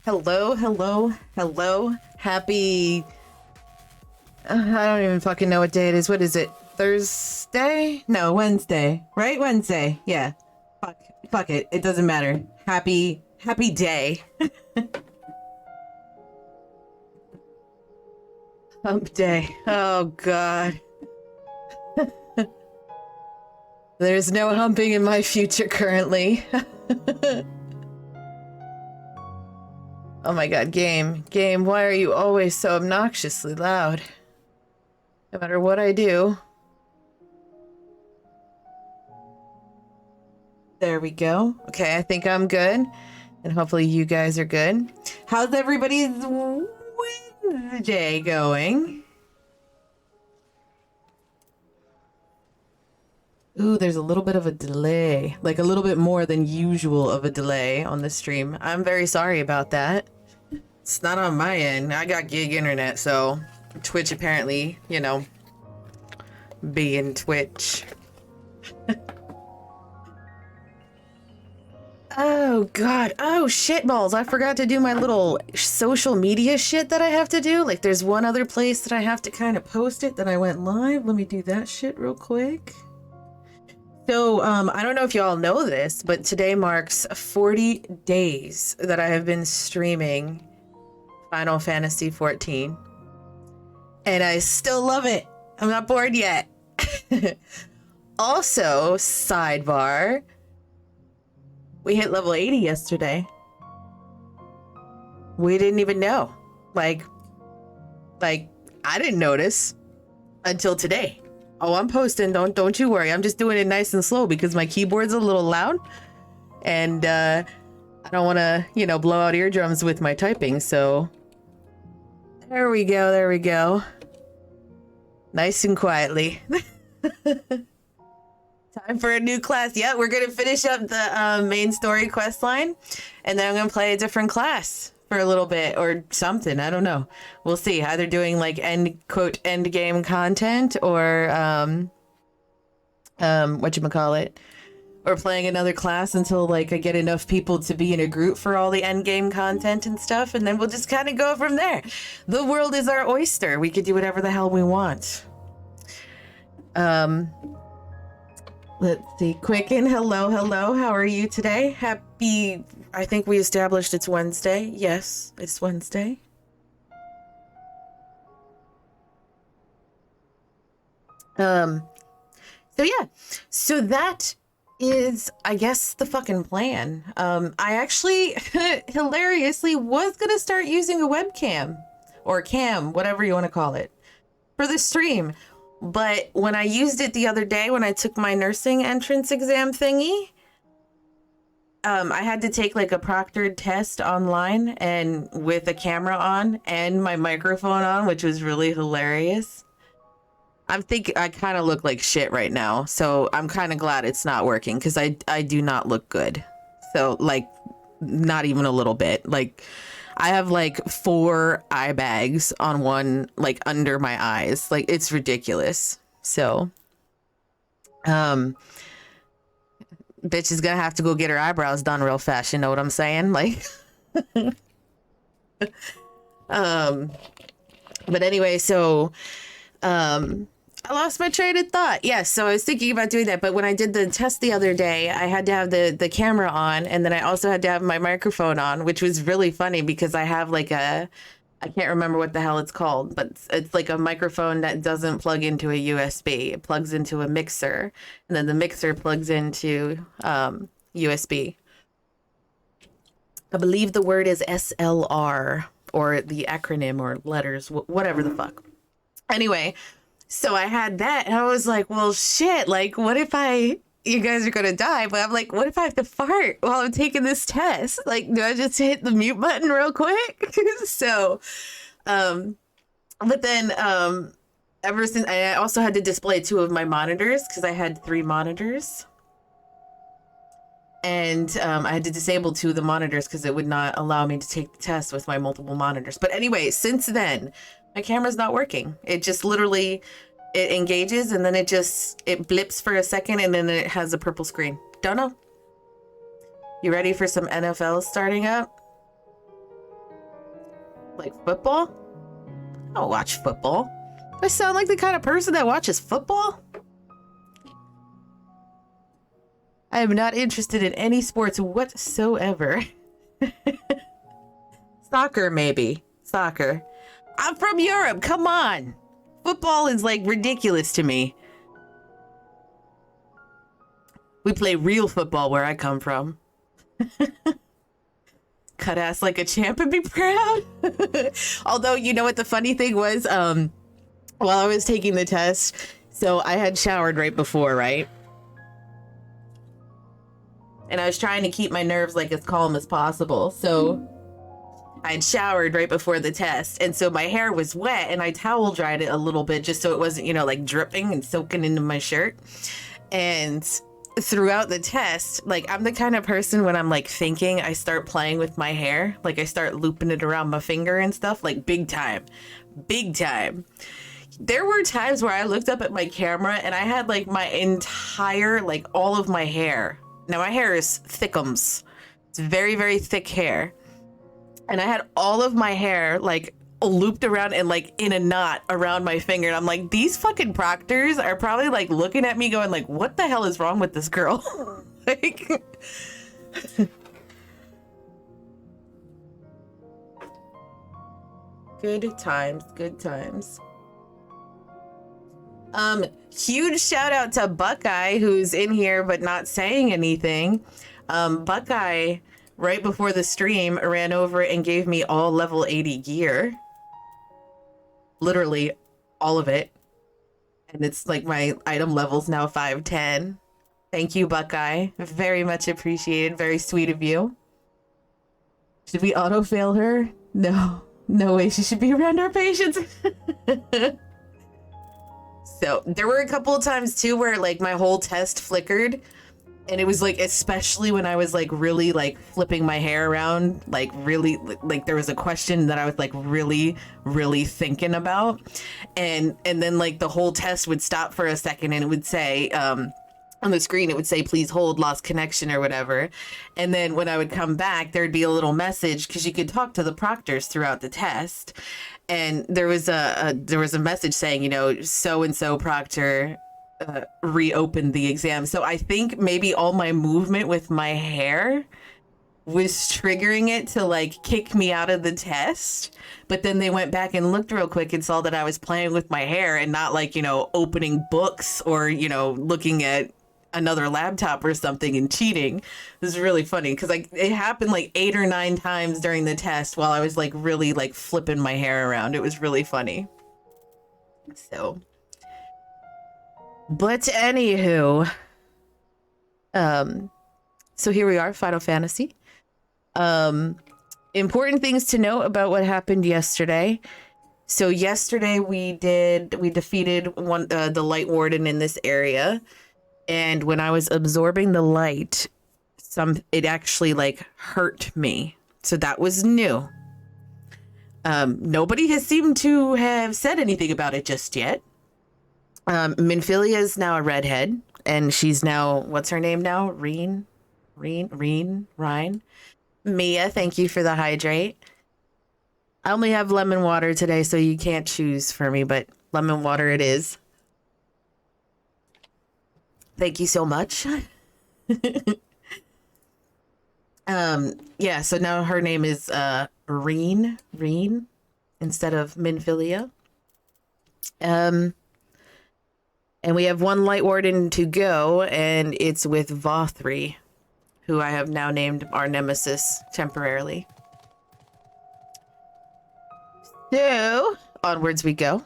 Hello, hello, hello. Happy... I don't even fucking know what day it is. What is it? Thursday? No, Wednesday. Right? Wednesday. Yeah. Fuck it. It doesn't matter. Happy day. Hump day. Oh, God. There's no humping in my future currently. Oh my God, game, why are you always so obnoxiously loud? No matter what I do. There we go. Okay, I think I'm good. And hopefully you guys are good. How's everybody's Wednesday going? Ooh, there's a little bit of a delay. Like a little bit more than usual of a delay on the stream. I'm very sorry about that. It's not on my end. I got gig internet, so Twitch apparently, you know, being Twitch. Oh God. Oh shitballs. I forgot to do my little social media shit that I have to do. Like there's one other place that I have to kind of post it that I went live. Let me do that shit real quick. So, I don't know if y'all know this, but today marks 40 days that I have been streaming Final Fantasy XIV. And I still love it. I'm not bored yet. Also, sidebar, we hit level 80 yesterday. We didn't even know. Like, I didn't notice until today. Oh, I'm posting. Don't you worry. I'm just doing it nice and slow because my keyboard's a little loud. And I don't want to, you know, blow out eardrums with my typing. So there we go. There we go. Nice and quietly. Time for a new class. Yeah, we're going to finish up the main story quest line. And then I'm going to play a different class for a little bit or something. I don't know. We'll see. Either doing like end game content or whatchamacallit, or playing another class until like I get enough people to be in a group for all the end game content and stuff, and then we'll just kind of go from there. The world is our oyster. We could do whatever the hell we want. Let's see. Quicken, hello. How are you today? Happy... I think we established it's Wednesday. Yes, it's Wednesday. So yeah. So that is, I guess, the fucking plan. I actually hilariously was gonna start using a webcam or cam, whatever you want to call it, for the stream. But when I used it the other day, when I took my nursing entrance exam thingy, I had to take like a proctored test online and with a camera on and my microphone on, which was really hilarious. I kind of look like shit right now. So I'm kind of glad it's not working because I do not look good. So like not even a little bit. Like I have like 4 eye bags on one, like under my eyes. Like it's ridiculous. So, bitch is gonna have to go get her eyebrows done real fast. You know what I'm saying? Like, but anyway, so, I lost my train of thought. Yes, so I was thinking about doing that, but when I did the test the other day, I had to have the camera on, and then I also had to have my microphone on, which was really funny because I have like I can't remember what the hell it's called, but it's like a microphone that doesn't plug into a USB. It plugs into a mixer, and then the mixer plugs into USB. I believe the word is SLR, or the acronym or letters, whatever the fuck. Anyway, so I had that, and I was like, well, shit, like, what if you guys are gonna die, but I'm like, what if I have to fart while I'm taking this test? Like, do I just hit the mute button real quick? So, but then, ever since, I also had to display 2 of my monitors because I had 3 monitors. And I had to disable 2 of the monitors because it would not allow me to take the test with my multiple monitors. But anyway, since then, my camera's not working. It just literally... it engages and then it blips for a second and then it has a purple screen. Don't know. You ready for some NFL starting up? Like football? I don't watch football. Do I sound like the kind of person that watches football? I am not interested in any sports whatsoever. Soccer, maybe. Soccer. I'm from Europe. Come on. Football is like ridiculous to me. We play real football where I come from. Cut ass like a champ and be proud. Although, you know what the funny thing was? While I was taking the test, so I had showered right before, right? And I was trying to keep my nerves like as calm as possible. So I had showered right before the test. And so my hair was wet and I towel dried it a little bit just so it wasn't, you know, like dripping and soaking into my shirt. And throughout the test, like I'm the kind of person when I'm like thinking, I start playing with my hair. Like I start looping it around my finger and stuff, like big time. Big time. There were times where I looked up at my camera and I had like my entire, like all of my hair. Now my hair is thickums. It's very, very thick hair. And I had all of my hair like looped around and like in a knot around my finger. And I'm like, these fucking proctors are probably like looking at me going like, what the hell is wrong with this girl? Like, good times, good times. Huge shout out to Buckeye, who's in here but not saying anything. Buckeye, right before the stream, ran over and gave me all level 80 gear. Literally all of it. And it's like my item level's now 510. Thank you, Buckeye. Very much appreciated. Very sweet of you. Should we auto-fail her? No. No way she should be around our patients. So there were a couple of times too where like my whole test flickered, and it was like especially when I was like really like flipping my hair around, like really like there was a question that I was like really thinking about, and then like the whole test would stop for a second and it would say on the screen it would say please hold, lost connection or whatever, and then when I would come back there'd be a little message because you could talk to the proctors throughout the test. And there was a message saying, you know, so and so proctor reopened the exam. So I think maybe all my movement with my hair was triggering it to like kick me out of the test. But then they went back and looked real quick and saw that I was playing with my hair and not like, you know, opening books or, you know, looking at another laptop or something and cheating. It was really funny because like it happened like 8 or 9 times during the test while I was like really like flipping my hair around. It was really funny. So, but anywho, so here we are, Final Fantasy. Important things to note about what happened yesterday. So yesterday we defeated the Light Warden in this area. And when I was absorbing the light, it actually like hurt me. So that was new. Nobody has seemed to have said anything about it just yet. Minfilia is now a redhead, and she's now, what's her name now? Reen? Mia, thank you for the hydrate. I only have lemon water today, so you can't choose for me, but lemon water it is. Thank you so much. Yeah, so now her name is Reen instead of Minfilia. And we have one Light Warden to go, and it's with Vothri, who I have now named our nemesis temporarily. So, onwards we go.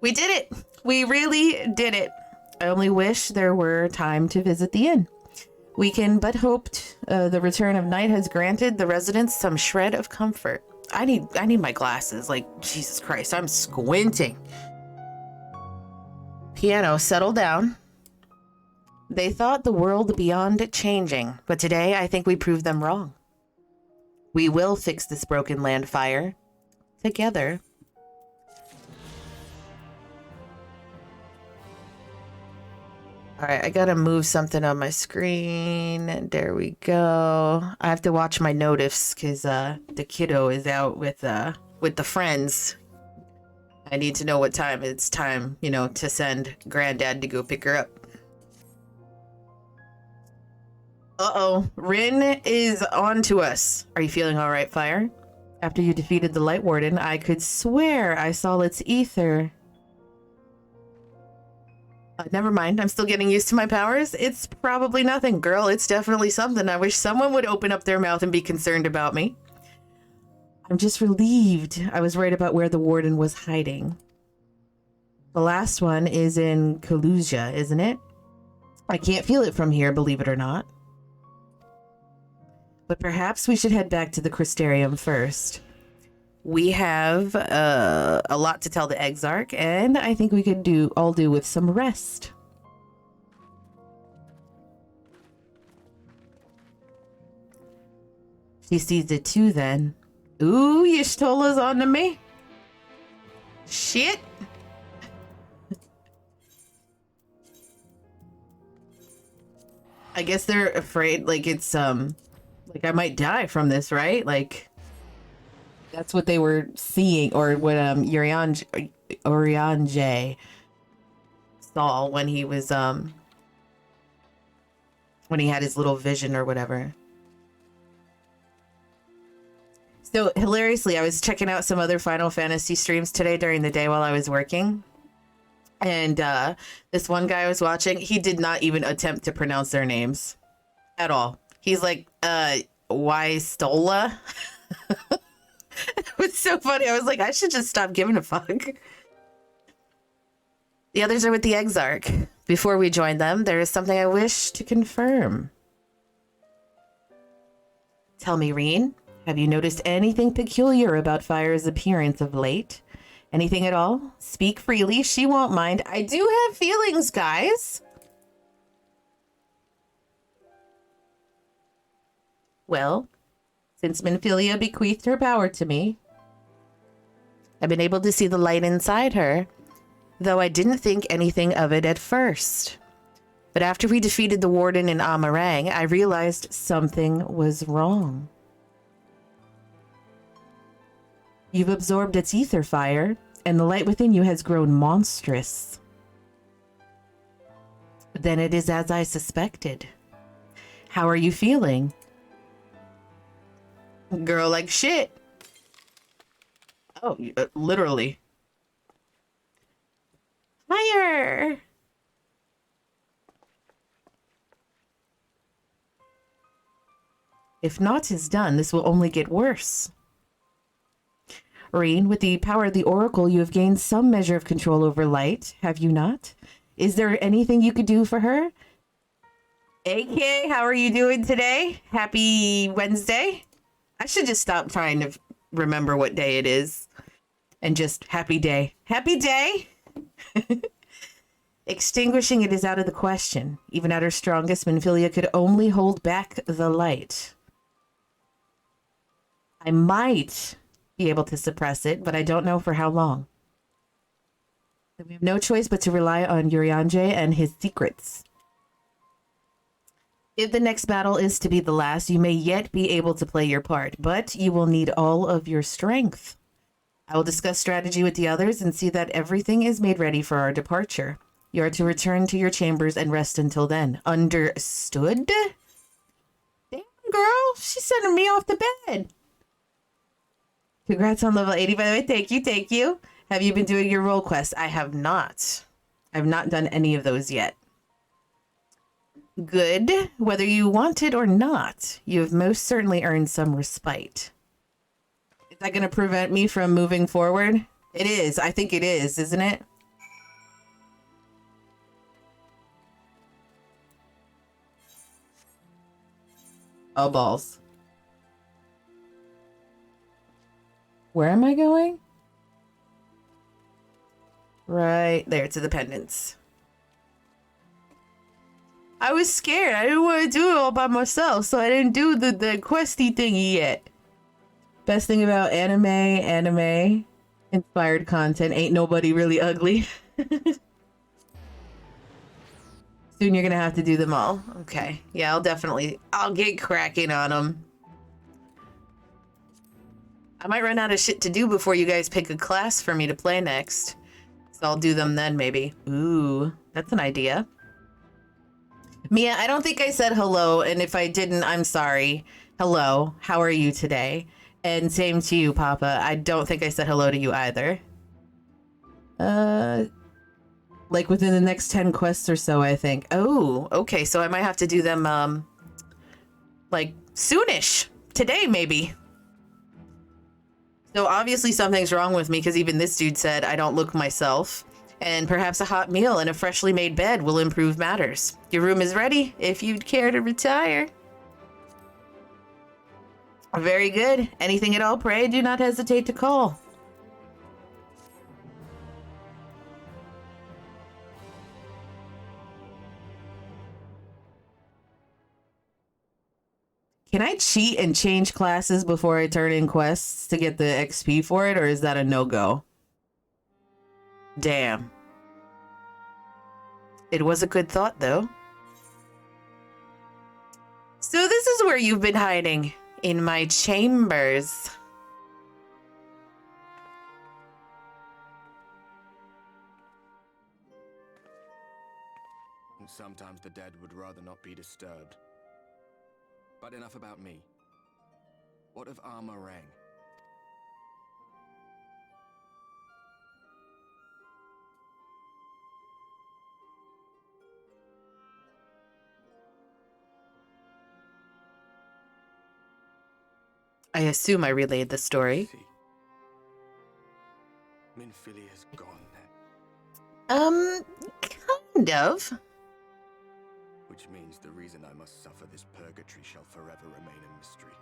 We did it! We really did it. I only wish there were time to visit the inn. We can but hope the return of night has granted the residents some shred of comfort. I need my glasses. Like, Jesus Christ, I'm squinting. Piano, settle down. They thought the world beyond changing, but today I think we proved them wrong. We will fix this broken land fire together. All right, I gotta move something on my screen. And there we go. I have to watch my notifs because the kiddo is out with the friends. I need to know what time it's time, you know, to send granddad to go pick her up. Uh-oh, Rin is on to us. Are you feeling all right, Fire? After you defeated the Light Warden, I could swear I saw its ether. Never mind, I'm still getting used to my powers. It's probably nothing, girl. It's definitely something. I wish someone would open up their mouth and be concerned about me. I'm just relieved. I was right about where the Warden was hiding. The last one is in Kalusia, isn't it? I can't feel it from here, believe it or not. But perhaps we should head back to the Crystarium first. We have a lot to tell the Exarch, and I think we could all do with some rest. She sees it too then. Ooh, Y'shtola's on to me. Shit. I guess they're afraid, like it's, like I might die from this, right? Like, that's what they were seeing, or what Urianger saw when he was, when he had his little vision or whatever. So, hilariously, I was checking out some other Final Fantasy streams today during the day while I was working. And this one guy I was watching, he did not even attempt to pronounce their names at all. He's like, Y'stola? It was so funny. I was like, I should just stop giving a fuck. The others are with the Exarch. Before we join them, there is something I wish to confirm. Tell me, Reen, have you noticed anything peculiar about Fire's appearance of late? Anything at all? Speak freely. She won't mind. I do have feelings, guys. Well, since Minfilia bequeathed her power to me, I've been able to see the light inside her, though I didn't think anything of it at first. But after we defeated the Warden in Amarang, I realized something was wrong. You've absorbed its ether, Fire, and the light within you has grown monstrous. Then it is as I suspected. How are you feeling? Girl, like shit. Oh, literally. Fire! If naught is done, this will only get worse. Reen, with the power of the Oracle, you have gained some measure of control over light, have you not? Is there anything you could do for her? AK, how are you doing today? Happy Wednesday? I should just stop trying to remember what day it is. And just happy day. Happy day! Extinguishing it is out of the question. Even at her strongest, Minfilia could only hold back the light. I might be able to suppress it, but I don't know for how long. So we have no choice but to rely on Urianger and his secrets. If the next battle is to be the last, you may yet be able to play your part, but you will need all of your strength. I will discuss strategy with the others and see that everything is made ready for our departure. You are to return to your chambers and rest until then. Understood? Damn, girl, she's sending me off to bed. Congrats on level 80, by the way. Thank you. Have you been doing your role quests? I have not. I've not done any of those yet. Good. Whether you want it or not, you have most certainly earned some respite. Is that going to prevent me from moving forward? It is. I think it is, isn't it? Oh, balls. Where am I going? Right there to the pendants. I was scared. I didn't want to do it all by myself, so I didn't do the questy thingy yet. Best thing about anime inspired content, ain't nobody really ugly. Soon you're gonna have to do them all. Okay. Yeah, I'll get cracking on them. I might run out of shit to do before you guys pick a class for me to play next. So I'll do them then, maybe. Ooh, that's an idea. Mia, I don't think I said hello, and if I didn't, I'm sorry. Hello, how are you today? And same to you, Papa. I don't think I said hello to you either. Like within the next 10 quests or so, I think. Oh, okay, so I might have to do them, like, soonish. Today, maybe. So obviously something's wrong with me, because even this dude said I don't look myself. And perhaps a hot meal and a freshly made bed will improve matters. Your room is ready if you'd care to retire. Very good. Anything at all, pray do not hesitate to call. Can I cheat and change classes before I turn in quests to get the XP for it, or is that a no-go? Damn. It was a good thought, though. So this is where you've been hiding, in my chambers. And sometimes the dead would rather not be disturbed. But enough about me. What of Armorang? I assume I relayed the story. Minfilia's gone then. Kind of. Which means the reason I must suffer this purgatory shall forever remain a mystery.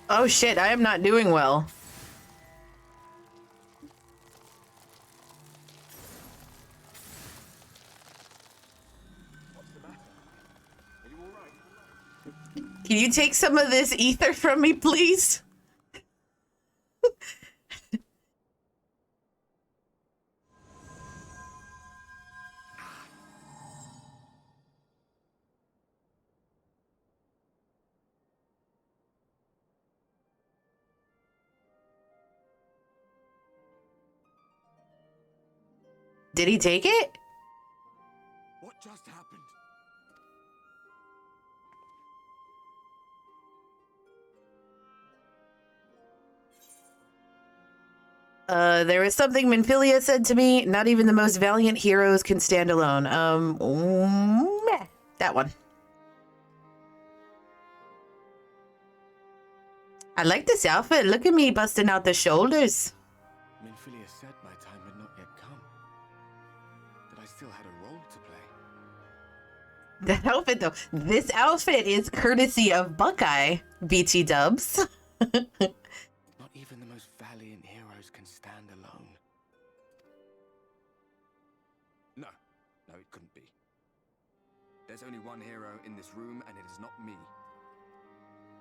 Oh shit, I am not doing well. What's the matter? Are you all right? Can you take some of this ether from me, please? Did he take it? What just happened? There was something Minfilia said to me. Not even the most valiant heroes can stand alone. Meh. That one. I like this outfit. Look at me busting out the shoulders. Minfilia said my time had not yet come. That I still had a role to play. That outfit, though. This outfit is courtesy of Buckeye, BT dubs. Not even the most valiant heroes can stand alone. No, it couldn't be. There's only one hero in this room, and it is not me.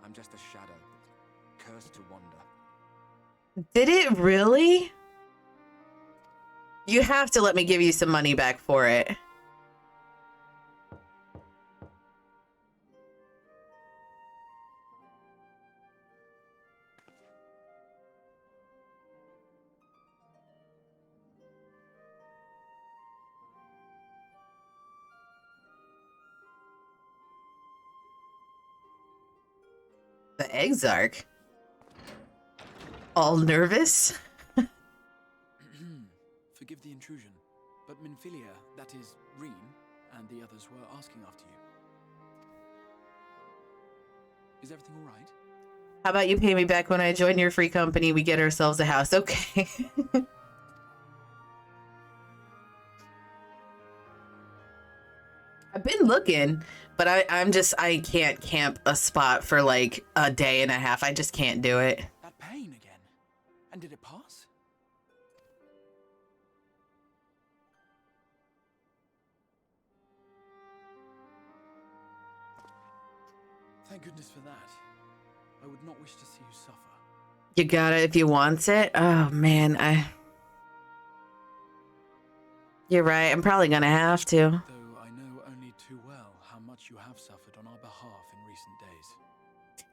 I'm just a shadow, cursed to wander. Did it really? You have to let me give you some money back for it. The Exarch? All nervous? Forgive the intrusion, but Minfilia, that is, Reen, and the others were asking after you. Is everything all right? How about you pay me back when I join your free company? We get ourselves a house. Okay. I've been looking, but I can't camp a spot for like a day and a half. I just can't do it. That pain again. And did it pass? Thank goodness for that. I would not wish to see you suffer. You got it if you want it. Oh man, you're right. I'm probably gonna have to. Though I know only too well how much you have suffered on our behalf in recent days.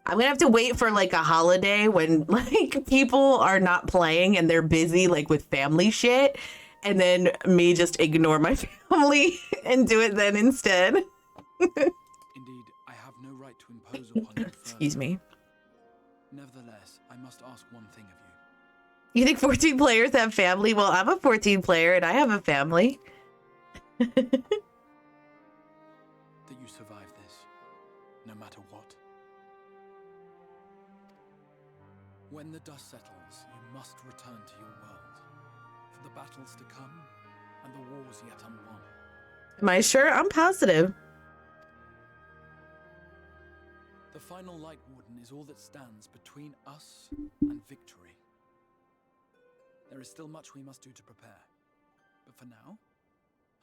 I'm gonna have to wait for like a holiday when like people are not playing and they're busy like with family shit, and then me just ignore my family and do it then instead. Indeed, I have no right to impose upon you further. Excuse me. Nevertheless, I must ask one thing of you. You think 14 players have family? Well, I'm a 14 player and I have a family. That you survive this, no matter what. When the dust settles, you must return to your world, for the battles to come and the wars yet unwon. Am I sure? I'm positive. The final Light Warden is all that stands between us and victory. There is still much we must do to prepare, but for now,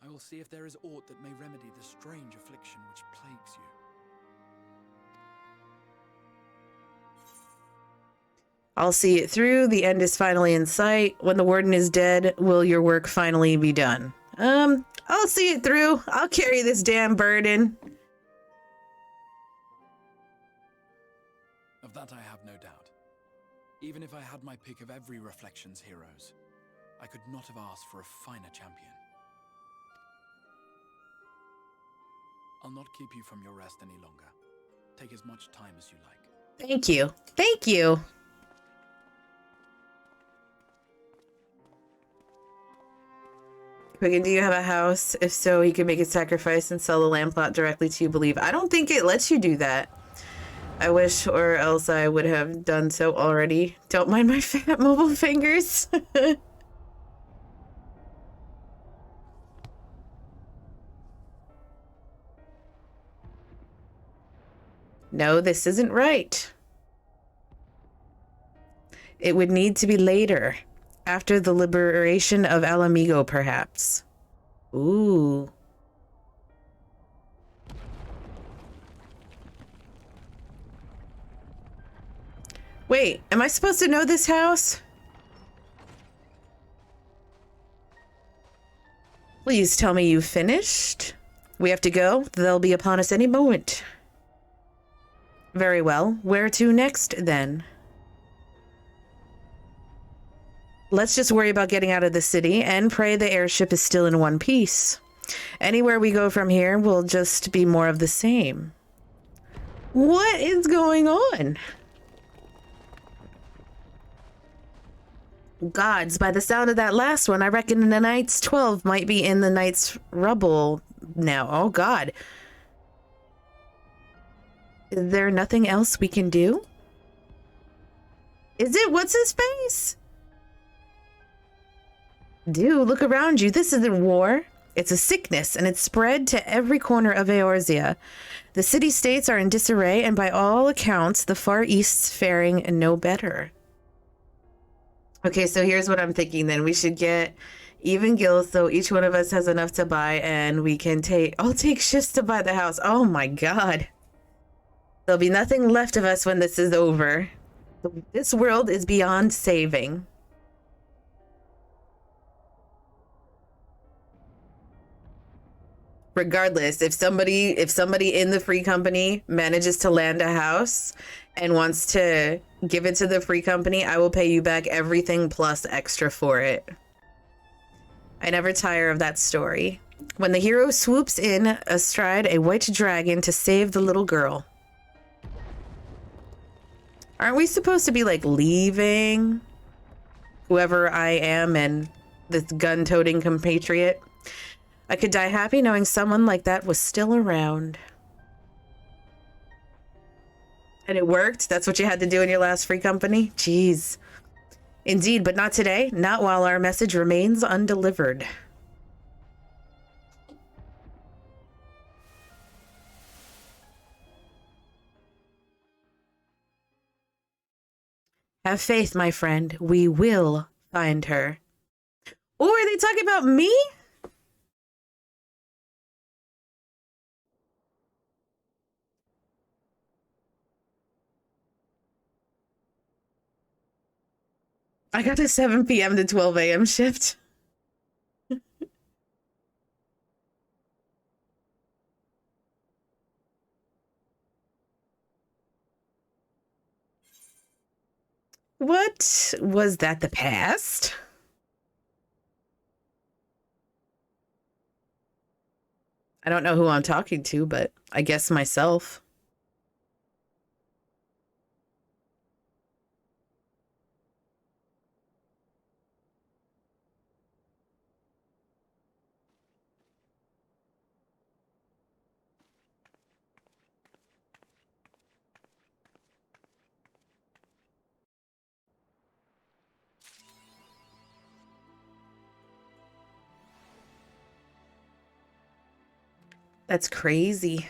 I will see if there is aught that may remedy the strange affliction which plagues you. I'll see it through. The end is finally in sight. When the warden is dead, will your work finally be done? I'll see it through. I'll carry this damn burden. Of that I have no doubt. Even if I had my pick of every Reflections heroes, I could not have asked for a finer champion. I'll not keep you from your rest any longer. Take as much time as you like. Thank you. Thank you. Quicken, do you have a house? If so, he could make a sacrifice and sell the land plot directly to you, believe. I don't think it lets you do that. I wish, or else I would have done so already. Don't mind my fat mobile fingers. No, this isn't right. It would need to be later. After the liberation of Alamigo, perhaps. Ooh. Wait, am I supposed to know this house? Please tell me you've finished. We have to go. They'll be upon us any moment. Very well. Where to next, then? Let's just worry about getting out of the city and pray the airship is still in one piece. Anywhere we go from here will just be more of the same. What is going on? Gods, by the sound of that last one, I reckon the Knight's 12 might be in the Knight's rubble now. Oh, God. Is there nothing else we can do? Is it? What's his face? Dude, look around you. This isn't war. It's a sickness, and it's spread to every corner of Eorzea. The city-states are in disarray, and by all accounts, the Far East's faring no better. Okay, so here's what I'm thinking then. We should get even gills so each one of us has enough to buy, and we can take... I'll take shifts to buy the house. Oh my God. There'll be nothing left of us when this is over. This world is beyond saving. Regardless, if somebody in the free company manages to land a house and wants to give it to the free company, I will pay you back everything plus extra for it. I never tire of that story. When the hero swoops in astride a white dragon to save the little girl. Aren't we supposed to be like leaving? Whoever I am and this gun-toting compatriot. I could die happy knowing someone like that was still around. And it worked? That's what you had to do in your last free company? Jeez. Indeed, but not today. Not while our message remains undelivered. Have faith, my friend. We will find her. Oh, are they talking about me? I got a 7 p.m. to 12 a.m. shift. What was that? The past? I don't know who I'm talking to, but I guess myself. That's crazy.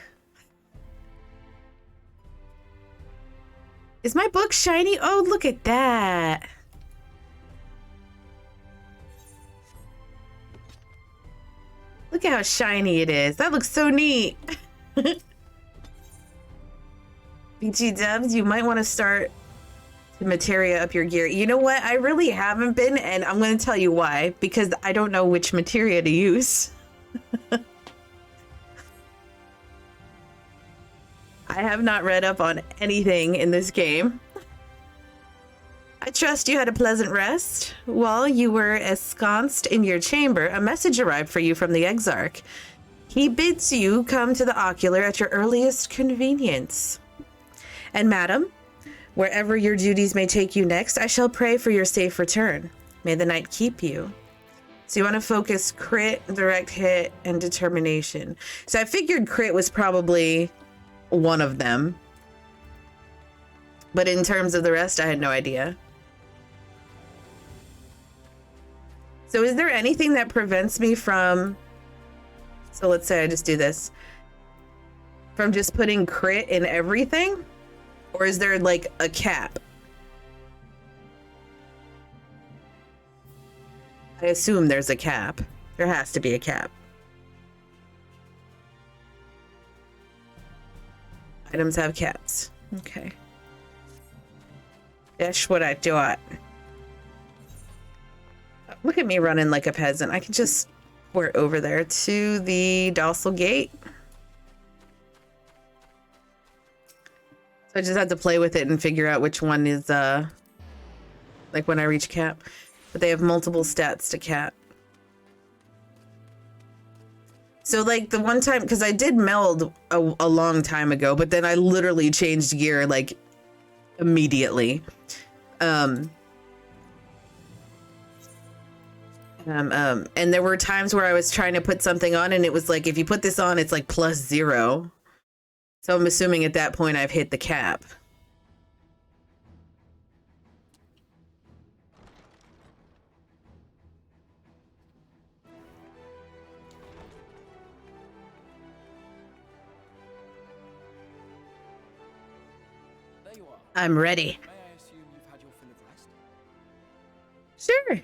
Is my book shiny? Oh, look at that. Look at how shiny it is. That looks so neat. BG Dubs, you might want to start to materia up your gear. You know what? I really haven't been, and I'm going to tell you why. Because I don't know which materia to use. I have not read up on anything in this game. I trust you had a pleasant rest. While you were ensconced in your chamber, a message arrived for you from the Exarch. He bids you come to the ocular at your earliest convenience. And madam, wherever your duties may take you next, I shall pray for your safe return. May the night keep you. So you want to focus crit, direct hit, and determination. So I figured crit was probably one of them. But in terms of the rest, I had no idea. So is there anything that prevents me from... So let's say I just do this. From just putting crit in everything? Or is there like a cap? I assume there's a cap. There has to be a cap. Items have caps. Okay. That's what I thought. Look at me running like a peasant. I can just port over there to the docile gate. So I just have to play with it and figure out which one is, like when I reach cap. But they have multiple stats to cap. So like the one time, because I did meld a long time ago, but then I literally changed gear like immediately. And there were times where I was trying to put something on and it was like, if you put this on, it's like +0. So I'm assuming at that point I've hit the cap. There you are. I'm ready. May I assume you've had your fill of rest? Sure.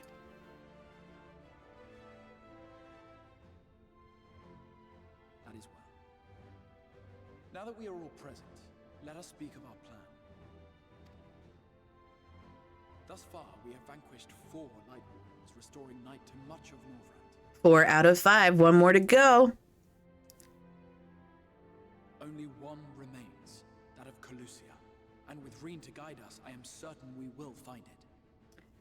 That is well. Now that we are all present, let us speak of our plan. Thus far, we have vanquished 4 Night Wardens, restoring night to much of Northrend. 4 out of 5. One more to go. Only one remains, that of Calusia. And with Reen to guide us, I am certain we will find it.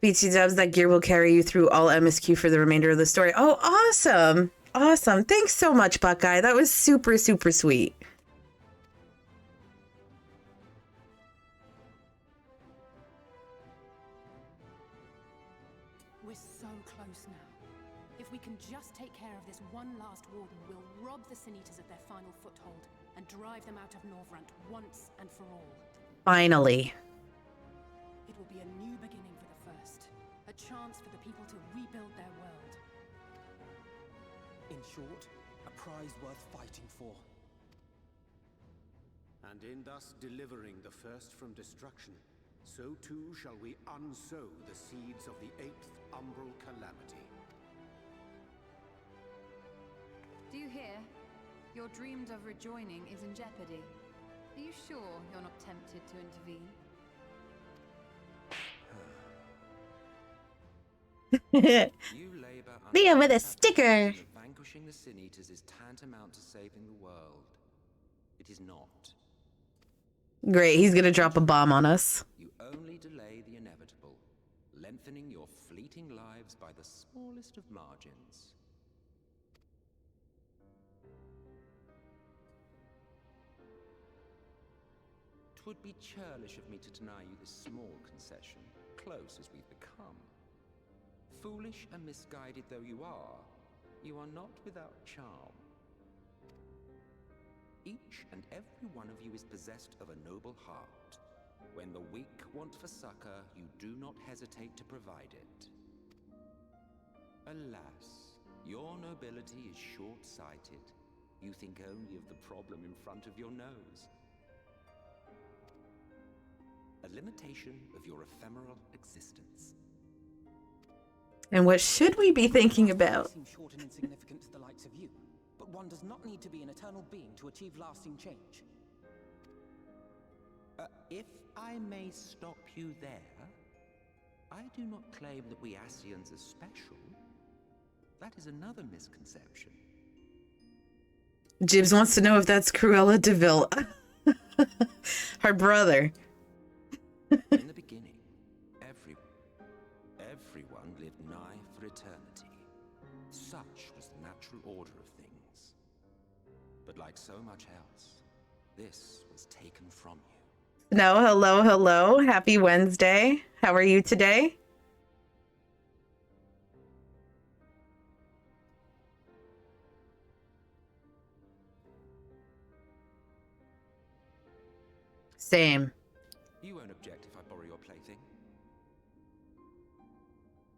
BT Dubs, that gear will carry you through all MSQ for the remainder of the story. Oh, awesome. Awesome. Thanks so much, Buckeye. That was super, super sweet. We're so close now. If we can just take care of this one last warden, we'll rob the Sin Eaters of their final foothold and drive them out of Northrend once and for all. Finally. It will be a new beginning for the First, a chance for the people to rebuild their world. In short, a prize worth fighting for. And in thus delivering the First from destruction, so too shall we unsow the seeds of the 8th umbral calamity. Do you hear? Your dreamed of rejoining is in jeopardy. Are you sure you're not tempted to intervene? You labor under Leah with a the sticker. assumption that vanquishing the Sin Eaters is tantamount to saving the world. It is not. Great, he's gonna drop a bomb on us. You only delay the inevitable, lengthening your fleeting lives by the smallest of margins. Twould be churlish of me to deny you this small concession, close as we've become. Foolish and misguided though you are not without charm. Each and every one of you is possessed of a noble heart. When the weak want for succor, you do not hesitate to provide it. Alas, your nobility is short-sighted. You think only of the problem in front of your nose. A limitation of your ephemeral existence. And what should we be thinking about? Seem short and insignificant to the likes of you, but one does not need to be an eternal being to achieve lasting change. If I may stop you there, I do not claim that we Ascians are special. That is another misconception. Jibs wants to know if that's Cruella DeVille. Her brother. In the beginning, everyone lived nigh for eternity. Such was the natural order of things. But like so much else, this was taken from you. No, hello, hello. Happy Wednesday. How are you today? Same. You won't object if I borrow your plaything?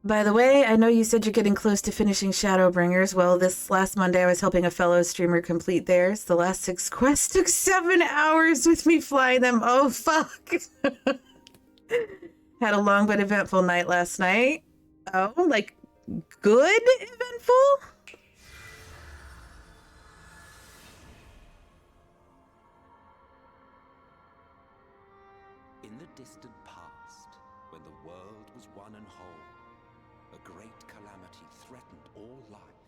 By the way, I know you said you're getting close to finishing Shadowbringers. Well, this last Monday I was helping a fellow streamer complete theirs. The last 6 quests took 7 hours with me flying them. Oh, fuck. Had a long but eventful night last night. Oh, like, good eventful? In the distant past, when the world was one and whole, a great calamity threatened all life.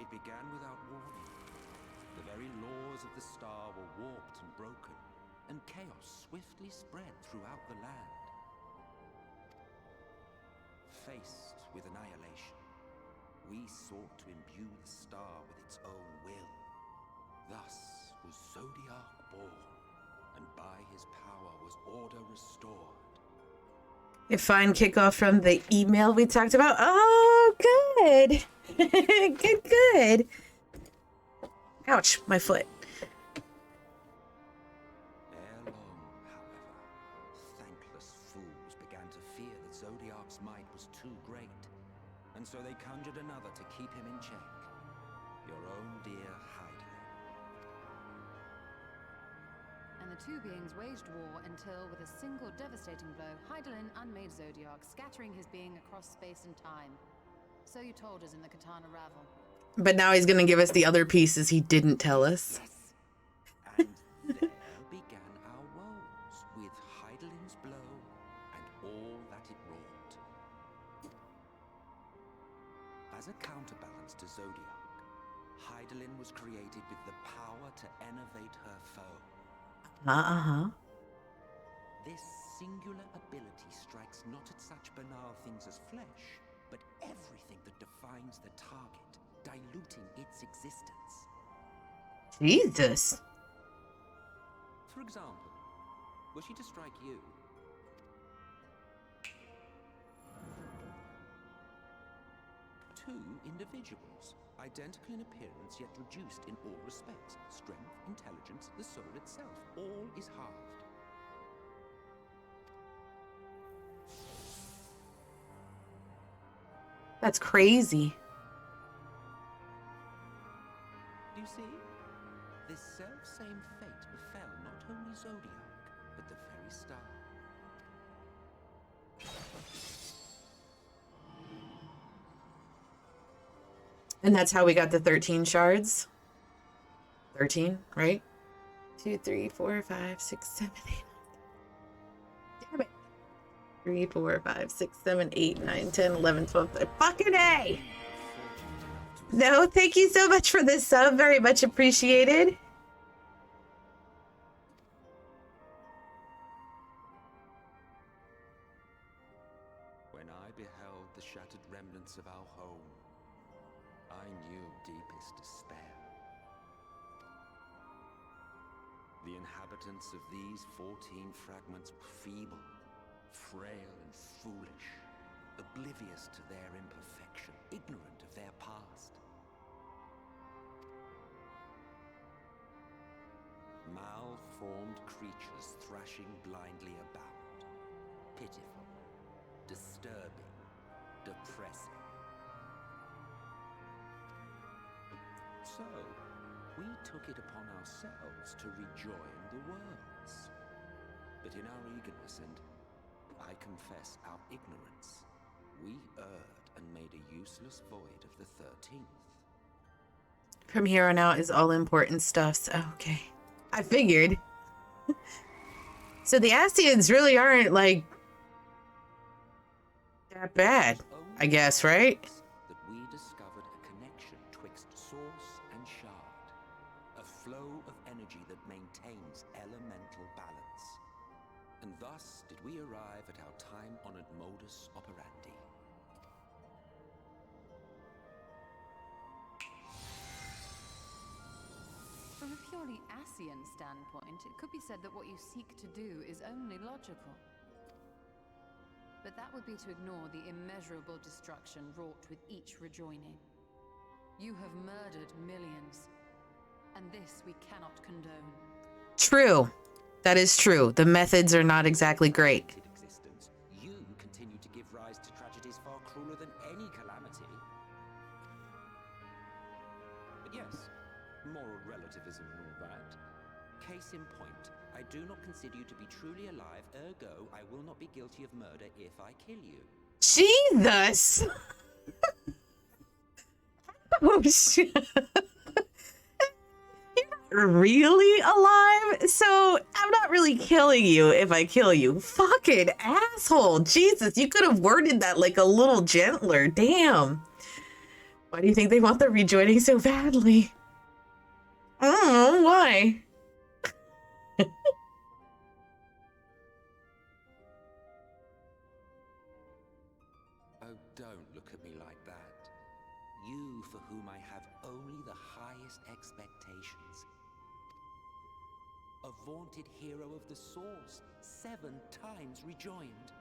It began without warning. The very laws of the star were warped and broken, and chaos swiftly spread throughout the land. Faced with annihilation, we sought to imbue the star with its own will. Thus was Zodiac born, and by his power was order restored. A fine kickoff from the email we talked about. Oh, good. Good. Ouch, my foot. Ere long, however, thankless fools began to fear that Zodiac's might was too great, and so they conjured another to keep him in check. Your own dear Hydaelyn. And the two beings waged war until, with a single devastating blow, Hydaelyn unmade Zodiac, scattering his being across space and time. So you told us in the Katana Ravel. But now he's going to give us the other pieces he didn't tell us. Yes. And there began our woes, with Hydaelyn's blow and all that it wrought. As a counterbalance to Zodiac, Hydaelyn was created with the power to enervate her foe. This singular ability strikes not at such banal things as flesh, but everything that defines the target, diluting its existence. Jesus. For example, were she to strike you, two individuals, identical in appearance yet reduced in all respects, strength, intelligence, the soul itself, all is halved. That's crazy. Do you see? This self-same fate befell not only Zodiac, but the very star. And that's how we got the 13 shards. 13, right? 2, 3, 4, 5, 6, 7, 8. Damn it. 3, 4, 5, 6, 7, 8, 9, 10, 11, 12, 13. Fucking A! No, thank you so much for this sub. Very much appreciated. When I beheld the shattered remnants of our home, I knew deepest despair. The inhabitants of these 14 fragments were feeble, frail and foolish, oblivious to their imperfection, ignorant of their past. Malformed creatures thrashing blindly about. Pitiful, disturbing, depressing. So, we took it upon ourselves to rejoin the worlds. But in our eagerness and, I confess, our ignorance, we erred and made a useless void of the 13th. From here on out is all important stuff, so okay. I figured. So the Ascians really aren't, like, that bad, I guess, right? That we discovered a connection twixt source and shard, a flow of energy that maintains elemental balance. And thus did we arrive at our time-honored modus operandi. From a purely Ascian standpoint, it could be said that what you seek to do is only logical. But that would be to ignore the immeasurable destruction wrought with each rejoining. You have murdered millions, and this we cannot condone. True. That is true. The methods are not exactly great. Existence, you continue to give rise to tragedies far crueler than any calamity. But yes, moral relativism and all that. Case in point, I do not consider you to be truly alive, ergo, I will not be guilty of murder if I kill you. Jesus! Oh, shit. You're really alive? So, I'm not really killing you if I kill you. Fucking asshole. Jesus, you could have worded that like a little gentler. Damn. Why do you think they want the rejoining so badly? I don't know. Why? Oh, don't look at me like that. You for whom I have only the highest expectations. A vaunted hero of the Source, 7 times rejoined.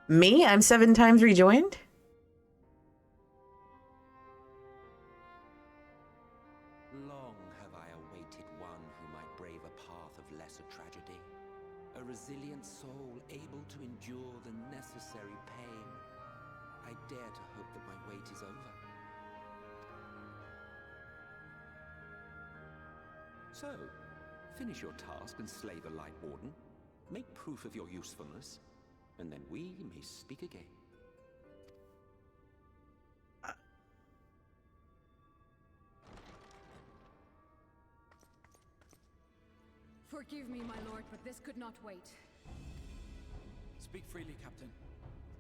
Me? I'm 7 times rejoined? Long have I awaited one who might brave a path of lesser tragedy. A resilient soul able to endure the necessary pain. I dare to hope that my wait is over. So, finish your task and slay the Light Warden. Make proof of your usefulness, and then we may speak again. Forgive me, my lord, but this could not wait. Speak freely, Captain.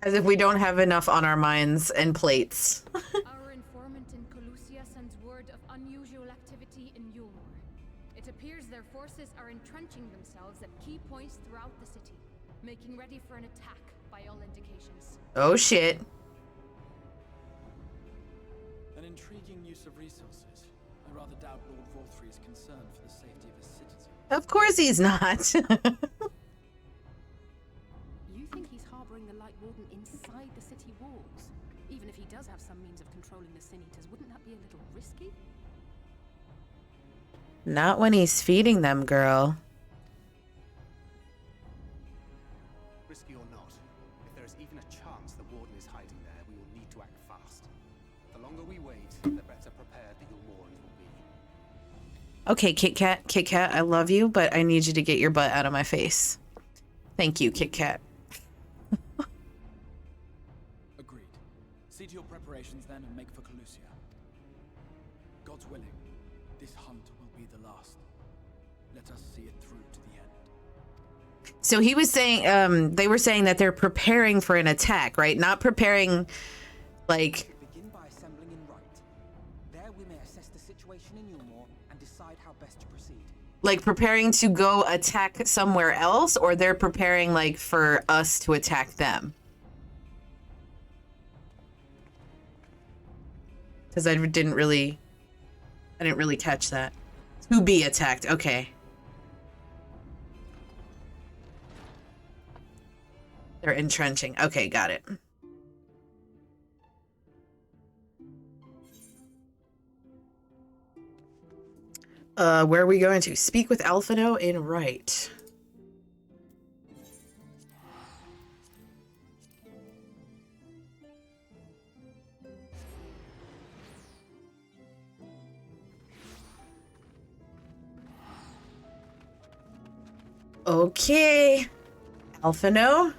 As if we don't have enough on our minds and plates. Our informant in Colusia sends word of unusual activity in Yulmor. It appears their forces are entrenching themselves at key points throughout the city, making ready for an attack by all indications. Oh shit. An intriguing use of resources. I rather doubt Lord Vorthry is concerned for the safety of his citizens. Of course he's not. You think he's harboring the Light Warden inside the city walls? Even if he does have some means of controlling the Sin Eaters, wouldn't that be a little risky? Not when he's feeding them, girl. Risky or not, if there is even a chance the Warden is hiding there, we will need to act fast. The longer we wait, the better prepared the Yulmorans will be. Okay, Kit Kat, I love you, but I need you to get your butt out of my face. Thank you, Kit Kat. Agreed. See to your preparations then and make for Colusia. God's willing, this hunt will be the last. Let us see it through to the end. So he was saying, they were saying that they're preparing for an attack, right? Not preparing, like... Begin by assembling in right. There we may assess the situation in Yulmore and decide how best to proceed. Like preparing to go attack somewhere else, or they're preparing like for us to attack them? Because I didn't really catch that. To be attacked, okay. They're entrenching. Okay, got it. Where are we going to? Speak with Alphino in right. Okay. Alphino.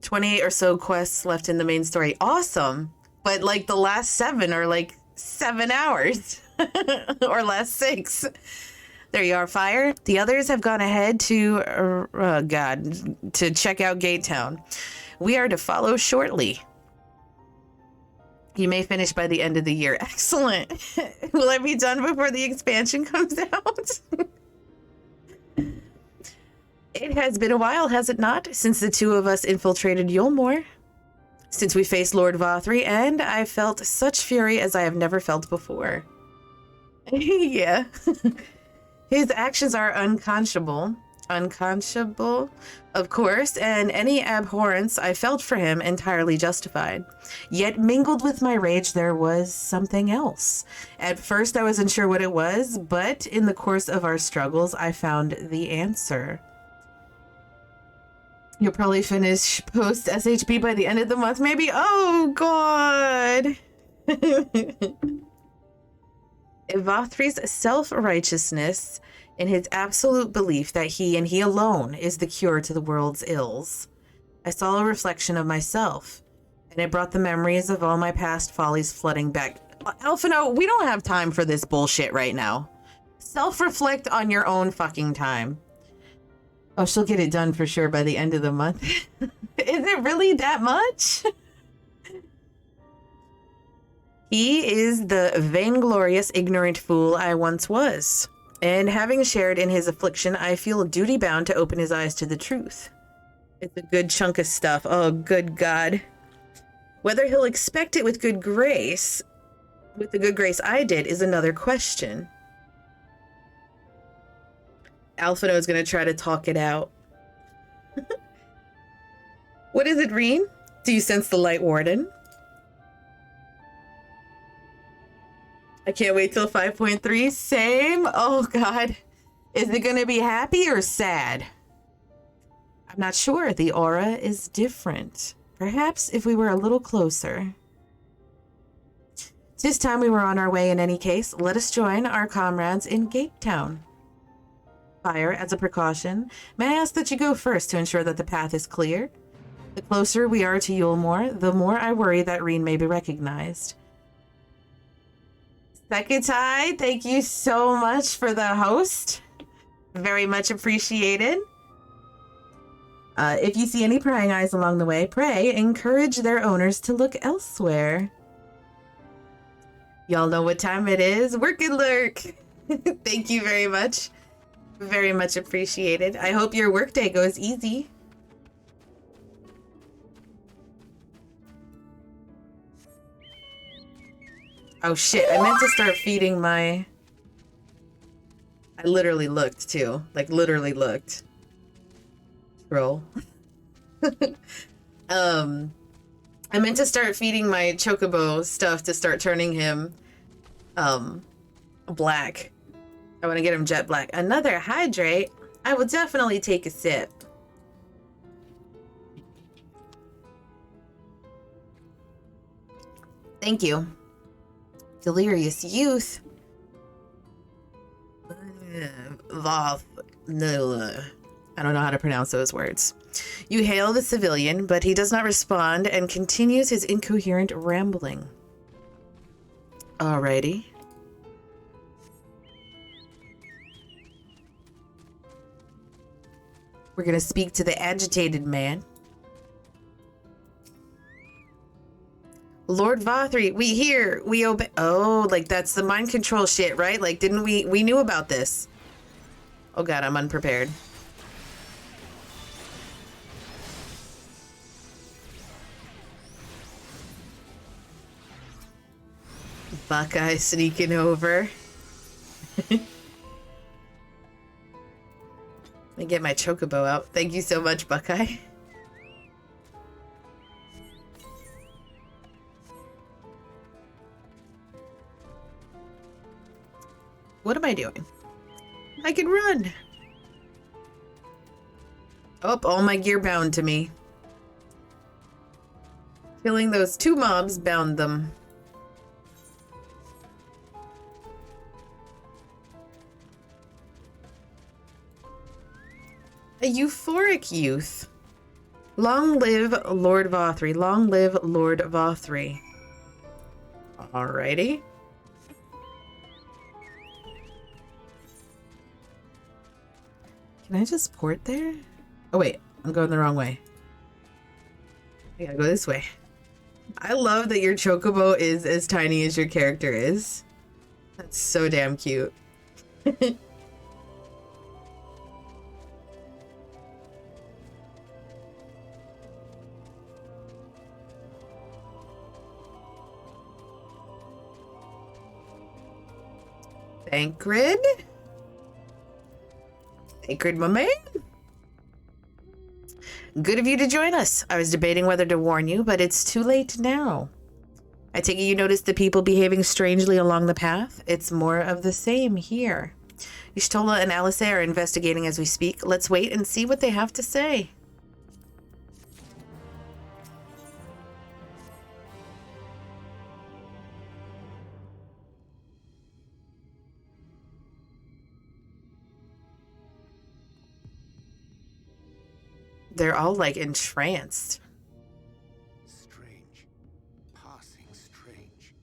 28 or so quests left in the main story. Awesome. But like the last 7 are like 7 hours or last 6. There you are, Fire. The others have gone ahead to, to check out Gate Town. We are to follow shortly. You may finish by the end of the year. Excellent. Will I be done before the expansion comes out? It has been a while, has it not, since the two of us infiltrated Yulmore? Since we faced Lord Vothri, and I felt such fury as I have never felt before. Yeah. His actions are unconscionable, of course, and any abhorrence I felt for him entirely justified. Yet mingled with my rage there was something else. At first I was unsure what it was, but in the course of our struggles I found the answer. You'll probably finish post SHB by the end of the month, maybe? Oh, God! Vothri's self-righteousness and his absolute belief that he and he alone is the cure to the world's ills. I saw a reflection of myself, and it brought the memories of all my past follies flooding back. Alphino, we don't have time for this bullshit right now. Self-reflect on your own fucking time. Oh, she'll get it done for sure by the end of the month. Is it really that much? He is the vainglorious, ignorant fool I once was. And having shared in his affliction, I feel duty-bound to open his eyes to the truth. It's a good chunk of stuff. Oh, good God. Whether he'll expect it with good grace, with the good grace I did, is another question. Alphino is going to try to talk it out. What is it, Reen? Do you sense the Light Warden? I can't wait till 5.3. Same. Oh, God. Is it going to be happy or sad? I'm not sure. The aura is different. Perhaps if we were a little closer. 'Tis time we were on our way in any case. Let us join our comrades in Gate Town. Fire, as a precaution, may I ask that you go first to ensure that the path is clear? The closer we are to Yulmore, the more I worry that Reen may be recognized. Sekitai, thank you so much for the host. Very much appreciated. If you see any prying eyes along the way, pray encourage their owners to look elsewhere. Y'all know what time it is. Work and lurk. Thank you very much. Very much appreciated. I hope your workday goes easy. Oh shit, I meant to start feeding my... I literally looked too. Like literally looked. Scroll. I meant to start feeding my chocobo stuff to start turning him black. I want to get him jet black. Another hydrate? I will definitely take a sip. Thank you. Delirious youth. Voth. No. I don't know how to pronounce those words. You hail the civilian, but he does not respond and continues his incoherent rambling. Alrighty. We're gonna speak to the agitated man. Lord Vothri, we obey. Oh, like that's the mind control shit, right? Like, didn't we knew about this? Oh god, I'm unprepared. Buckeye sneaking over. Let me get my chocobo out. Thank you so much, Buckeye. What am I doing? I can run. Oh, all my gear bound to me. Killing those 2 mobs bound them. A euphoric youth. Long live Lord Vothri. Long live Lord Vothri. Alrighty. Can I just port there? Oh wait, I'm going the wrong way. I gotta go this way. I love that your chocobo is as tiny as your character is. That's so damn cute. Thancred? Thancred, my man? Good of you to join us. I was debating whether to warn you, but it's too late now. I take it you noticed the people behaving strangely along the path? It's more of the same here. Y'shtola and Alice are investigating as we speak. Let's wait and see what they have to say. They're all like entranced. Strange. Passing strange.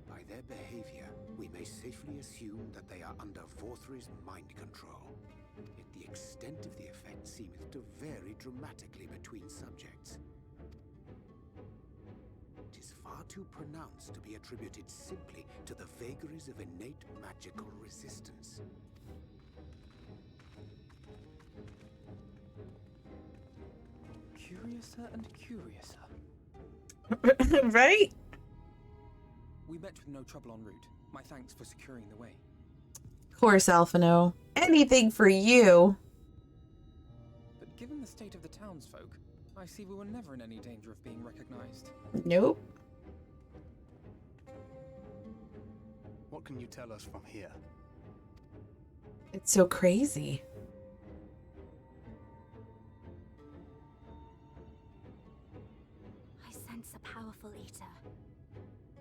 By their behavior, we may safely assume that they are under Vothri's mind control. Yet the extent of the effect seemeth to vary dramatically between subjects. It is far too pronounced to be attributed simply to the vagaries of innate magical resistance. Curiouser and curiouser. Right? We met with no trouble en route. My thanks for securing the way. Of course, Alphino. Anything for you. But given the state of the townsfolk, I see we were never in any danger of being recognized. Nope. What can you tell us from here? It's so crazy. I sense a powerful eater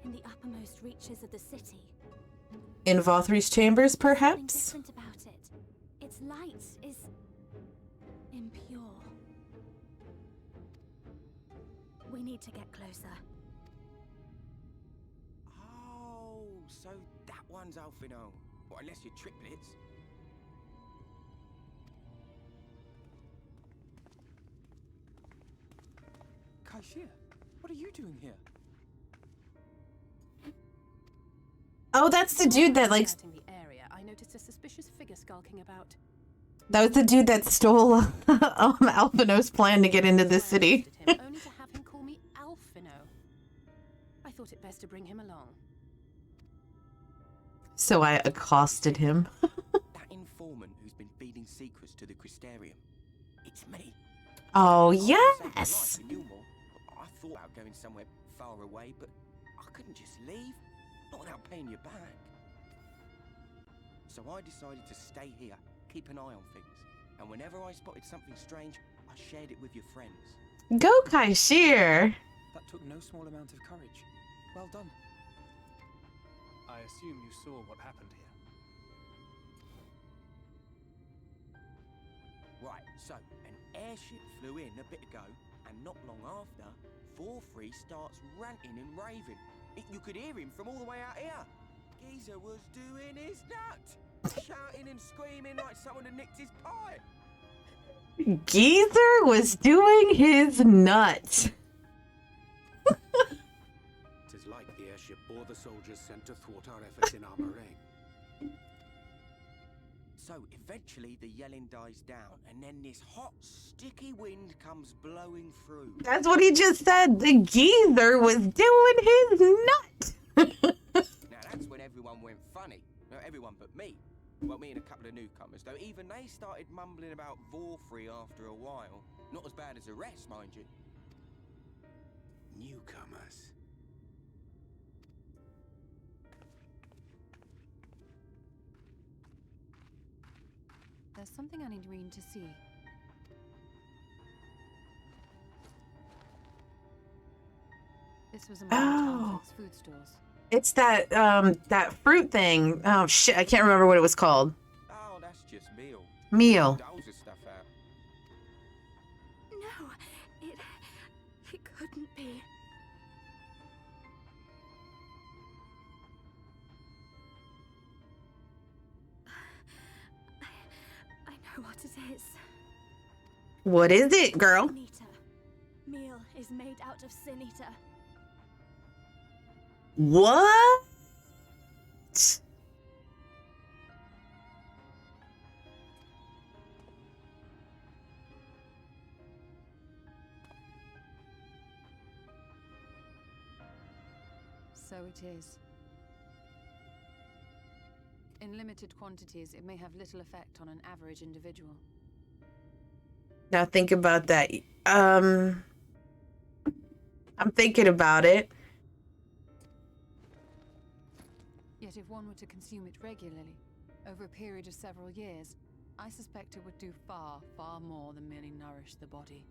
in the uppermost reaches of the city. In Vothri's chambers, Something perhaps? different about it. Its light is impure. We need to get closer. Oh, so that one's Alphino. Well, unless you're triplets. Kaishir, what are you doing here? Oh, that's the dude that like. Scouting the area, I noticed a suspicious figure skulking about. That was the dude that stole Alphino's plan to get into this city. I arrested him only to have him call me Alphino. I thought it best to bring him along. So I accosted him. That informant who's been feeding secrets to the Crystarium. It's me. Oh, I yes. like Newmore. I thought about going somewhere far away, but I couldn't just leave. Not without paying you back. So I decided to stay here, keep an eye on things. And whenever I spotted something strange, I shared it with your friends. Go, Kaishir. That took no small amount of courage. Well done. I assume you saw what happened here. Right, so an airship flew in a bit ago, and not long after, Vothri starts ranting and raving. You could hear him from all the way out here. Geezer was doing his nut. shouting and screaming like someone had nicked his pie. Geezer was doing his nuts. Tis like the airship bore the soldiers sent to thwart our efforts in armoring. So eventually the yelling dies down, and then this hot, sticky wind comes blowing through. That's what he just said. The geezer was doing his nuts. Now that's when everyone went funny. No, everyone but me. Well, me and a couple of newcomers, though even they started mumbling about Vorfrey after a while. Not as bad as the rest, mind you. Newcomers. There's something I need Reen to see. This was among Tomfolk's food stores. It's that that fruit thing. Oh shit, I can't remember what it was called. Oh, that's just meal. Meal. Doles the stuff out. No, it couldn't be. I know what it is. What is it, girl? Sin Eater. Meal is made out of Sin Eater. What? So it is. In limited quantities, it may have little effect on an average individual. Now think about that. I'm thinking about it. Yet if one were to consume it regularly, over a period of several years, I suspect it would do far, far more than merely nourish the body.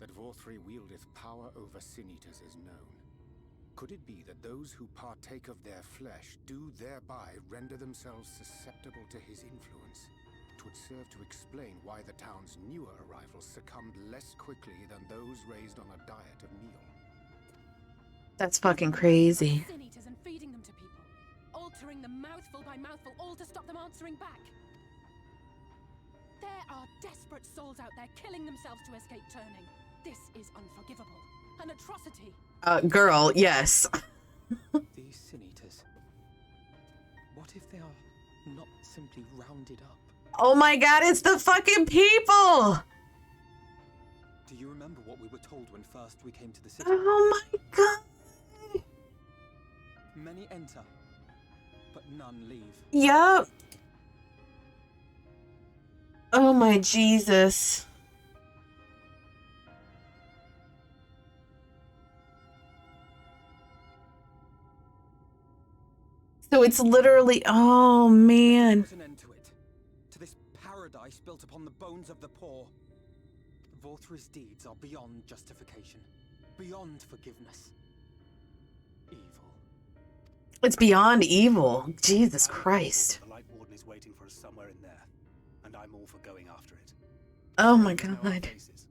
That Vorfrey wieldeth power over Sin-Eaters is known. Could it be that those who partake of their flesh do thereby render themselves susceptible to his influence? It would serve to explain why the town's newer arrivals succumbed less quickly than those raised on a diet of meal. That's fucking crazy. Sin Eaters and feeding them to people, altering them mouthful by mouthful, all to stop them answering back. There are desperate souls out there killing themselves to escape turning. This is unforgivable. An atrocity. Girl, yes. These Sin Eaters. What if they are not simply rounded up? Oh my god, it's the fucking people! Do you remember what we were told when first we came to the city? Oh my god. Many enter, but none leave. Yup. Oh my Jesus. So it's literally, oh man. Put an end to it. To this paradise built upon the bones of the poor. Vorfrey's deeds are beyond justification, beyond forgiveness. Evil. It's beyond evil. Jesus Christ. The Light Warden is waiting for us somewhere in there, and I'm all for going after it. Oh my They know our god. faces.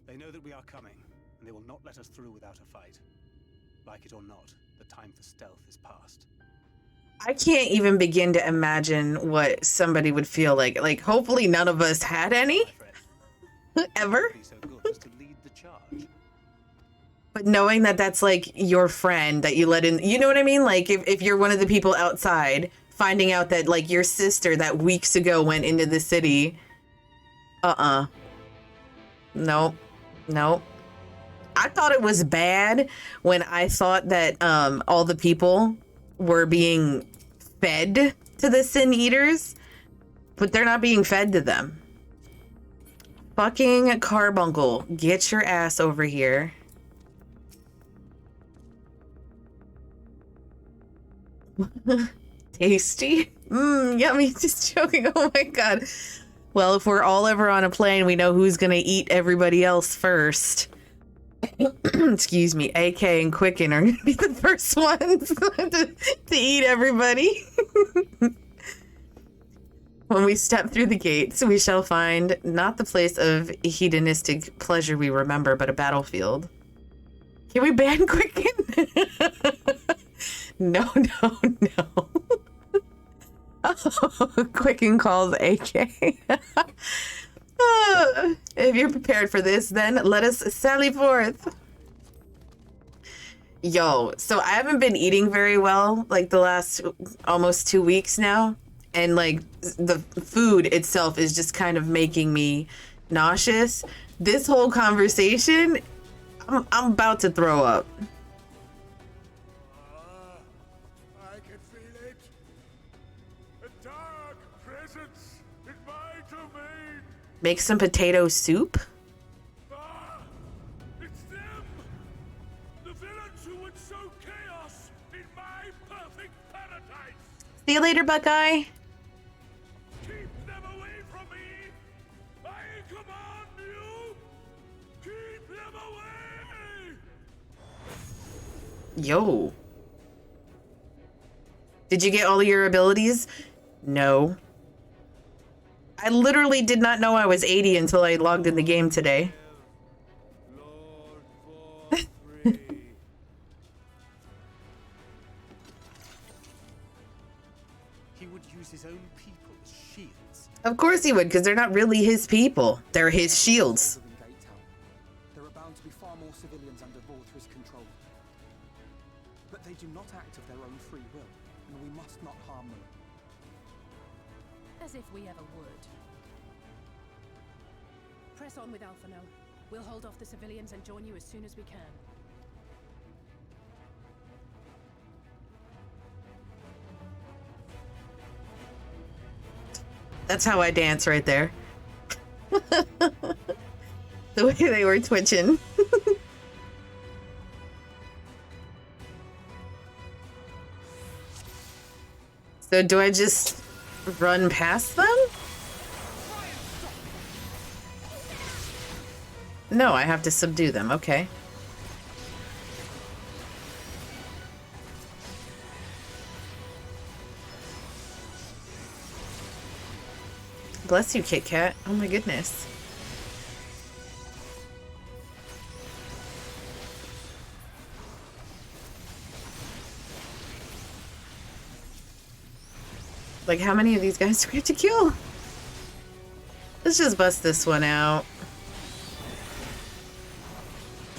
They know that we are coming, and they will not let us through without a fight. Like it or not, the time for stealth is past. I can't even begin to imagine what somebody would feel like. Like, hopefully none of us had any. Ever. Be so good as to lead the charge. But knowing that that's like your friend that you let in, you know what I mean? Like if you're one of the people outside finding out that like your sister that weeks ago went into the city. Nope. Nope. I thought it was bad when I thought that all the people were being fed to the Sin Eaters, but they're not being fed to them. Fucking Carbuncle, get your ass over here. Tasty? Yummy, just joking. Oh my god. Well, if we're all ever on a plane, we know who's gonna eat everybody else first. Excuse me, AK and Quicken are gonna be the first ones to eat everybody. When we step through the gates, we shall find not the place of hedonistic pleasure we remember, but a battlefield. Can we ban Quicken? No, no, no. Quicken calls AK. If you're prepared for this, then let us sally forth. Yo, so I haven't been eating very well like the last almost 2 weeks now. And like the food itself is just kind of making me nauseous. This whole conversation, I'm about to throw up. I can feel it. A dark presence in my domain. Make some potato soup? It's them! The villains who would sow chaos in my perfect paradise! See you later, Buckeye. Keep them away from me! I command you! Keep them away! Yo. Did you get all of your abilities? No. I literally did not know I was 80 until I logged in the game today. He would use his own people as shields. Of course he would, because they're not really his people. They're his shields. There are bound to be far more civilians under Vorthris control. But they do not act of their own free will, and we must not harm them. As if we ever would. Press on with Alpha now. We'll hold off the civilians and join you as soon as we can. That's how I dance right there. The way they were twitching. So do I just run past them? No, I have to subdue them. Okay. Bless you, Kit Kat. Oh my goodness. Like, how many of these guys do we have to kill? Let's just bust this one out.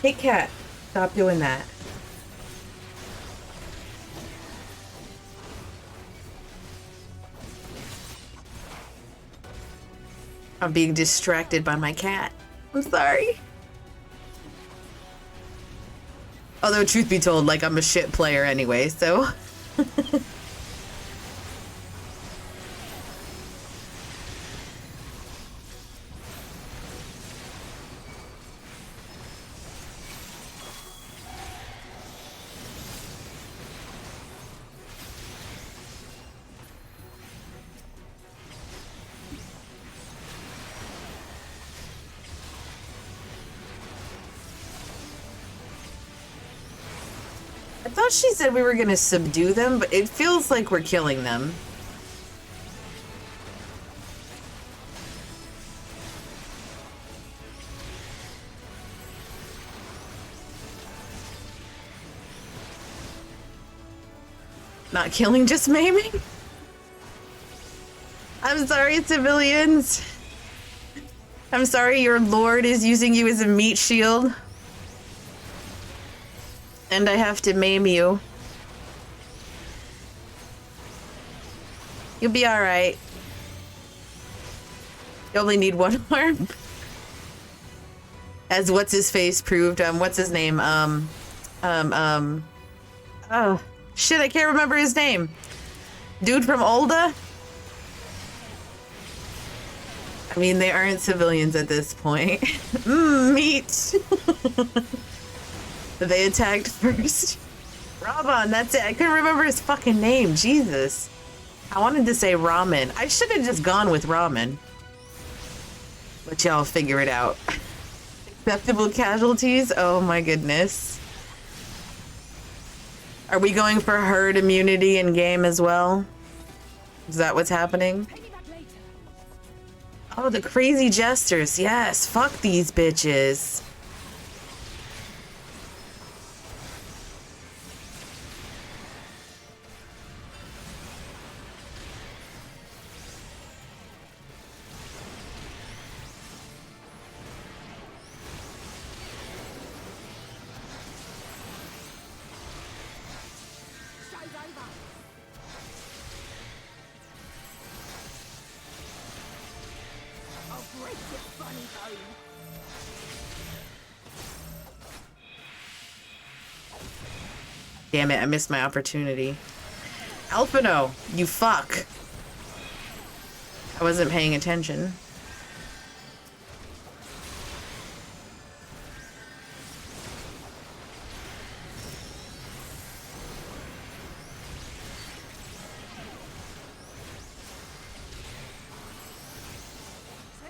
Kit Kat, stop doing that. I'm being distracted by my cat. I'm sorry. Although, truth be told, like, I'm a shit player anyway, so... I thought she said we were gonna subdue them, but it feels like we're killing them. Not killing, just maiming? I'm sorry, civilians. I'm sorry your lord is using you as a meat shield. And I have to maim you. You'll be alright. You only need one arm. As what's-his-face proved, what's his name? Oh, shit, I can't remember his name. Dude from Olda? I mean, they aren't civilians at this point. Meat. They attacked first. Raban, that's it. I couldn't remember his fucking name. Jesus. I wanted to say ramen. I should have just gone with ramen. Let y'all figure it out. Acceptable casualties? Oh my goodness. Are we going for herd immunity in game as well? Is that what's happening? Oh, the crazy jesters. Yes, fuck these bitches. Damn it, I missed my opportunity. Alphino, you fuck. I wasn't paying attention.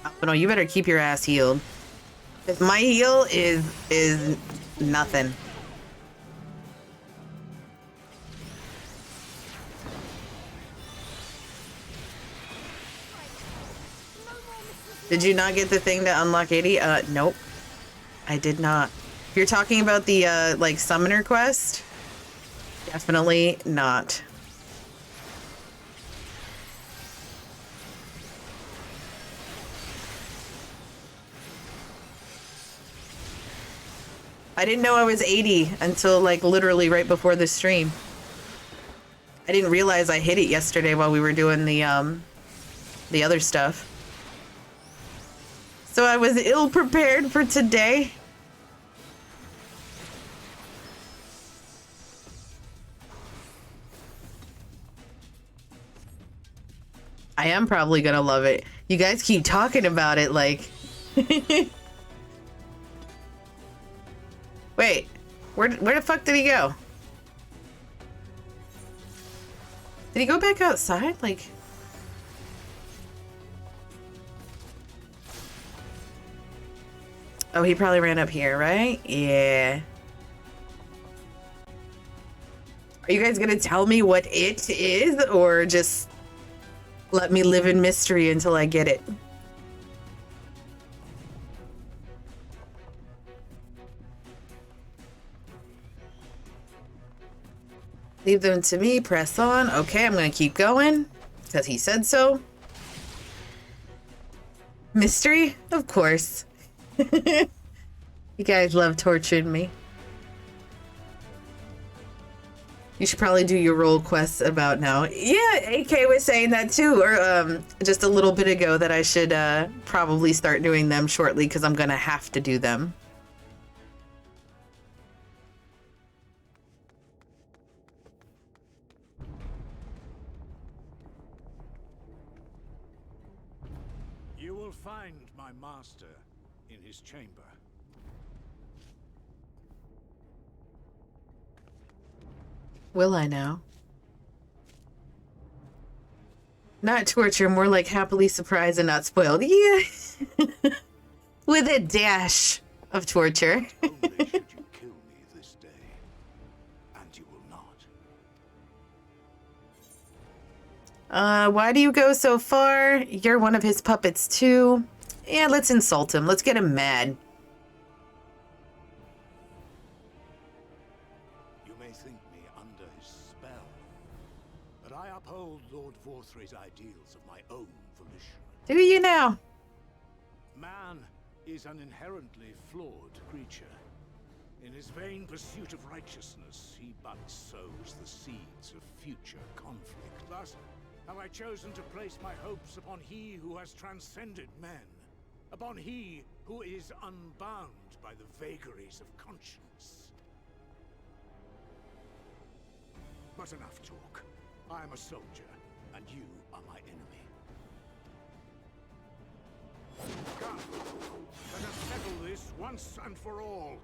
Alphino, you better keep your ass healed. If my heal is nothing. Did you not get the thing to unlock 80? Nope. I did not. You're talking about the, like, summoner quest? Definitely not. I didn't know I was 80 until, like, literally right before the stream. I didn't realize I hit it yesterday while we were doing the other stuff. So I was ill-prepared for today. I am probably gonna love it. You guys keep talking about it like... Wait, where the fuck did he go? Did he go back outside? Like... Oh, he probably ran up here, right? Yeah. Are you guys gonna tell me what it is, or just let me live in mystery until I get it? Leave them to me, press on. Okay, I'm gonna keep going, because he said so. Mystery? Of course. You guys love torturing me. You should probably do your role quests about now. Yeah, AK was saying that too, or just a little bit ago, that I should probably start doing them shortly because I'm gonna have to do them. You will find my master in his chamber. Will I now? Not torture, more like happily surprised and not spoiled. Yeah. With a dash of torture. Only should you kill me this day, and you will not. Why do you go so far? You're one of his puppets too. Yeah, let's insult him. Let's get him mad. You may think me under his spell, but I uphold Lord Vorthry's ideals of my own volition. Do you now? Man is an inherently flawed creature. In his vain pursuit of righteousness, he but sows the seeds of future conflict. Thus, have I chosen to place my hopes upon he who has transcended men, upon he who is unbound by the vagaries of conscience. But enough talk. I am a soldier, and you are my enemy. Come, let us settle this once and for all.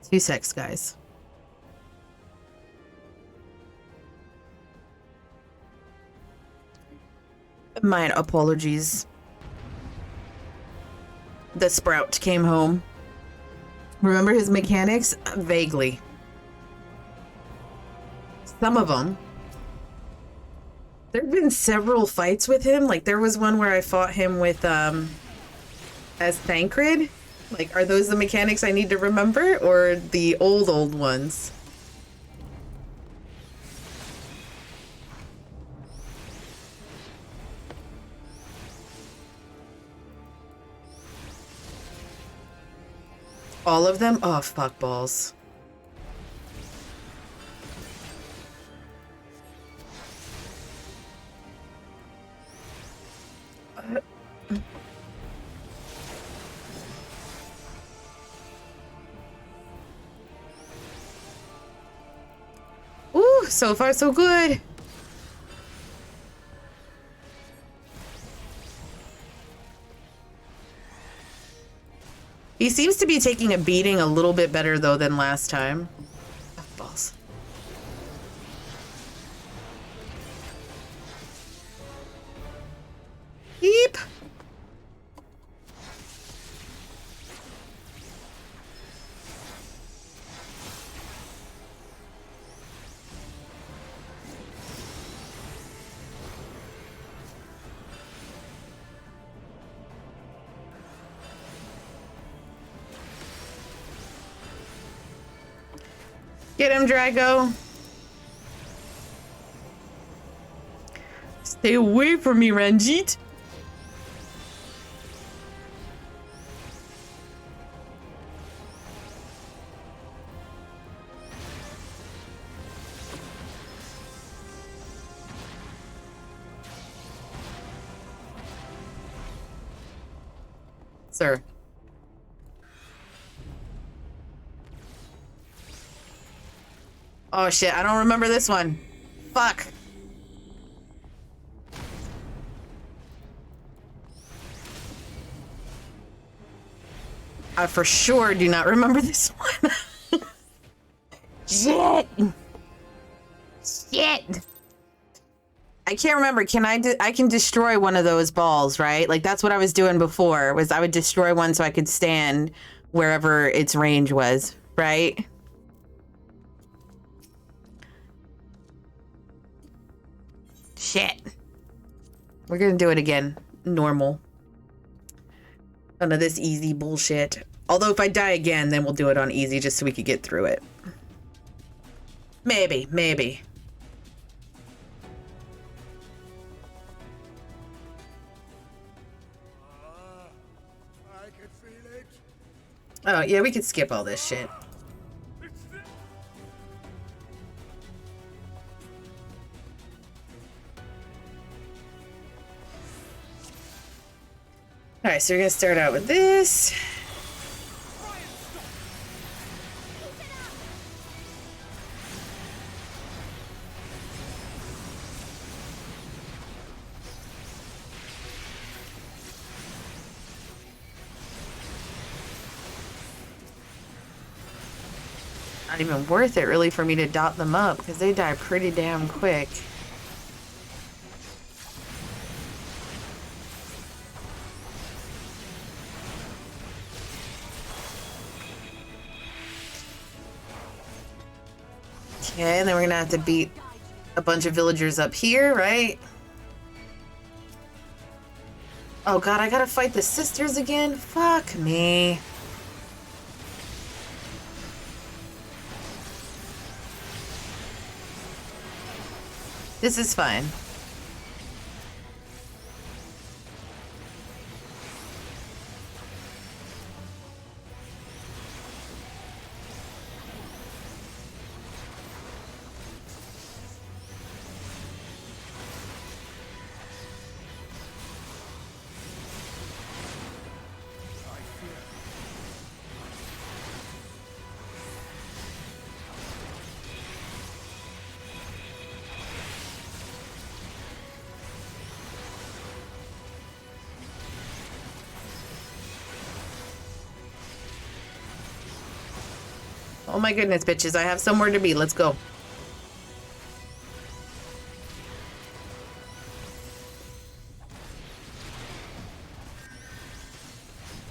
Two sex guys. My apologies. The Sprout came home. Remember his mechanics? Vaguely. Some of them. There have been several fights with him. Like, there was one where I fought him with, as Thancred. Like, are those the mechanics I need to remember? Or the old ones? All of them? Oh, fuck balls. So far, so good. He seems to be taking a beating a little bit better, though, than last time. Oh, balls. Beep. Get him, Drago. Stay away from me, Ranjit. Sir. Oh shit, I don't remember this one. Fuck. I for sure do not remember this one. Shit. Shit. I can't remember. Can I can destroy one of those balls, right? Like that's what I was doing before, was I would destroy one so I could stand wherever its range was, right? Shit. We're gonna do it again. Normal. None of this easy bullshit. Although if I die again, then we'll do it on easy just so we could get through it. Maybe, maybe. I can feel it. Oh, yeah, we could skip all this shit. Alright, so we're gonna start out with this. Not even worth it really for me to dot them up because they die pretty damn quick. Okay, and then we're gonna have to beat a bunch of villagers up here, right? Oh god, I gotta fight the sisters again? Fuck me. This is fine. Oh my goodness, bitches. I have somewhere to be. Let's go.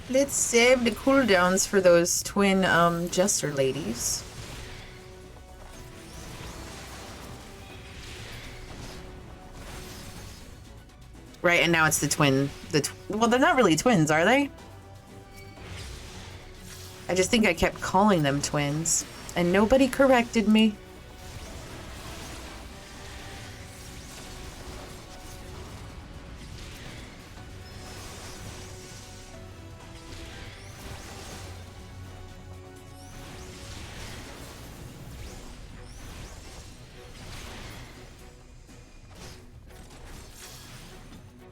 Let's save the cooldowns for those twin jester ladies. Right, and now it's the twin. Well, they're not really twins, are they? I just think I kept calling them twins, and nobody corrected me.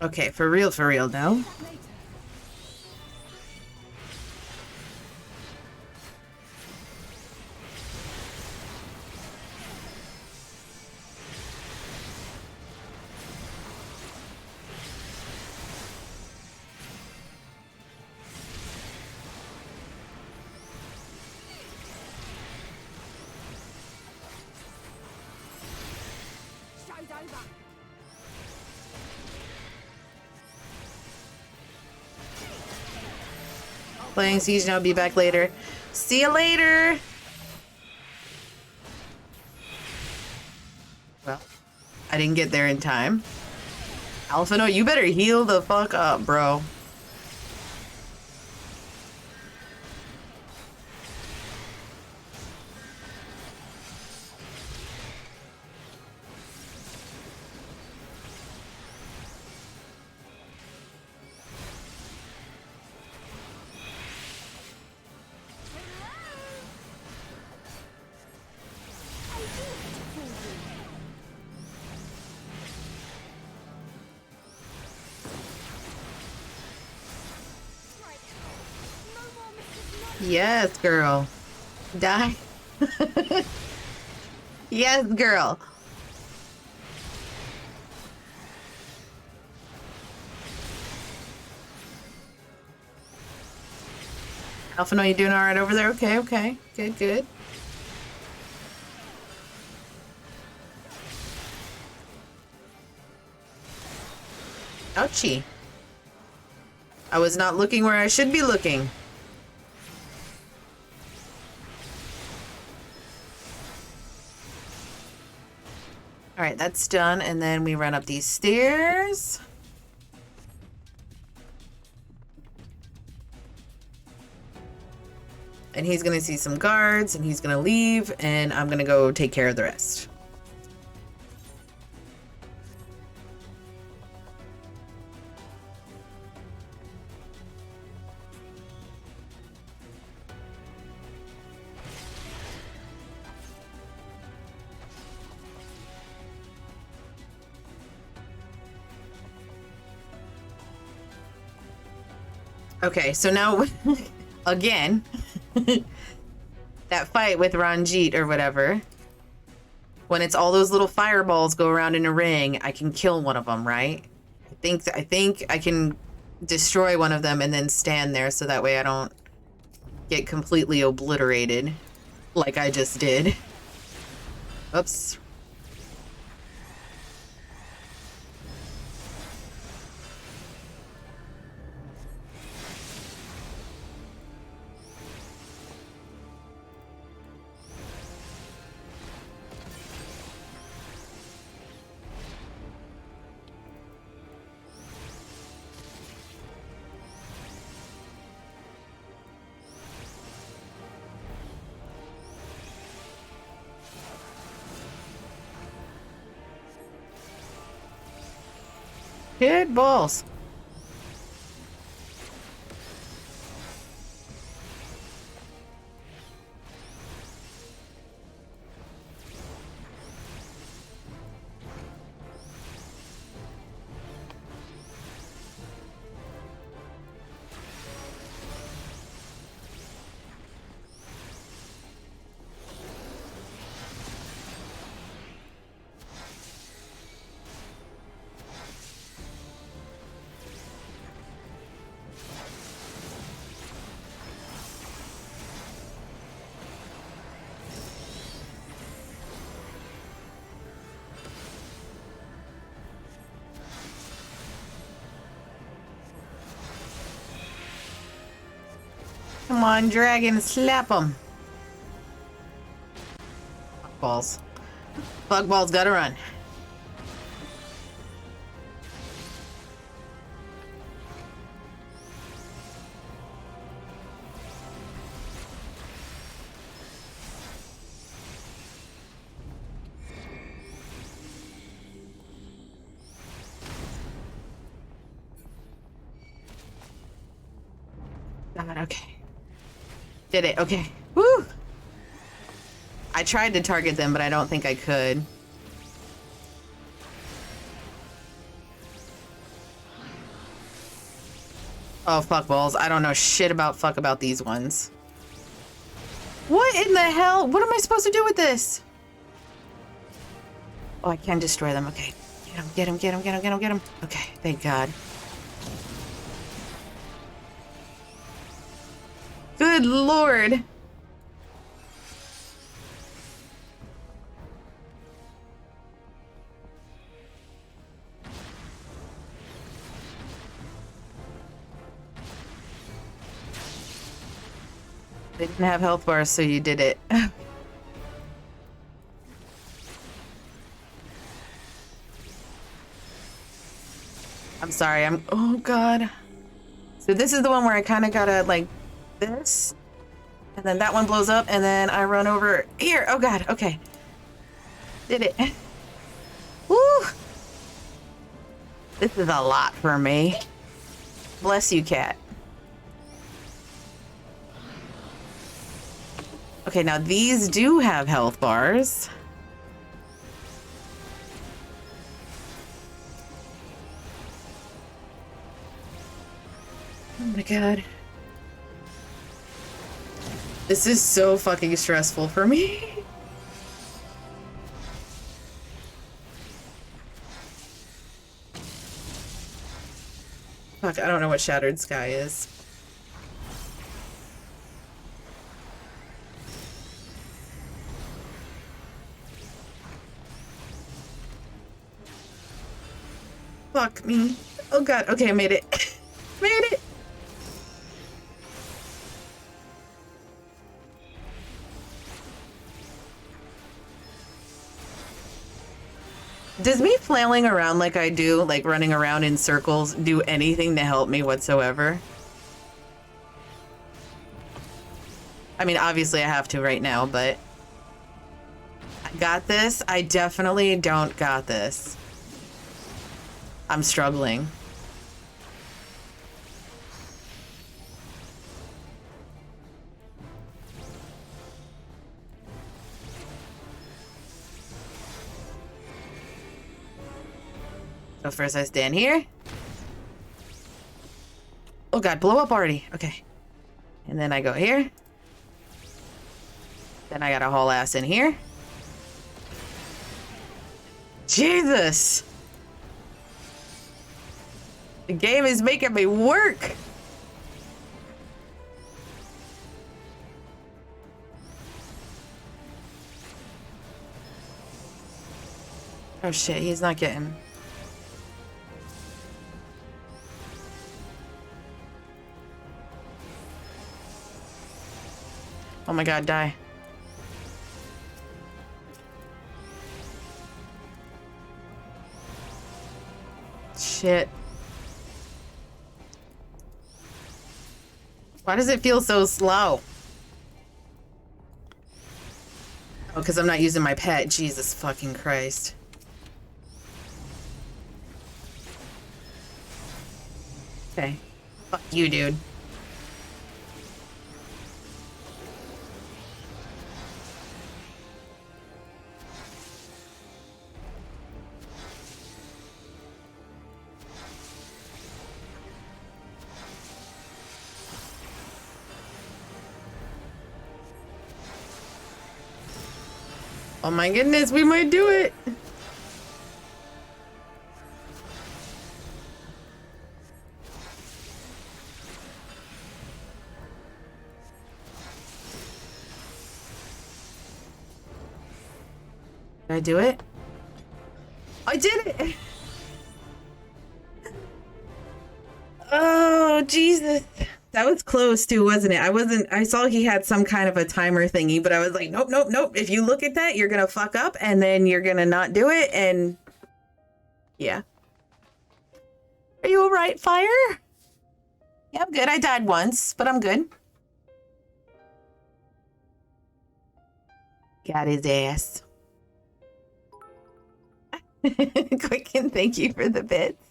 Okay, for real now. show's over. Playing Siege now, be back later. See you later! Well, I didn't get there in time. Alpha, no, you better heal the fuck up, bro. Yes, girl. Die. Yes, girl. Alpha, know you doing all right over there? Okay, okay. Good, good. Ouchie. I was not looking where I should be looking. All right, that's done, and then we run up these stairs. And he's gonna see some guards, and he's gonna leave, and I'm gonna go take care of the rest. Okay, so now, again, that fight with Ranjit or whatever, when it's all those little fireballs go around in a ring, I can kill one of them, right? I think I can destroy one of them and then stand there so that way I don't get completely obliterated like I just did. Oops. Good balls. Come on, dragon, slap him. Fuck balls. Fuck balls, gotta run. God, okay. Did it, okay. Woo! I tried to target them, but I don't think I could. Oh, fuck balls. I don't know shit about these ones. What in the hell? What am I supposed to do with this? Oh, I can destroy them. Okay. Get him, get him, get him, get him, get him, get him. Okay, thank God. Good Lord. They didn't have health bars, so you did it. I'm sorry, oh god. So this is the one where I kind of gotta like this, and then that one blows up, and then I run over here. Oh god, okay. Did it. Woo! This is a lot for me. Bless you, cat. Okay, now these do have health bars. Oh my god. This is so fucking stressful for me. Fuck, I don't know what Shattered Sky is. Fuck me. Oh god, okay, I made it. Made it! Does me flailing around like I do, like running around in circles, do anything to help me whatsoever? I mean, obviously I have to right now, but... I got this? I definitely don't got this. I'm struggling. So first I stand here. Oh god, blow up already. Okay. And then I go here. Then I gotta haul ass in here. Jesus! The game is making me work! Oh shit, he's not getting... Oh my god, die. Shit. Why does it feel so slow? Oh, because I'm not using my pet. Jesus fucking Christ. Okay. Fuck you, dude. Oh my goodness, we might do it! Did I do it? I did it! Oh, Jesus. That was close too, wasn't it? I saw he had some kind of a timer thingy, but I was like, nope, nope, nope. If you look at that, you're gonna fuck up and then you're gonna not do it, and yeah. Are you alright, Fire? Yeah, I'm good. I died once, but I'm good. Got his ass. Quicken, thank you for the bits.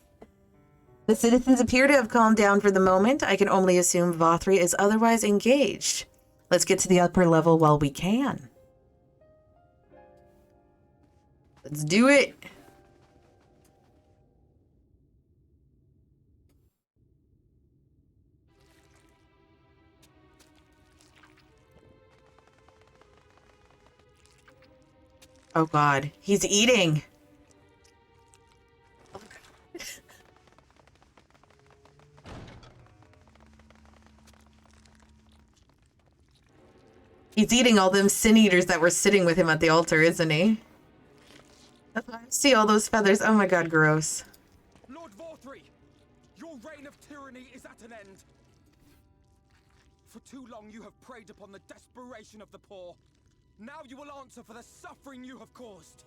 The citizens appear to have calmed down for the moment. I can only assume Vothri is otherwise engaged. Let's get to the upper level while we can. Let's do it. Oh God, he's eating. He's eating all them sin eaters that were sitting with him at the altar, isn't he? That's why I see all those feathers. Oh my God, gross. Lord Vothri, your reign of tyranny is at an end. For too long you have preyed upon the desperation of the poor. Now you will answer for the suffering you have caused.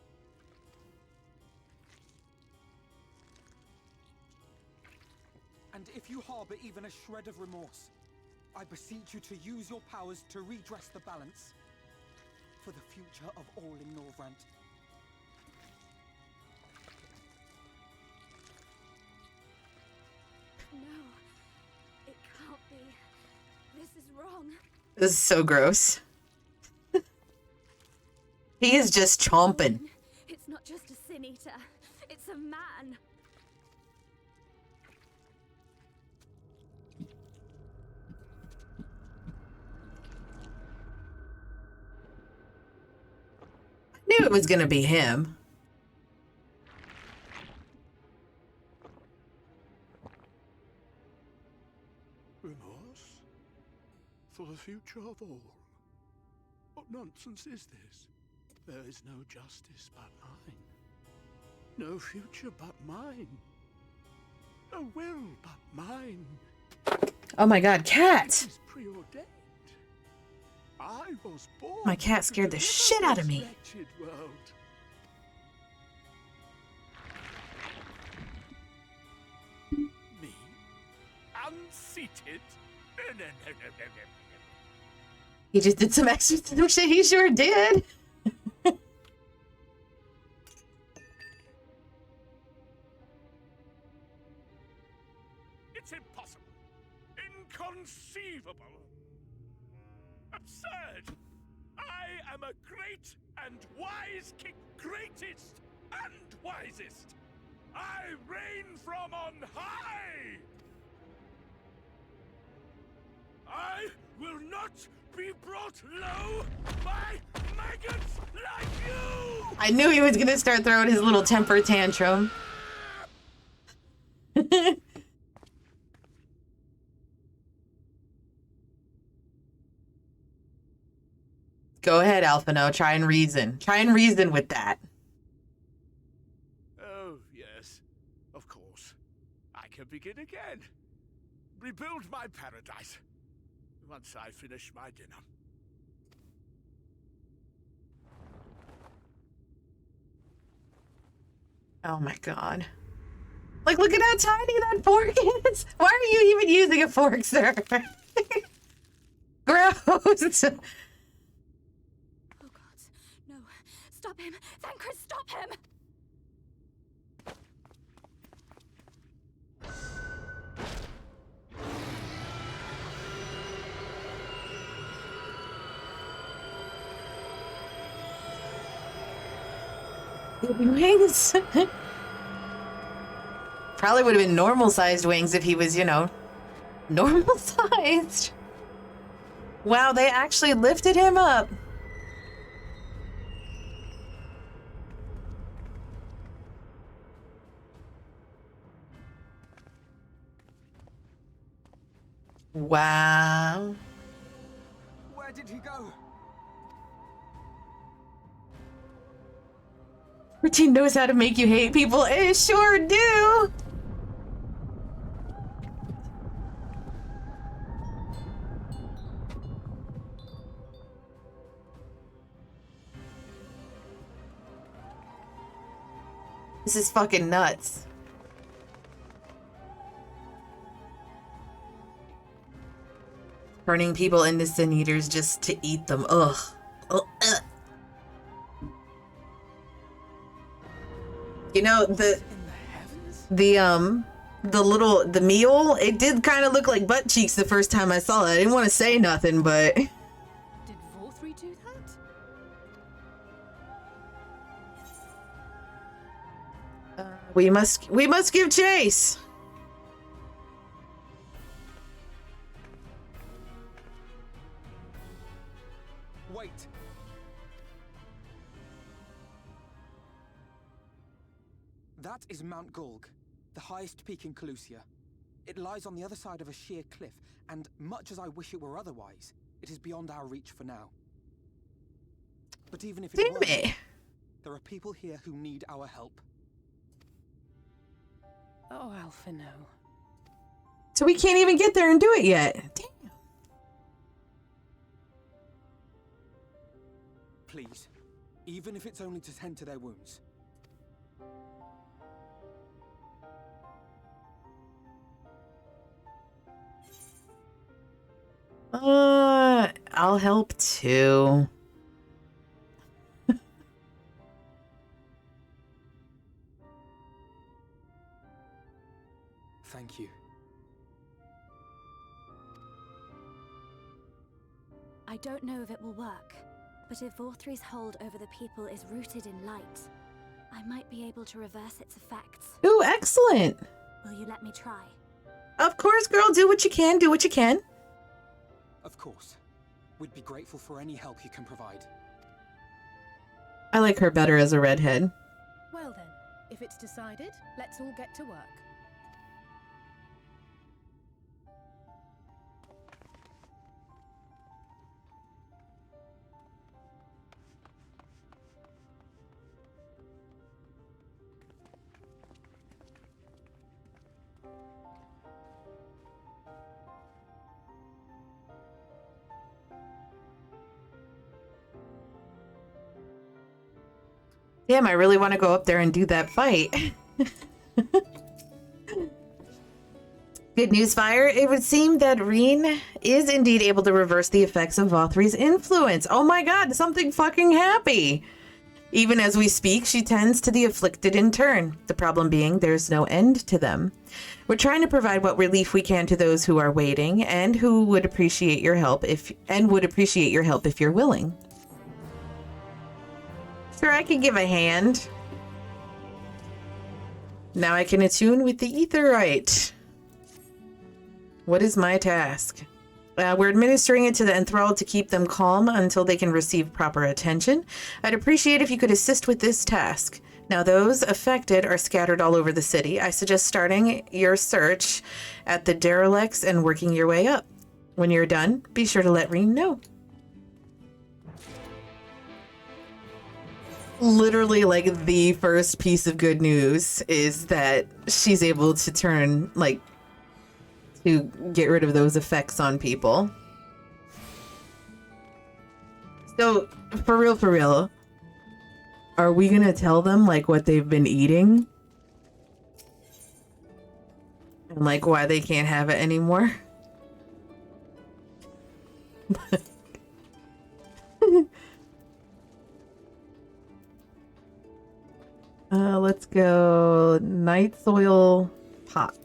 And if you harbor even a shred of remorse, I beseech you to use your powers to redress the balance for the future of all in Norvrant. No, it can't be. This is wrong. This is so gross. He is just chomping. It's not just a sin eater. It's a man. I knew it was gonna be him. Remorse? For the future of all? What nonsense is this? There is no justice but mine. No future but mine. No will but mine. Oh my god, It cat! is preordained. I was born. My cat scared the shit out of me. Wretched world. Me? Unseated? No. He just did some exorcism shit. He sure did. It's impossible. Inconceivable. Absurd. I am a great and wise king. Greatest and wisest. I reign from on high. I will not be brought low by maggots like you! I knew he was gonna start throwing his little temper tantrum. Go ahead, Alphino. Try and reason. Try and reason with that. Oh, yes. Of course. I can begin again. Rebuild my paradise. Once I finish my dinner. Oh my god. Like, look at how tiny that fork is. Why are you even using a fork, sir? Gross. Oh god. No. Stop him. Thancred, stop him! Wings. Probably would have been normal-sized wings if he was, you know, normal-sized. Wow, they actually lifted him up. Wow. Where did he go? Routine knows how to make you hate people. It sure do. This is fucking nuts. Turning people into sin eaters just to eat them. Ugh. Oh, ugh. You know, the meal, it did kind of look like butt cheeks the first time I saw it. I didn't want to say nothing, but Did Vorthri do that? we must give chase. Wait. That is Mount Gulg, the highest peak in Calusia. It lies on the other side of a sheer cliff, and much as I wish it were otherwise, it is beyond our reach for now. But even if it were, there are people here who need our help. Oh, Alphino. So we can't even get there and do it yet. Damn. even if it's only to tend to their wounds. I'll help too. Thank you. I don't know if it will work, but if Vorthri's hold over the people is rooted in light, I might be able to reverse its effects. Ooh, excellent. Will you let me try? Of course, girl. Do what you can. Do what you can. Of course. We'd be grateful for any help you can provide. I like her better as a redhead. Well then, if it's decided, let's all get to work. Damn, I really want to go up there and do that fight. Good news, Fire. It would seem that Reen is indeed able to reverse the effects of Vorthri's influence. Oh my god, something fucking happy. Even as we speak, she tends to the afflicted in turn. The problem being, there's no end to them. We're trying to provide what relief we can to those who are waiting and who would appreciate your help if you're willing. Sure, I could give a hand. Now I can attune with the Aetheryte. What is my task? We're administering it to the enthralled to keep them calm until they can receive proper attention. I'd appreciate if you could assist with this task. Now, those affected are scattered all over the city. I suggest starting your search at the derelicts and working your way up. When you're done, be sure to let Reen know. Literally, like, the first piece of good news is that she's able to turn, like, to get rid of those effects on people. So, for real, are we gonna tell them, like, what they've been eating? And, like, why they can't have it anymore? Let's go night soil pots.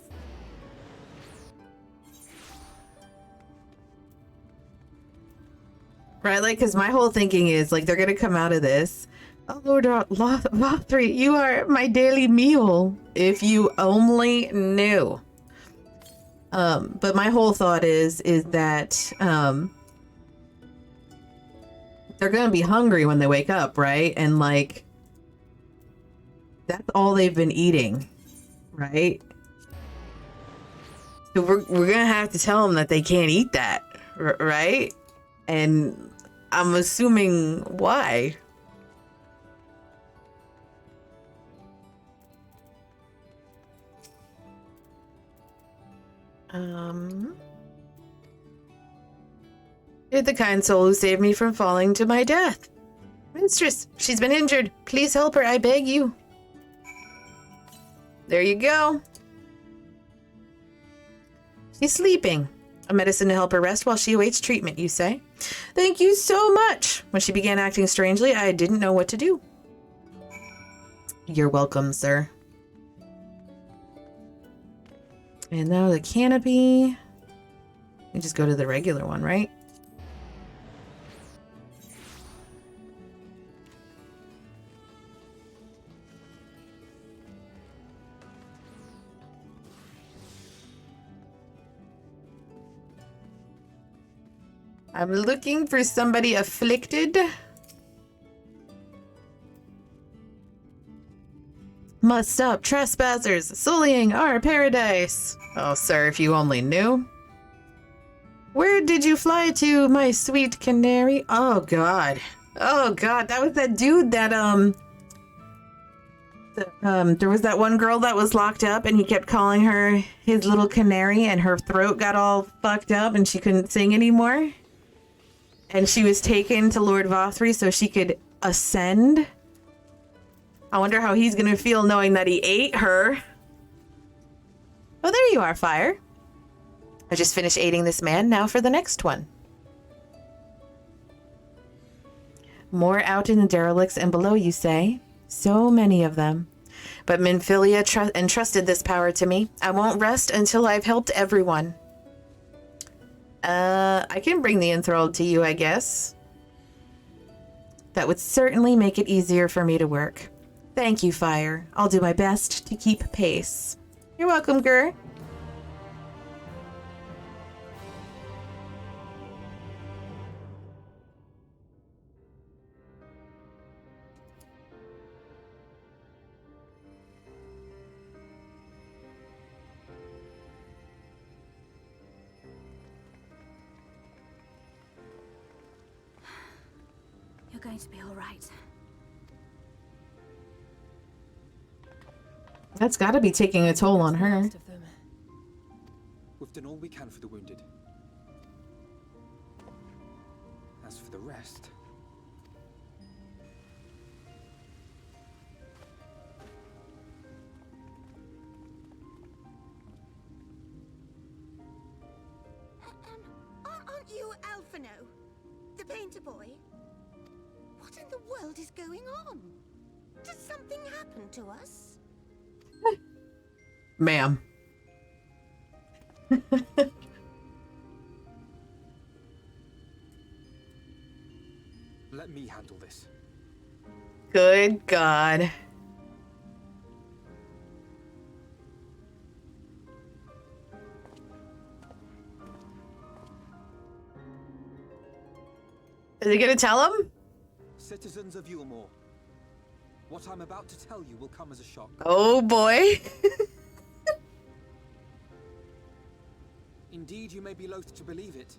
Right, like, because my whole thinking is, like, they're gonna come out of this. Oh, Lord Vothri, you are my daily meal. If you only knew. But my whole thought is that they're gonna be hungry when they wake up, right? And, like, that's all they've been eating, right? So we're gonna have to tell them that they can't eat that, right? And I'm assuming why. You're the kind soul who saved me from falling to my death. Mistress, she's been injured. Please help her, I beg you. There you go. She's sleeping. A medicine to help her rest while she awaits treatment, you say? Thank you so much. When she began acting strangely, I didn't know what to do. You're welcome, sir. And now the canopy. We just go to the regular one, right? I'm looking for somebody afflicted. Must stop trespassers sullying our paradise. Oh, sir, if you only knew. Where did you fly to, my sweet canary? Oh, God. Oh, God, that was that dude that, there was that one girl that was locked up and he kept calling her his little canary and her throat got all fucked up and she couldn't sing anymore. And she was taken to Lord Vothri so she could ascend. I wonder how he's gonna feel knowing that he ate her. Oh, there you are, Fire. I just finished aiding this man. Now for the next one. More out in the derelicts and below, you say? So many of them. But Minfilia entrusted this power to me. I won't rest until I've helped everyone. I can bring the enthralled to you, I guess. That would certainly make it easier for me to work. Thank you, Fire. I'll do my best to keep pace. You're welcome, Gur. You're going to be all right. That's got to be taking a toll on her. We've done all we can for the wounded. As for the rest... Aren't you Alphino? The painter boy? What in the world is going on? Did something happen to us? Ma'am. Let me handle this. Good God. Is he gonna tell him? Citizens of Yulmore, what I'm about to tell you will come as a shock. Oh boy. Indeed, you may be loath to believe it,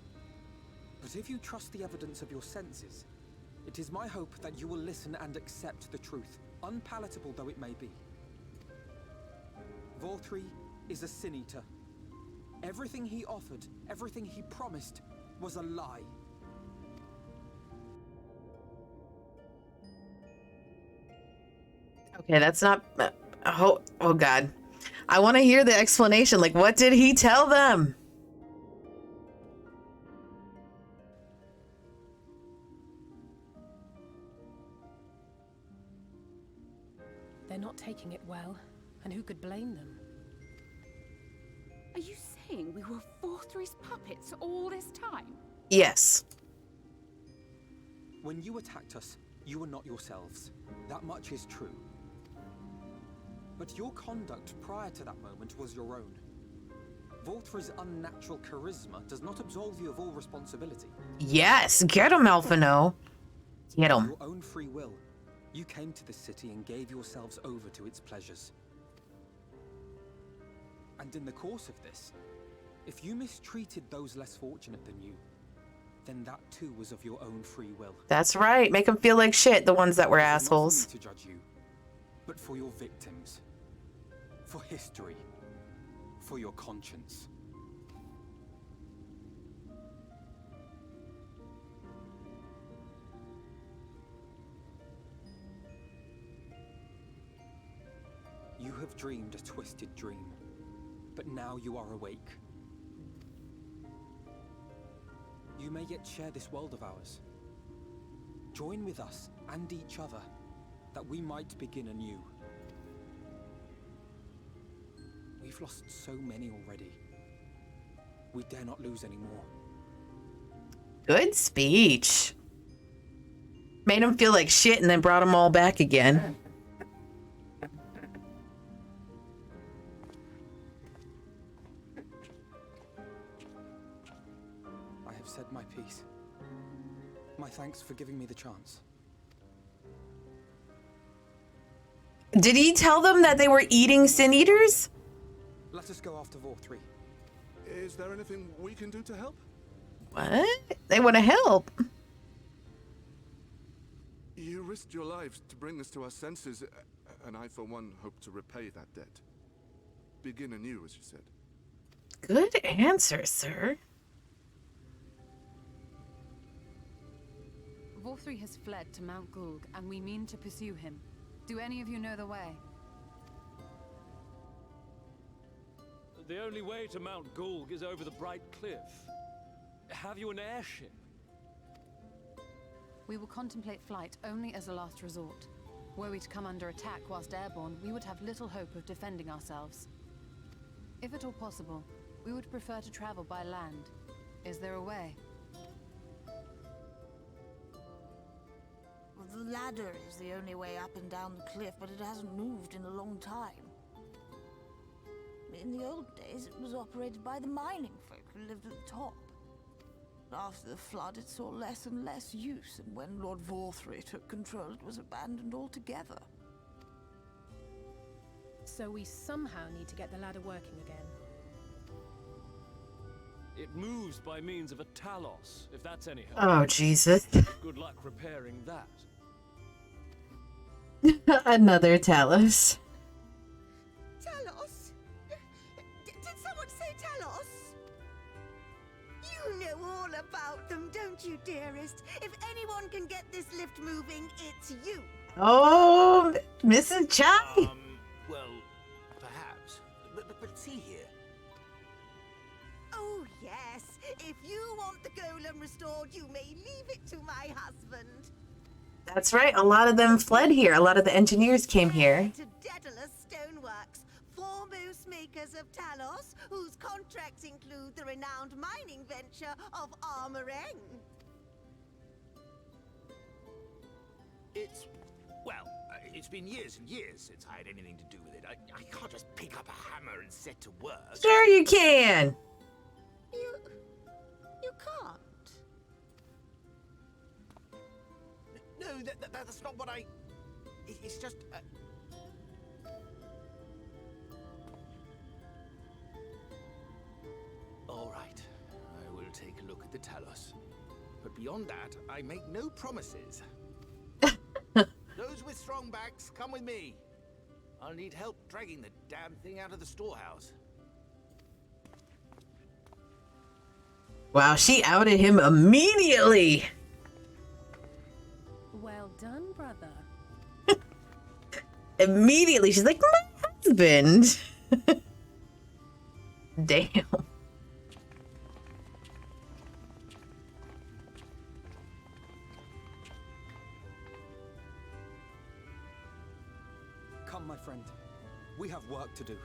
but if you trust the evidence of your senses, it is my hope that you will listen and accept the truth, unpalatable though it may be. Vorthri is a sin-eater. Everything he offered, everything he promised, was a lie. Okay, that's not... oh God. I want to hear the explanation. Like, what did he tell them? They're not taking it well, and who could blame them? Are you saying we were Vorthri's puppets all this time? Yes. When you attacked us, you were not yourselves. That much is true. But your conduct prior to that moment was your own. Vorthri's unnatural charisma does not absolve you of all responsibility. Yes, get him, Alphino. Get him. Your own free will. You came to this city and gave yourselves over to its pleasures. And in the course of this, if you mistreated those less fortunate than you, then that too was of your own free will. That's right. Make them feel like shit, the ones that were assholes. Not for me to judge you, but for your victims. For history. For your conscience. You have dreamed a twisted dream, but now you are awake. You may yet share this world of ours. Join with us and each other, that we might begin anew. We've lost so many already. We dare not lose any more. Good speech. Made them feel like shit and then brought them all back again. I have said my piece. My thanks for giving me the chance. Did he tell them that they were eating sin eaters? Let us go after Vorthri. Is there anything we can do to help? What? They want to help. You risked your lives to bring us to our senses, and I, for one, hope to repay that debt. Begin anew, as you said. Good answer, sir. Vorthri has fled to Mount Gulg, and we mean to pursue him. Do any of you know the way? The only way to Mount Gulg is over the Bright Cliff. Have you an airship? We will contemplate flight only as a last resort. Were we to come under attack whilst airborne, we would have little hope of defending ourselves. If at all possible, we would prefer to travel by land. Is there a way? Well, the ladder is the only way up and down the cliff, but it hasn't moved in a long time. In the old days, it was operated by the mining folk who lived at the top. After the flood, it saw less and less use, and when Lord Vorthri took control, it was abandoned altogether. So we somehow need to get the ladder working again. It moves by means of a talos, if that's any help. Oh, Jesus. Good luck repairing that. Another Talos. Talos? Did someone say Talos? You know all about them, don't you, dearest? If anyone can get this lift moving, it's you. Oh, Mrs. Chai. Well, perhaps. But see here. Oh, yes. If you want the golem restored, you may leave it to my husband. That's right. A lot of them fled here. A lot of the engineers came here. To Daedalus Stoneworks, foremost makers of Talos, whose contracts include the renowned mining venture of Armoreng. It's been years and years since I had anything to do with it. I can't just pick up a hammer and set to work. Sure you can. You can't. No, that's not what I... It's just... All right, I will take a look at the Talos. But beyond that, I make no promises. Those with strong backs, come with me. I'll need help dragging the damn thing out of the storehouse. Wow, she outed him immediately. Well done, brother. Immediately, she's like, my husband. Damn. Come, my friend. We have work to do.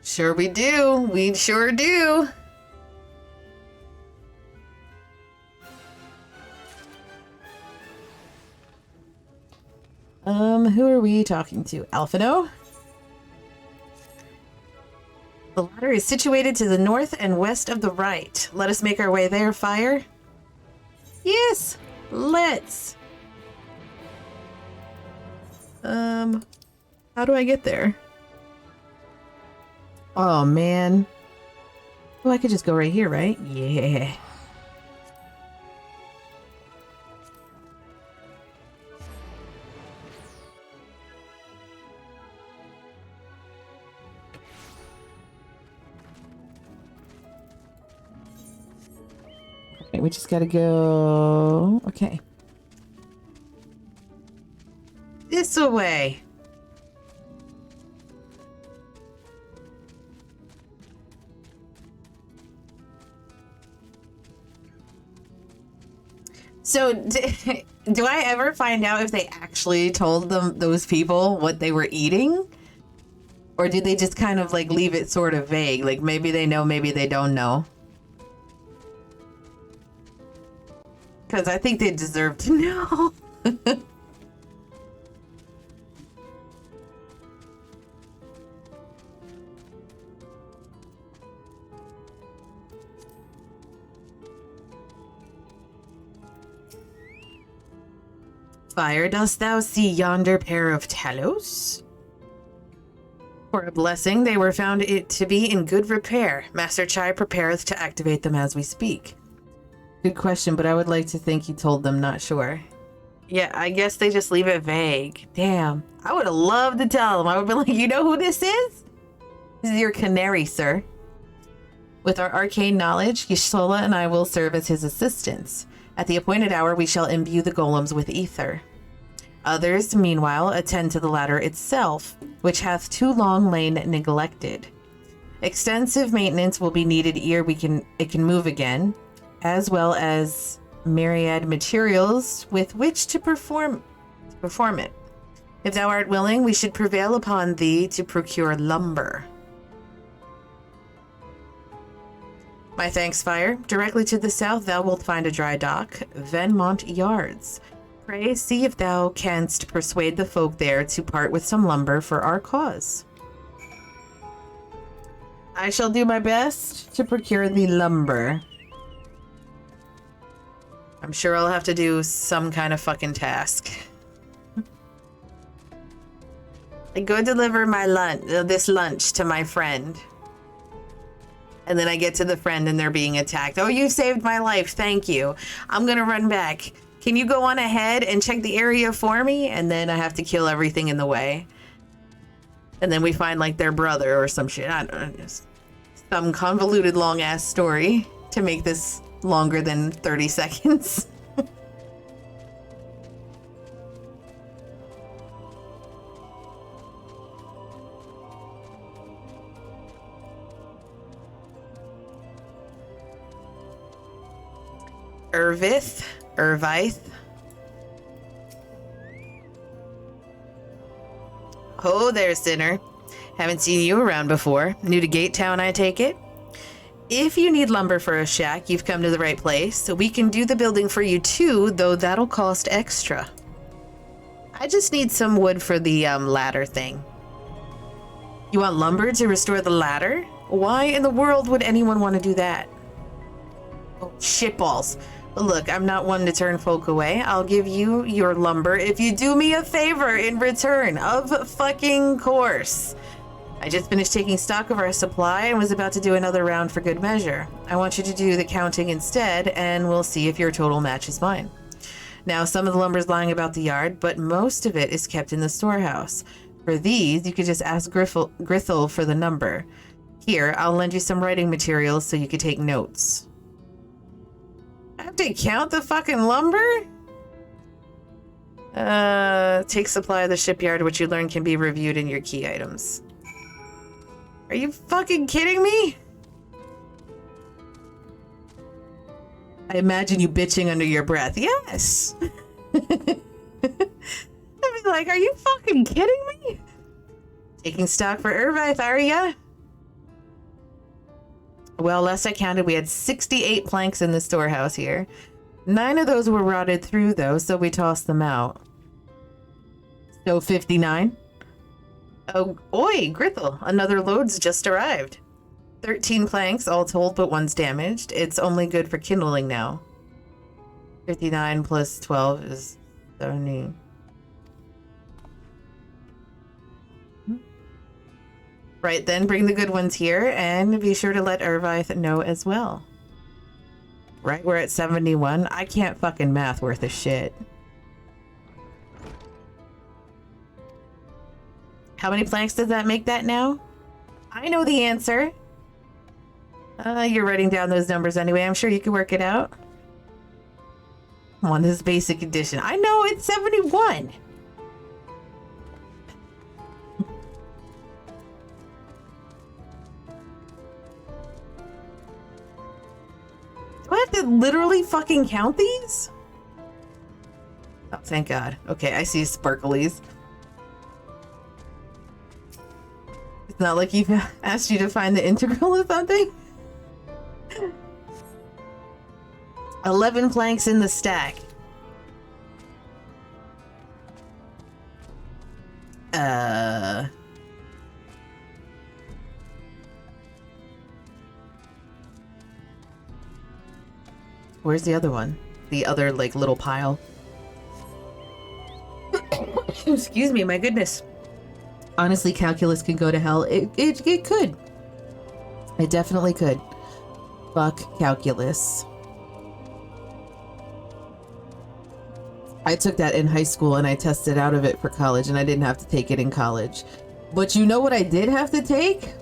Sure we do. We sure do. Who are we talking to? Alphino? The ladder is situated to the north and west of the right. Let us make our way there, Fire. Yes, let's. How do I get there? Oh, man. Oh, I could just go right here, right? Yeah. Okay, we just gotta go... Okay. This way. So, do I ever find out if they actually told those people what they were eating? Or did they just kind of like leave it sort of vague? Like maybe they know, maybe they don't know. Because I think they deserve to know. Fire, dost thou see yonder pair of Talos? For a blessing, they were found it to be in good repair. Master Chai prepareth to activate them as we speak. Good question, but I would like to think he told them, not sure. Yeah, I guess they just leave it vague. Damn. I would have loved to tell them. I would be like, you know who this is? This is your canary, sir. With our arcane knowledge, Yishola and I will serve as his assistants. At the appointed hour, we shall imbue the golems with ether. Others, meanwhile, attend to the ladder itself, which hath too long lain neglected. Extensive maintenance will be needed ere it can move again, as well as myriad materials with which to perform it. If thou art willing, we should prevail upon thee to procure lumber. My thanks, Fire. Directly to the south thou wilt find a dry dock, Venmont Yards. Pray see if thou canst persuade the folk there to part with some lumber for our cause. I shall do my best to procure the lumber. I'm sure I'll have to do some kind of fucking task. I go deliver my this lunch to my friend. And then I get to the friend and they're being attacked. Oh, you saved my life. Thank you. I'm going to run back. Can you go on ahead and check the area for me? And then I have to kill everything in the way. And then we find like their brother or some shit. I don't know. Just some convoluted long ass story to make this longer than 30 seconds. Irvith. Oh, there, sinner. Haven't seen you around before. New to Gate Town, I take it? If you need lumber for a shack, you've come to the right place. So we can do the building for you too, though that'll cost extra. I just need some wood for the ladder thing. You want lumber to restore the ladder? Why in the world would anyone want to do that? Oh, shitballs. But look, I'm not one to turn folk away. I'll give you your lumber if you do me a favor in return. Of fucking course. I just finished taking stock of our supply and was about to do another round for good measure. I want you to do the counting instead, and we'll see if your total matches mine. Now, some of the lumber's lying about the yard, but most of it is kept in the storehouse. For these, you could just ask Grithel for the number. Here, I'll lend you some writing materials so you could take notes. I have to count the fucking lumber? Take supply of the shipyard, which you learn can be reviewed in your key items. Are you fucking kidding me? I imagine you bitching under your breath. Yes! I'd be like, are you fucking kidding me? Taking stock for Irvith, are ya? Well, last I counted, we had 68 planks in the storehouse here. 9 of those were rotted through, though, so we tossed them out. So 59. Oh, oi, Grithel, another load's just arrived. 13 planks, all told, but one's damaged. It's only good for kindling now. 59 plus 12 is 70. Right then, bring the good ones here, and be sure to let Irvith know as well. Right, we're at 71. I can't fucking math worth a shit. How many planks does that make that now? I know the answer. You're writing down those numbers anyway. I'm sure you can work it out. Come on, this is basic addition. I know, it's 71. Do I have to literally fucking count these? Oh, thank God. Okay, I see sparklies. It's not like you've asked you to find the integral or something? 11 planks in the stack. Where's the other one? The other, like, little pile. Excuse me, my goodness. Honestly, calculus can go to hell. It could. It definitely could. Fuck calculus. I took that in high school and I tested out of it for college, and I didn't have to take it in college. But you know what I did have to take?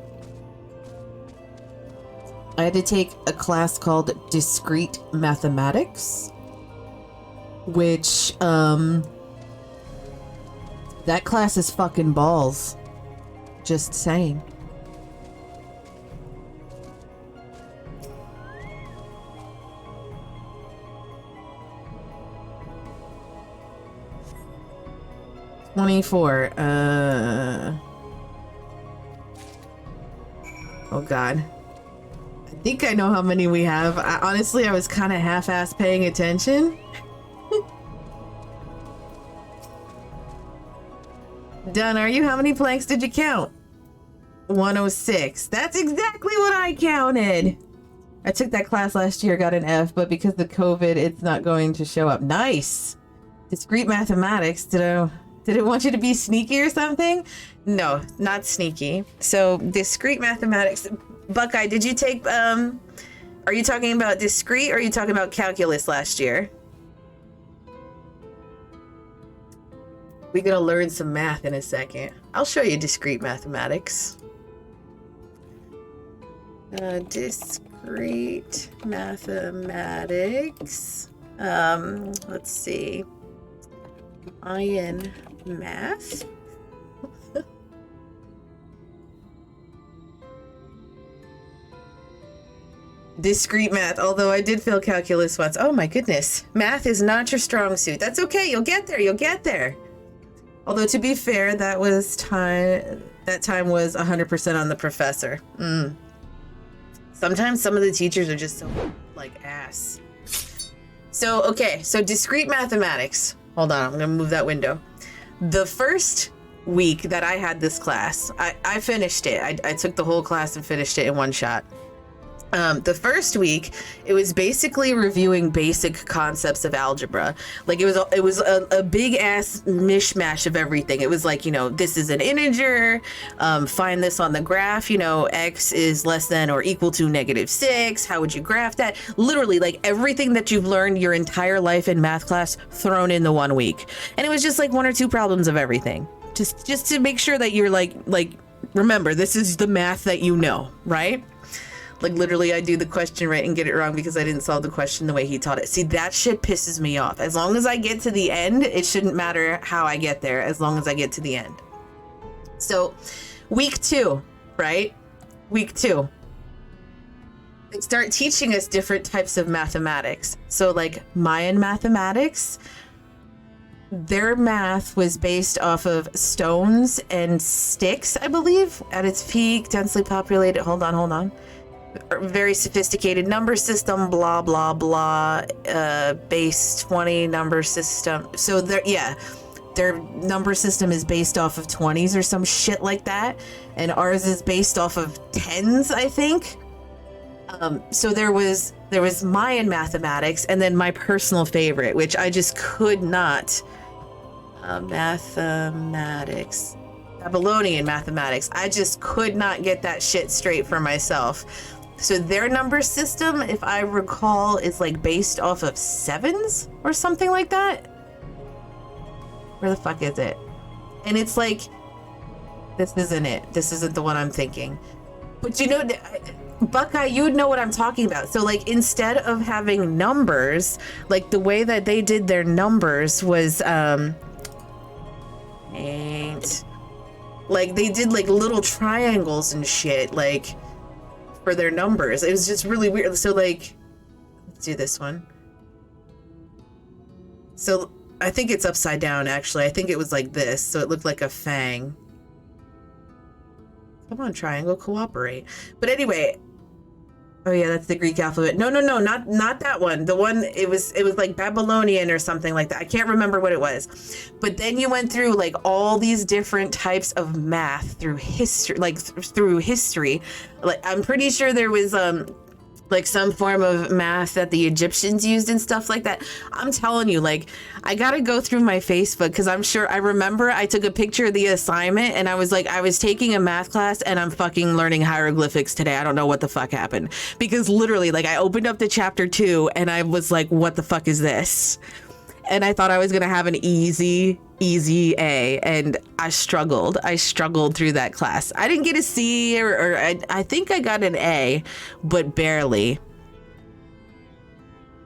I had to take a class called Discrete Mathematics. which, that class is fucking balls. Just saying. $24. Oh God. I think I know how many we have. Honestly, I was kind of half-ass paying attention. Done, are you? How many planks did you count? 106. That's exactly what I counted. I took that class last year, got an F, but because of COVID, it's not going to show up. Nice. Discrete mathematics. Did it want you to be sneaky or something? No, not sneaky. So discrete mathematics. Buckeye, did you take, are you talking about discrete or are you talking about calculus last year? We're gonna learn some math in a second. I'll show you discrete mathematics. Discrete mathematics. Let's see. Iron math. Discrete math, although I did fail calculus once. Oh my goodness. Math is not your strong suit. That's okay, you'll get there, you'll get there. Although to be fair, that time was 100% on the professor. Sometimes some of the teachers are just so like ass. So, okay, so discrete mathematics. Hold on, I'm gonna move that window. The first week that I had this class, I finished it. I took the whole class and finished it in one shot. The first week, it was basically reviewing basic concepts of algebra. Like it was a big ass mishmash of everything. It was like, you know, this is an integer, find this on the graph, you know, x is less than or equal to -6. How would you graph that? Literally like everything that you've learned your entire life in math class thrown in the 1 week. And it was just like 1 or 2 problems of everything. Just to make sure that you're like, remember, this is the math that you know, right? Like literally I do the question right and get it wrong because I didn't solve the question the way he taught it. See, that shit pisses me off. As long as I get to the end, it shouldn't matter how I get there, as long as I get to the end. So week 2, right? Week 2. They start teaching us different types of mathematics. So like Mayan mathematics, their math was based off of stones and sticks, I believe, at its peak, densely populated. Hold on. Very sophisticated number system, blah blah blah, base 20 number system. So their number system is based off of 20s or some shit like that, and ours is based off of 10s, I think. So there was Mayan mathematics, and then my personal favorite, which I just could not, mathematics, Babylonian mathematics. I just could not get that shit straight for myself. So their number system, if I recall, is like based off of 7s or something like that. Where the fuck is it? And it's like, this isn't it. This isn't the one I'm thinking. But you know, Buckeye, you would know what I'm talking about. So like instead of having numbers, like the way that they did their numbers was, like they did like little triangles and shit, like for their numbers. It was just really weird. So like, let's do this one. So I think it's upside down, actually. I think it was like this, so it looked like a fang. Come on, triangle, cooperate. But anyway, oh yeah, that's the Greek alphabet. No, not that one. The one, it was like Babylonian or something like that. I can't remember what it was. But then you went through like all these different types of math through history, like through history. Like I'm pretty sure there was like some form of math that the Egyptians used and stuff like that. I'm telling you, like, I gotta go through my Facebook because I'm sure I remember I took a picture of the assignment and I was like, I was taking a math class and I'm fucking learning hieroglyphics today. I don't know what the fuck happened, because literally, like, I opened up to chapter 2 and I was like, what the fuck is this? And I thought I was gonna have an easy A, and I struggled through that class. I didn't get a C, or I think I got an A, but barely.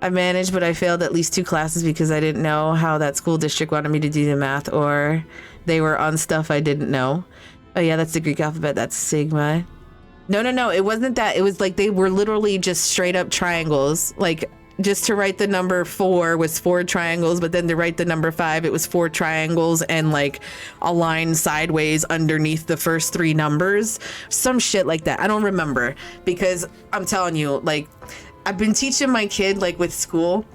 I managed, but I failed at least 2 classes because I didn't know how that school district wanted me to do the math, or they were on stuff I didn't know. Oh yeah, that's the Greek alphabet. That's sigma. No. It wasn't that. It was like they were literally just straight up triangles. Like just to write the number 4 was 4 triangles, but then to write the number 5, it was 4 triangles and like a line sideways underneath the first 3 numbers. Some shit like that. I don't remember because I'm telling you, like, I've been teaching my kid, like with school,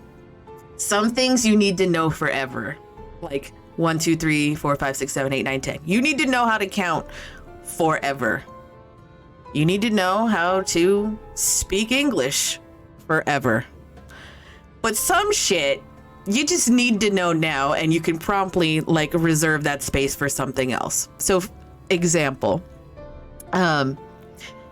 some things you need to know forever. Like 1, 2, 3, 4, 5, 6, 7, 8, 9, 10. You need to know how to count forever. You need to know how to speak English forever. But some shit, you just need to know now, and you can promptly like reserve that space for something else. So, example,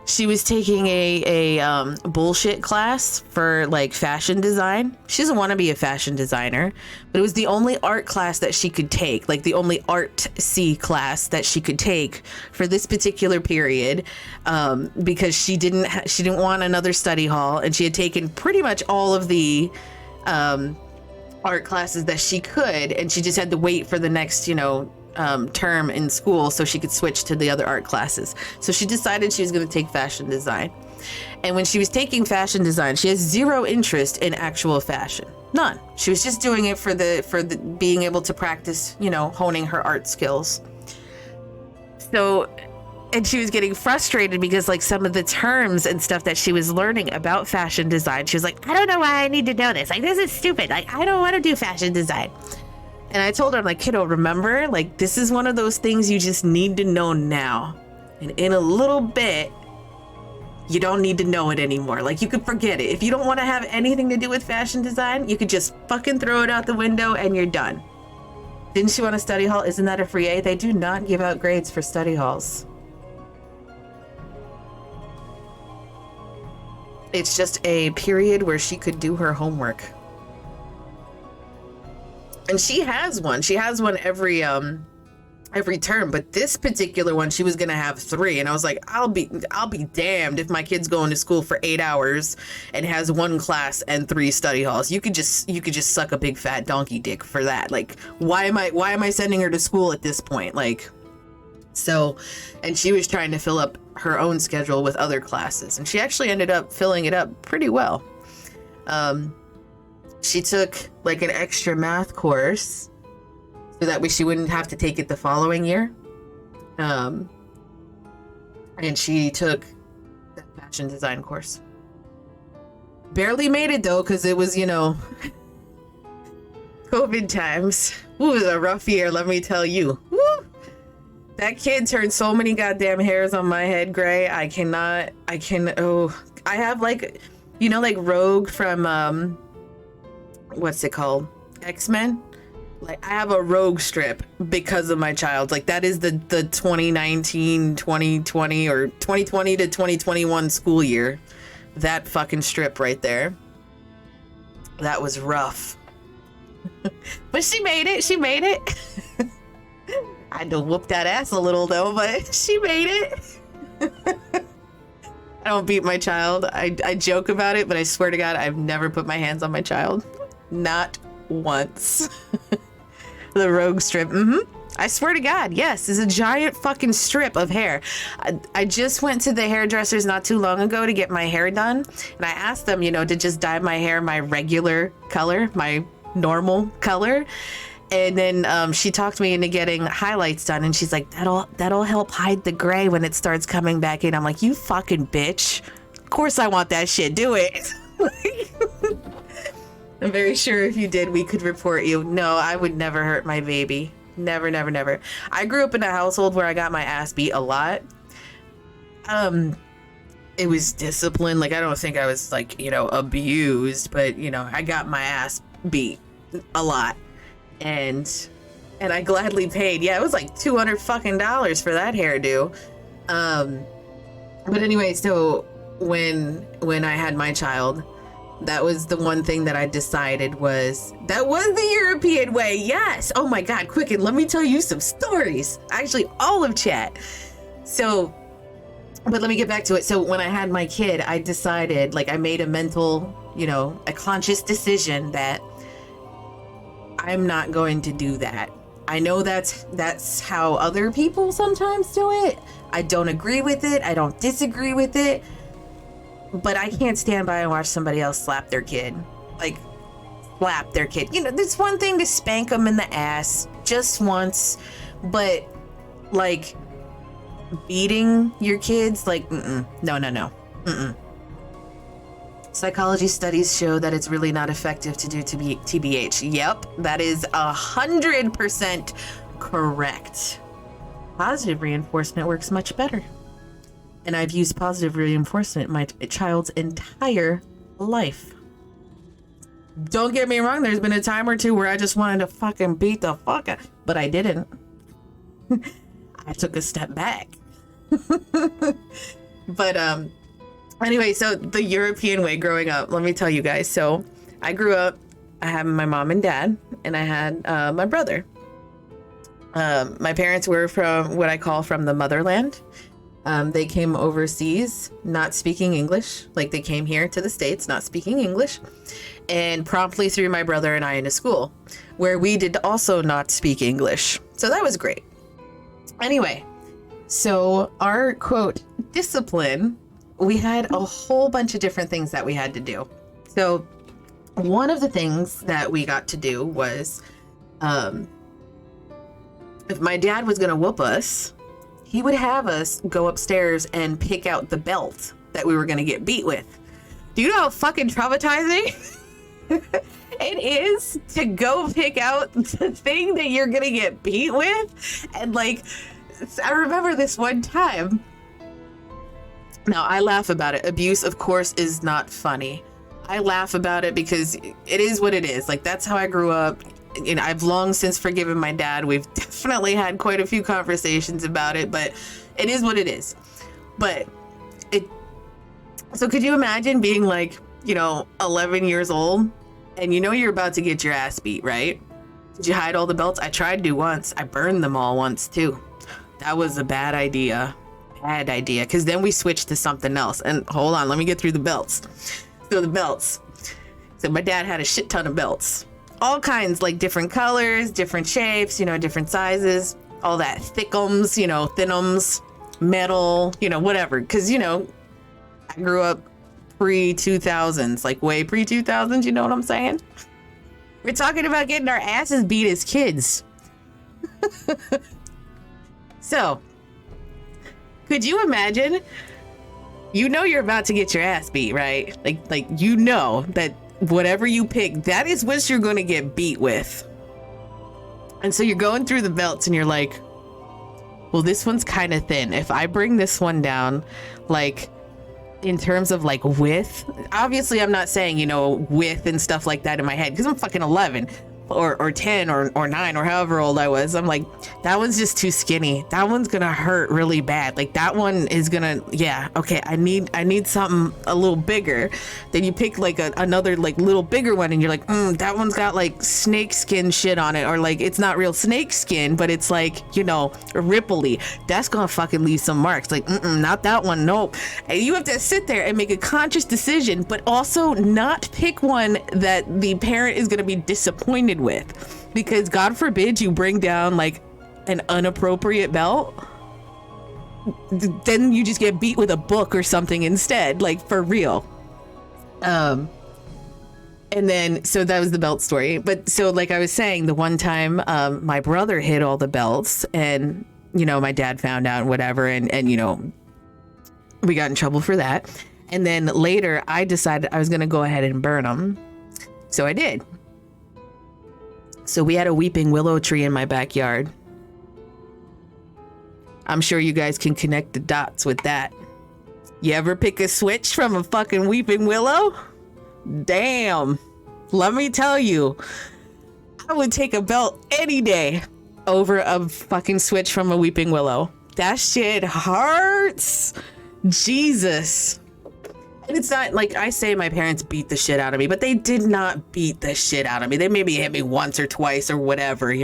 she was taking a bullshit class for like fashion design. She doesn't want to be a fashion designer, but it was the only art class that she could take, like the only art C class that she could take for this particular period, because she didn't want another study hall, and she had taken pretty much all of the art classes that she could, and she just had to wait for the next, term in school so she could switch to the other art classes. So she decided she was going to take fashion design. And when she was taking fashion design, she has 0 interest in actual fashion. None. She was just doing it for the being able to practice, honing her art skills. So, and she was getting frustrated because like some of the terms and stuff that she was learning about fashion design, she was like, I don't know why I need to know this. Like, this is stupid. Like, I don't want to do fashion design. And I told her, I'm like, kiddo, remember, like, this is one of those things you just need to know now. And in a little bit, you don't need to know it anymore. Like, you could forget it. If you don't want to have anything to do with fashion design, you could just fucking throw it out the window and you're done. Didn't she want a study hall? Isn't that a free A? They do not give out grades for study halls. It's just a period where she could do her homework. And she has one. She has one every term, but this particular one, she was gonna have 3, and I was like, I'll be damned if my kid's going to school for 8 hours and has 1 class and 3 study halls. You could just suck a big fat donkey dick for that. Like, why am I sending her to school at this point? Like, so, and she was trying to fill up her own schedule with other classes, and she actually ended up filling it up pretty well. She took like an extra math course so that way she wouldn't have to take it the following year. And she took that fashion design course. Barely made it though, because it was, COVID times. Ooh, it was a rough year, let me tell you. Woo! That kid turned so many goddamn hairs on my head gray. I have like, like Rogue from, what's it called? X-Men? Like, I have a Rogue strip because of my child. Like, that is the 2019, 2020, or 2020 to 2021 school year. That fucking strip right there. That was rough. But she made it. She made it. I had to whoop that ass a little, though, but she made it. I don't beat my child. I joke about it, but I swear to God, I've never put my hands on my child. Not once. The Rogue strip. I swear to God, yes, it's a giant fucking strip of hair. I just went to the hairdressers not too long ago to get my hair done, and I asked them, to just dye my hair my regular color, my normal color. And then she talked me into getting highlights done, and she's like, that'll help hide the gray when it starts coming back in. I'm like, you fucking bitch. Of course I want that shit. Do it. I'm very sure if you did, we could report you. No, I would never hurt my baby. Never, never, never. I grew up in a household where I got my ass beat a lot. It was discipline. Like, I don't think I was like, abused, but I got my ass beat a lot. And I gladly paid. Yeah, it was like $200 fucking for that hairdo. But anyway, so when I had my child, that was the one thing that I decided was the European way. Yes. Oh my God, Quicken, let me tell you some stories. Actually, all of chat. So But let me get back to it. So when I had my kid, I decided, like, I made a mental, a conscious decision that I'm not going to do that. I know that's how other people sometimes do it. I don't agree with it. I don't disagree with it. But I can't stand by and watch somebody else slap their kid. Like, slap their kid. There's one thing to spank them in the ass just once, but, like, beating your kids, like, no. Psychology studies show that it's really not effective to do TBH. Yep, that is 100% correct. Positive reinforcement works much better. And I've used positive reinforcement my child's entire life. Don't get me wrong, there's been a time or two where I just wanted to fucking beat the fuck out, but I didn't. I took a step back. But anyway, so the European way growing up, let me tell you guys. So I grew up, I had my mom and dad, and I had my brother. My parents were from what I call from the motherland. They came overseas not speaking English. Like, they came here to the States not speaking English, and promptly threw my brother and I into school where we did also not speak English. So that was great. Anyway, so our quote discipline, we had a whole bunch of different things that we had to do. So one of the things that we got to do was, if my dad was going to whoop us, he would have us go upstairs and pick out the belt that we were going to get beat with. Do you know how fucking traumatizing it is to go pick out the thing that you're going to get beat with? And, like, I remember this one time. Now, I laugh about it. Abuse, of course, is not funny. I laugh about it because it is what it is. Like, that's how I grew up. I've long since forgiven my dad. We've definitely had quite a few conversations about it, but it is what it is. But so could you imagine being like, 11 years old and you're about to get your ass beat, right? Did you hide all the belts? I tried to once. I burned them all once too. That was a bad idea. Bad idea. Because then we switched to something else. And hold on, let me get through the belts. So the belts. So my dad had a shit ton of belts. All kinds, like different colors, different shapes, different sizes, all that thickums, thinums, metal, whatever. Because, I grew up pre-2000s, like way pre-2000s, you know what I'm saying? We're talking about getting our asses beat as kids. So, could you imagine? You're about to get your ass beat, right? Like that whatever you pick, that is what you're going to get beat with. And so you're going through the belts and you're like, well, this one's kind of thin. If I bring this one down, like, in terms of like width, obviously I'm not saying, width and stuff like that in my head because I'm fucking 11 or 10 or 9 or however old I was. I'm like, that one's just too skinny. That one's gonna hurt really bad. Like, that one is gonna, okay, I need something a little bigger. Then you pick like another like little bigger one and you're like, that one's got like snake skin shit on it, or like it's not real snake skin, but it's like, ripply. That's gonna fucking leave some marks. Like, not that one, nope. And you have to sit there and make a conscious decision, but also not pick one that the parent is gonna be disappointed with, because God forbid you bring down like an inappropriate belt, then you just get beat with a book or something instead, like, for real. And then so that was the belt story. But so, like I was saying, the one time my brother hid all the belts and my dad found out and whatever, and we got in trouble for that. And then later I decided I was gonna go ahead and burn them, so I did. So we had a weeping willow tree in my backyard. I'm sure you guys can connect the dots with that. You ever pick a switch from a fucking weeping willow? Damn. Let me tell you, I would take a belt any day over a fucking switch from a weeping willow. That shit hurts. Jesus. And it's not like I say my parents beat the shit out of me, but they did not beat the shit out of me. They maybe hit me once or twice or whatever,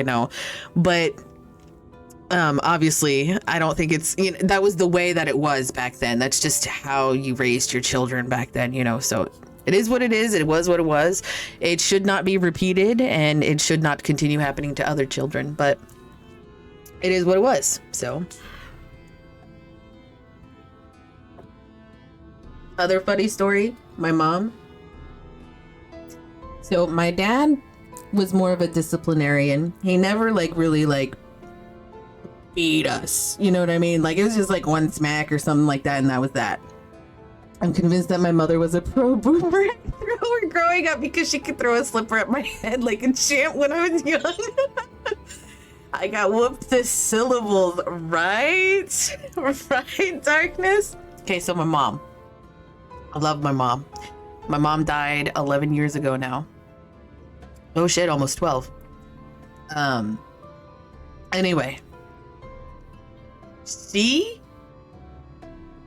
but Obviously, I don't think it's, you know, that was the way that it was back then. That's just how you raised your children back then, you know, so it is what it is. It was what it was. It should not be repeated, and it should not continue happening to other children, but it is what it was. So, other funny story, my mom. So my dad was more of a disciplinarian. He never like really like beat us, you know what I mean? Like it was just like one smack or something like that, and that was that. I'm convinced that my mother was a pro boomerang thrower growing up because she could throw a slipper at my head like a champ when I was young. I got whooped the syllables, right? Right, darkness? Okay, so my mom. I love my mom. My mom died 11 years ago now. Oh shit, almost 12. Anyway.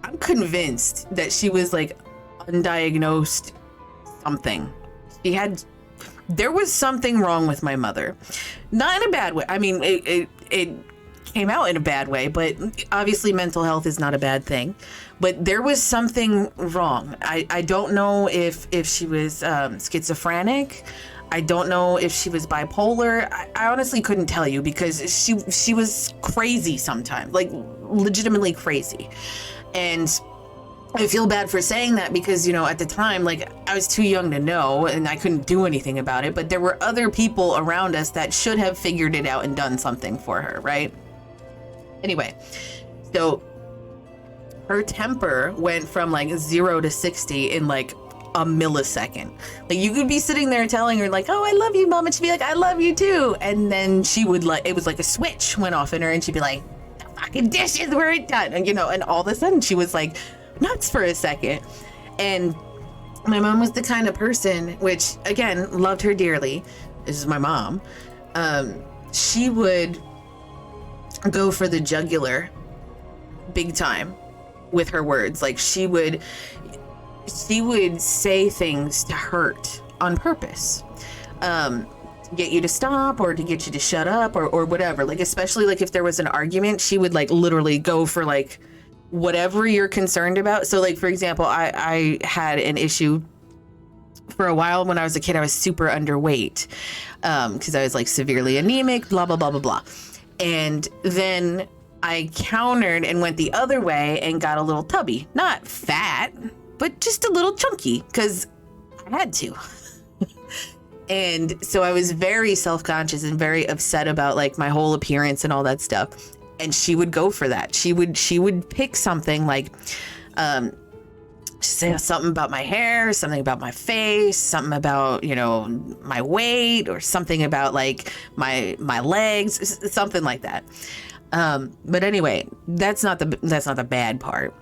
I'm convinced that she was like undiagnosed something. There was something wrong with my mother. Not in a bad way. I mean, it came out in a bad way, but obviously mental health is not a bad thing. But there was something wrong. I don't know if she was schizophrenic. I don't know if she was bipolar. I honestly couldn't tell you because she was crazy sometimes, like legitimately crazy. And I feel bad for saying that because, you know, at the time, like I was too young to know and I couldn't do anything about it. But there were other people around us that should have figured it out and done something for her, right? Anyway, so her temper went from like 0 to 60 in like a millisecond. Like you could be sitting there telling her like, oh, I love you, mom, and she'd be like, I love you too, and then she would like, it was like a switch went off in her and she'd be like, the fucking dishes weren't done, and you know, and all of a sudden she was like nuts for a second. And my mom was the kind of person, which again, loved her dearly, this is my mom, she would go for the jugular big time with her words. Like she would say things to hurt on purpose, to get you to stop or to get you to shut up or whatever. Like, especially like if there was an argument, she would like literally go for like whatever you're concerned about. So like, for example, I had an issue for a while when I was a kid. I was super underweight, because I was like severely anemic, blah, blah, blah, blah, blah. And then I countered and went the other way and got a little tubby, not fat, but just a little chunky because I had to. And so I was very self-conscious and very upset about like my whole appearance and all that stuff. And she would go for that. She would pick something like, say something about my hair, something about my face, something about, you know, my weight, or something about like my legs, something like that. But anyway, that's not the bad part.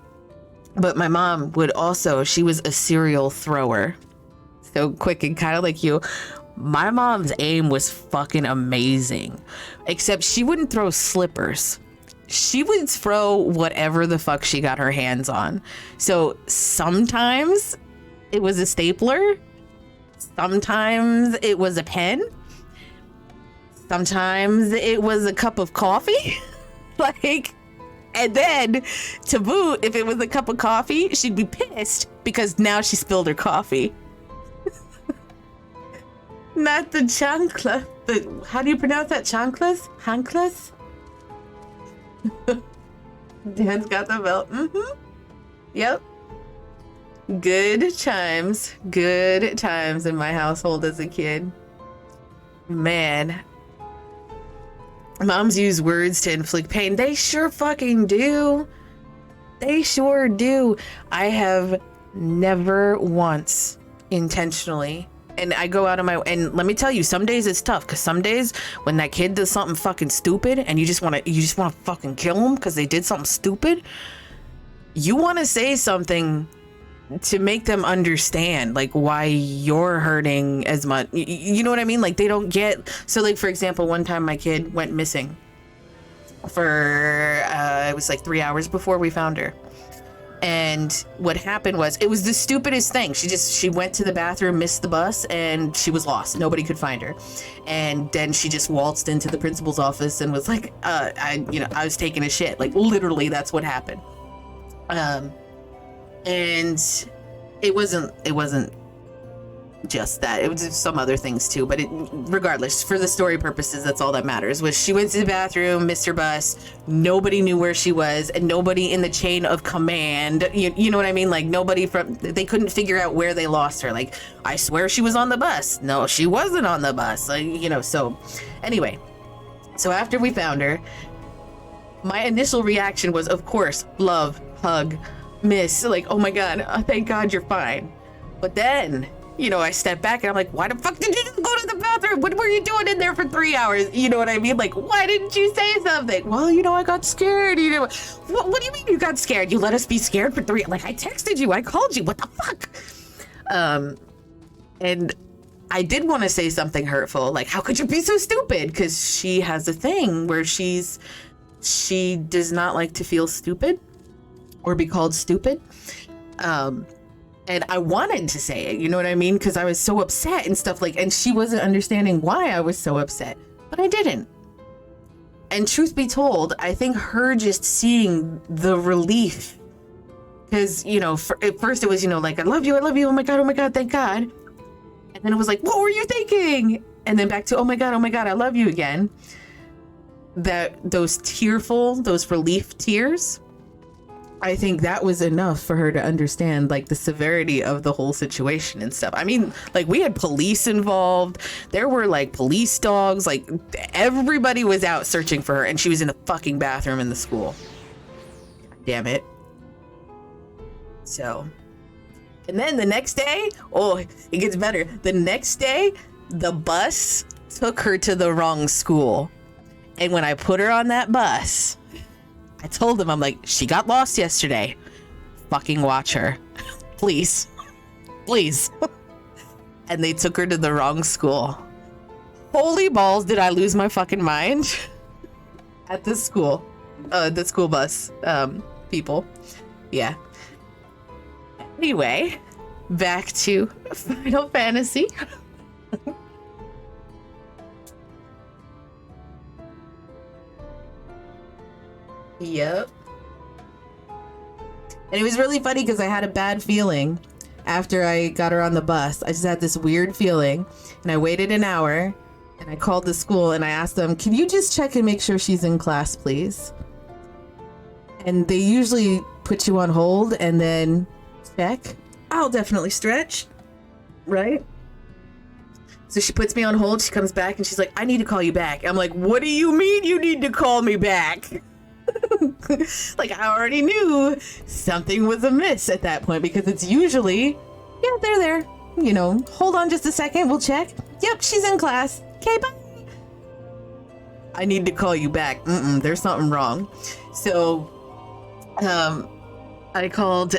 But my mom would also, she was a serial thrower. So quick and kind of like you. My mom's aim was fucking amazing. Except she wouldn't throw slippers. She would throw whatever the fuck she got her hands on. So sometimes it was a stapler. Sometimes it was a pen. Sometimes it was a cup of coffee. Like, and then to boot, if it was a cup of coffee, she'd be pissed because now she spilled her coffee. Not the chancla, but how do you pronounce that? Chanclas? Chanclas? Dan's got the belt. Yep. Good times in my household as a kid. Man. Moms use words to inflict pain. They sure fucking do. They sure do. I have never once intentionally, and I go out of my, and let me tell you, some days it's tough, because some days when that kid does something fucking stupid and you just want to fucking kill them because they did something stupid, you want to say something to make them understand like why you're hurting as much. You know what I mean? Like they don't get. So like, for example, one time my kid went missing for it was like 3 hours before we found her. And what happened was, it was the stupidest thing. She went to the bathroom, missed the bus, and she was lost. Nobody could find her. And then she just waltzed into the principal's office and was like, I was taking a shit. Like, literally, that's what happened. And it wasn't just that. It was just some other things too, but regardless, for the story purposes, that's all that matters. Was she went to the bathroom, missed her bus, nobody knew where she was, and nobody in the chain of command, you know what I mean? Like, nobody they couldn't figure out where they lost her. Like, I swear she was on the bus. No, she wasn't on the bus. Like, so anyway, so after we found her, my initial reaction was, of course, love, hug, miss, like, oh my God, thank God you're fine. But then, I step back and I'm like, why the fuck did you just go to the bathroom? What were you doing in there for 3 hours? You know what I mean? Like, why didn't you say something? Well, I got scared. What do you mean you got scared? You let us be scared for 3 hours? Like, I texted you, I called you, what the fuck? And I did want to say something hurtful, like, how could you be so stupid? Because she has a thing where she does not like to feel stupid or be called stupid. And I wanted to say it, you know what I mean? Because I was so upset and stuff, like, and she wasn't understanding why I was so upset, but I didn't. And truth be told, I think her just seeing the relief, because, at first it was, like, I love you, oh my God, thank God. And then it was like, what were you thinking? And then back to, oh my God, I love you again. Those relief tears, I think that was enough for her to understand, like, the severity of the whole situation and stuff. I mean, like, we had police involved. There were, like, police dogs. Like, everybody was out searching for her, and she was in the fucking bathroom in the school. Damn it. So, and then the next day, it gets better. The next day, the bus took her to the wrong school. And when I put her on that bus, I told them, I'm like, she got lost yesterday. Fucking watch her. Please. Please. And they took her to the wrong school. Holy balls, did I lose my fucking mind? At the school. The school bus people. Yeah. Anyway, back to Final Fantasy. Yep. And it was really funny because I had a bad feeling after I got her on the bus. I just had this weird feeling, and I waited an hour, and I called the school and I asked them, can you just check and make sure she's in class, please? And they usually put you on hold and then check. I'll definitely stretch, right? So she puts me on hold. She comes back and she's like, I need to call you back. I'm like, what do you mean you need to call me back? Like, I already knew something was amiss at that point, because it's usually, yeah, they're there. Hold on just a second. We'll check. Yep, she's in class. Okay, bye. I need to call you back. There's something wrong. So, I called,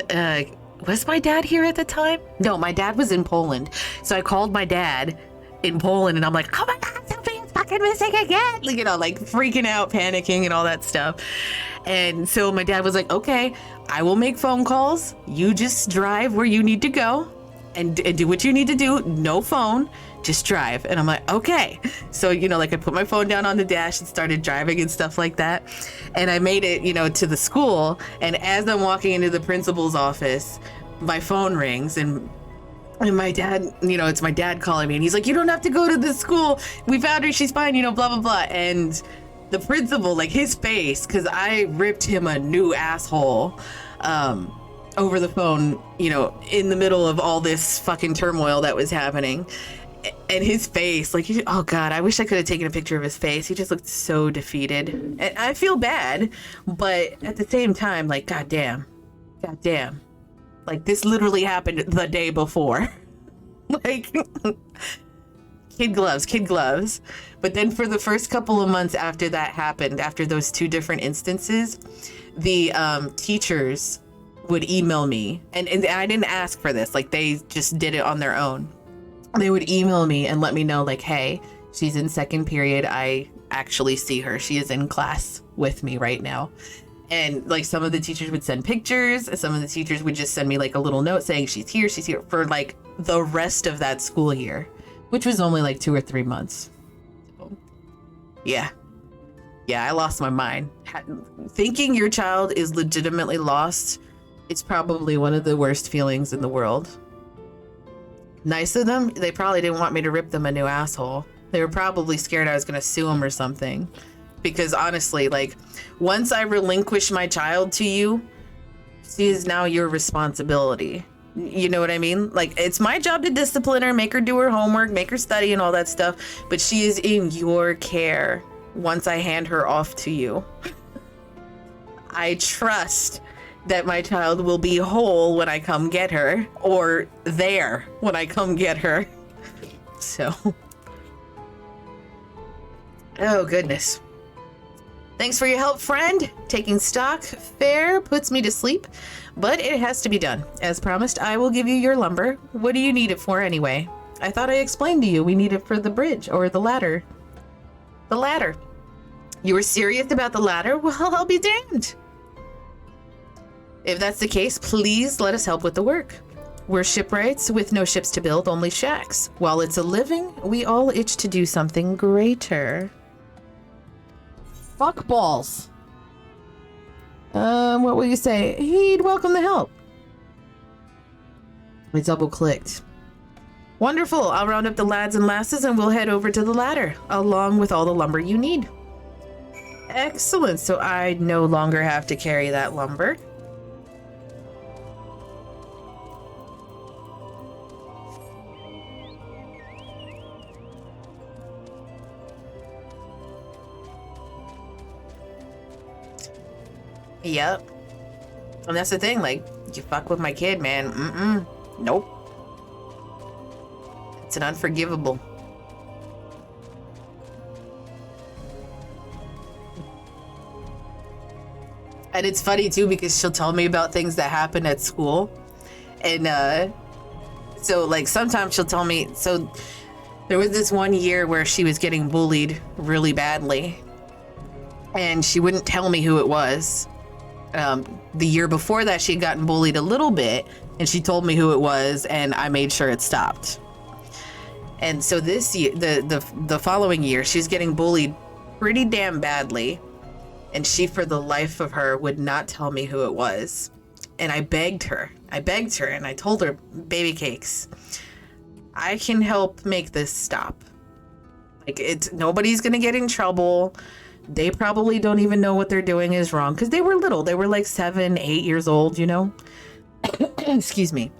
was my dad here at the time? No, my dad was in Poland. So I called my dad in Poland, and I'm like, oh my God, Sophia's fucking missing again. Like freaking out, panicking and all that stuff. And so my dad was like, okay, I will make phone calls. You just drive where you need to go and do what you need to do. No phone, just drive. And I'm like, okay. So, like, I put my phone down on the dash and started driving and stuff like that. And I made it, to the school. And as I'm walking into the principal's office, my phone rings, and my dad, it's my dad calling me, and he's like, you don't have to go to the school. We found her. She's fine, blah, blah, blah. And the principal, like, his face, because I ripped him a new asshole over the phone, in the middle of all this fucking turmoil that was happening. And his face, like, oh God, I wish I could have taken a picture of his face. He just looked so defeated. And I feel bad, but at the same time, like, goddamn. Like, this literally happened the day before. Like, kid gloves. But then for the first couple of months after that happened, after those two different instances, the teachers would email me. And I didn't ask for this. Like, they just did it on their own. They would email me and let me know, like, hey, she's in second period. I actually see her. She is in class with me right now. And like some of the teachers would send pictures, some of the teachers would just send me like a little note saying she's here for like the rest of that school year, which was only like 2 or 3 months. So, yeah, I lost my mind. Thinking your child is legitimately lost, it's probably one of the worst feelings in the world. Nice of them, they probably didn't want me to rip them a new asshole. They were probably scared I was gonna sue them or something. Because honestly, like, once I relinquish my child to you, she is now your responsibility. You know what I mean? Like, it's my job to discipline her, make her do her homework, make her study and all that stuff. But she is in your care once I hand her off to you. I trust that my child will be whole when I come get her, or there when I come get her. So, oh goodness. Thanks for your help, friend. Taking stock fair puts me to sleep, but it has to be done. As promised, I will give you your lumber. What do you need it for anyway? I thought I explained to you we need it for the bridge or the ladder. The ladder. You were serious about the ladder? Well, I'll be damned. If that's the case, please let us help with the work. We're shipwrights with no ships to build, only shacks. While it's a living, we all itch to do something greater. Fuck balls. What will you say? He'd welcome the help. I double clicked. Wonderful. I'll round up the lads and lasses and we'll head over to the ladder, along with all the lumber you need. Excellent. So I no longer have to carry that lumber. Yep. And that's the thing, like, you fuck with my kid, man. Nope. It's an unforgivable. And it's funny too because she'll tell me about things that happen at school. And so like sometimes she'll tell me, so there was this one year where she was getting bullied really badly. And she wouldn't tell me who it was. The year before that, she'd gotten bullied a little bit, and she told me who it was, and I made sure it stopped. And so this year, the following year, she was getting bullied pretty damn badly, and she, for the life of her, would not tell me who it was. And I begged her, and I told her, baby cakes, I can help make this stop. Like, nobody's gonna get in trouble. They probably don't even know what they're doing is wrong because they were little. They were like 7, 8 years old, you know? Excuse me.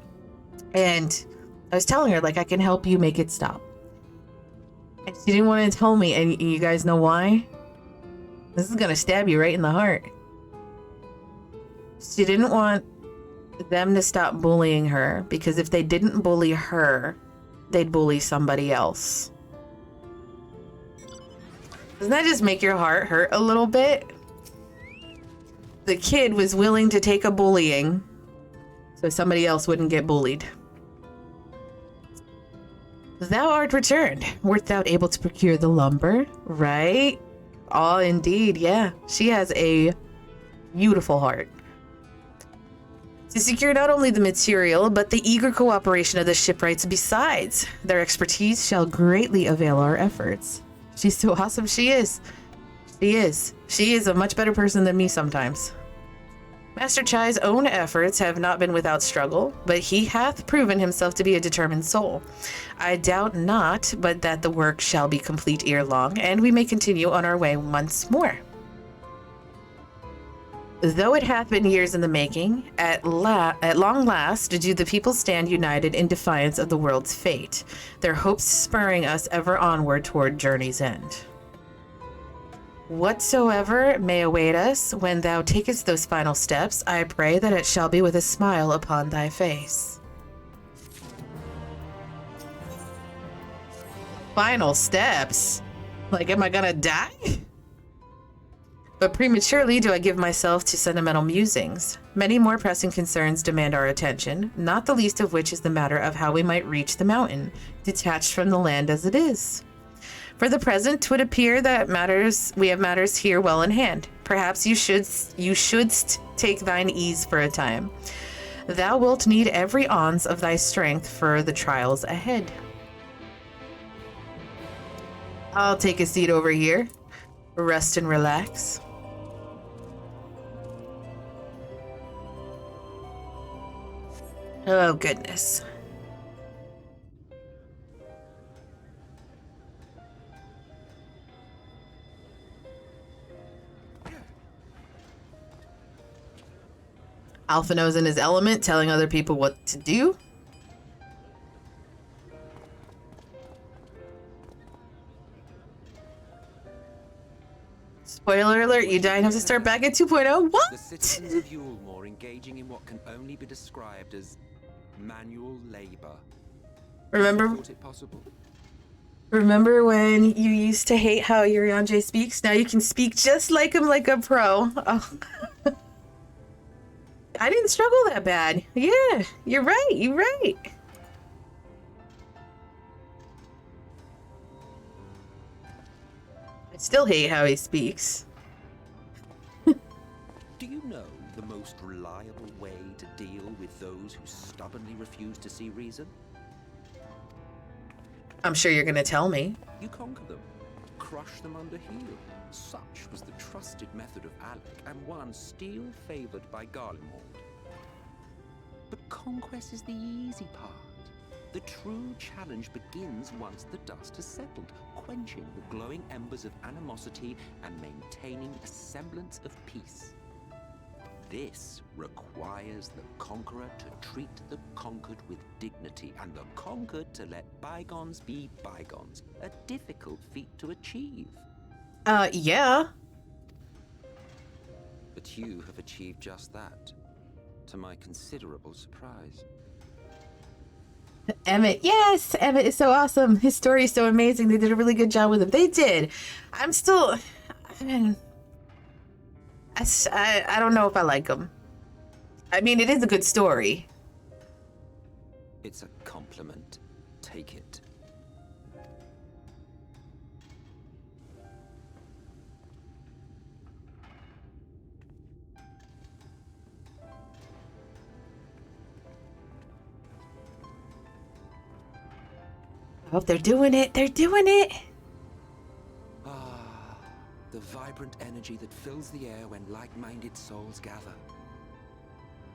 And I was telling her, like, I can help you make it stop. And she didn't want to tell me. And you guys know why? This is going to stab you right in the heart. She didn't want them to stop bullying her because if they didn't bully her, they'd bully somebody else. Doesn't that just make your heart hurt a little bit? The kid was willing to take a bullying so somebody else wouldn't get bullied. Thou art returned. Wert thou able to procure the lumber? Right? Oh, indeed, yeah. She has a beautiful heart. To secure not only the material, but the eager cooperation of the shipwrights besides. Their expertise shall greatly avail our efforts. She's so awesome. She is. She is a much better person than me sometimes. Master Chai's own efforts have not been without struggle, but he hath proven himself to be a determined soul. I doubt not, but that the work shall be complete ere long, and we may continue on our way once more. Though it hath been years in the making, at long last do the people stand united in defiance of the world's fate, their hopes spurring us ever onward toward journey's end. Whatsoever may await us when thou takest those final steps, I pray that it shall be with a smile upon thy face. Final steps? Like, am I gonna die? But prematurely do I give myself to sentimental musings. Many more pressing concerns demand our attention, not the least of which is the matter of how we might reach the mountain, detached from the land as it is. For the present, 'twould appear that we have matters here well in hand. Perhaps you shouldst take thine ease for a time. Thou wilt need every ounce of thy strength for the trials ahead. I'll take a seat over here. Rest and relax. Oh, goodness. Alphino's in his element, telling other people what to do. Spoiler alert, you die and have to start back at 2.0? What? The citizens of Yulmore engaging in what can only be described as manual labor. Remember? Thought it possible? Remember when you used to hate how Urianger speaks? Now you can speak just like him, like a pro. Oh. I didn't struggle that bad. Yeah, you're right. You're right. I still hate how he speaks. Do you know the most reliable way to deal with those who stubbornly refuse to see reason? I'm sure you're gonna tell me. You conquer them, crush them under heel. Such was the trusted method of Alec, and one still favored by Garlemald. But conquest is the easy part. The true challenge begins once the dust has settled, quenching the glowing embers of animosity and maintaining a semblance of peace. This requires the conqueror to treat the conquered with dignity, and the conquered to let bygones be bygones. A difficult feat to achieve. Yeah. But you have achieved just that, to my considerable surprise. Emmett, yes! Emmett is so awesome. His story is so amazing. They did a really good job with him. They did. I'm still... I don't know if I like him. I mean, it is a good story. It's a compliment. Take it. Oh, they're doing it. They're doing it. Ah, the vibrant energy that fills the air when like-minded souls gather.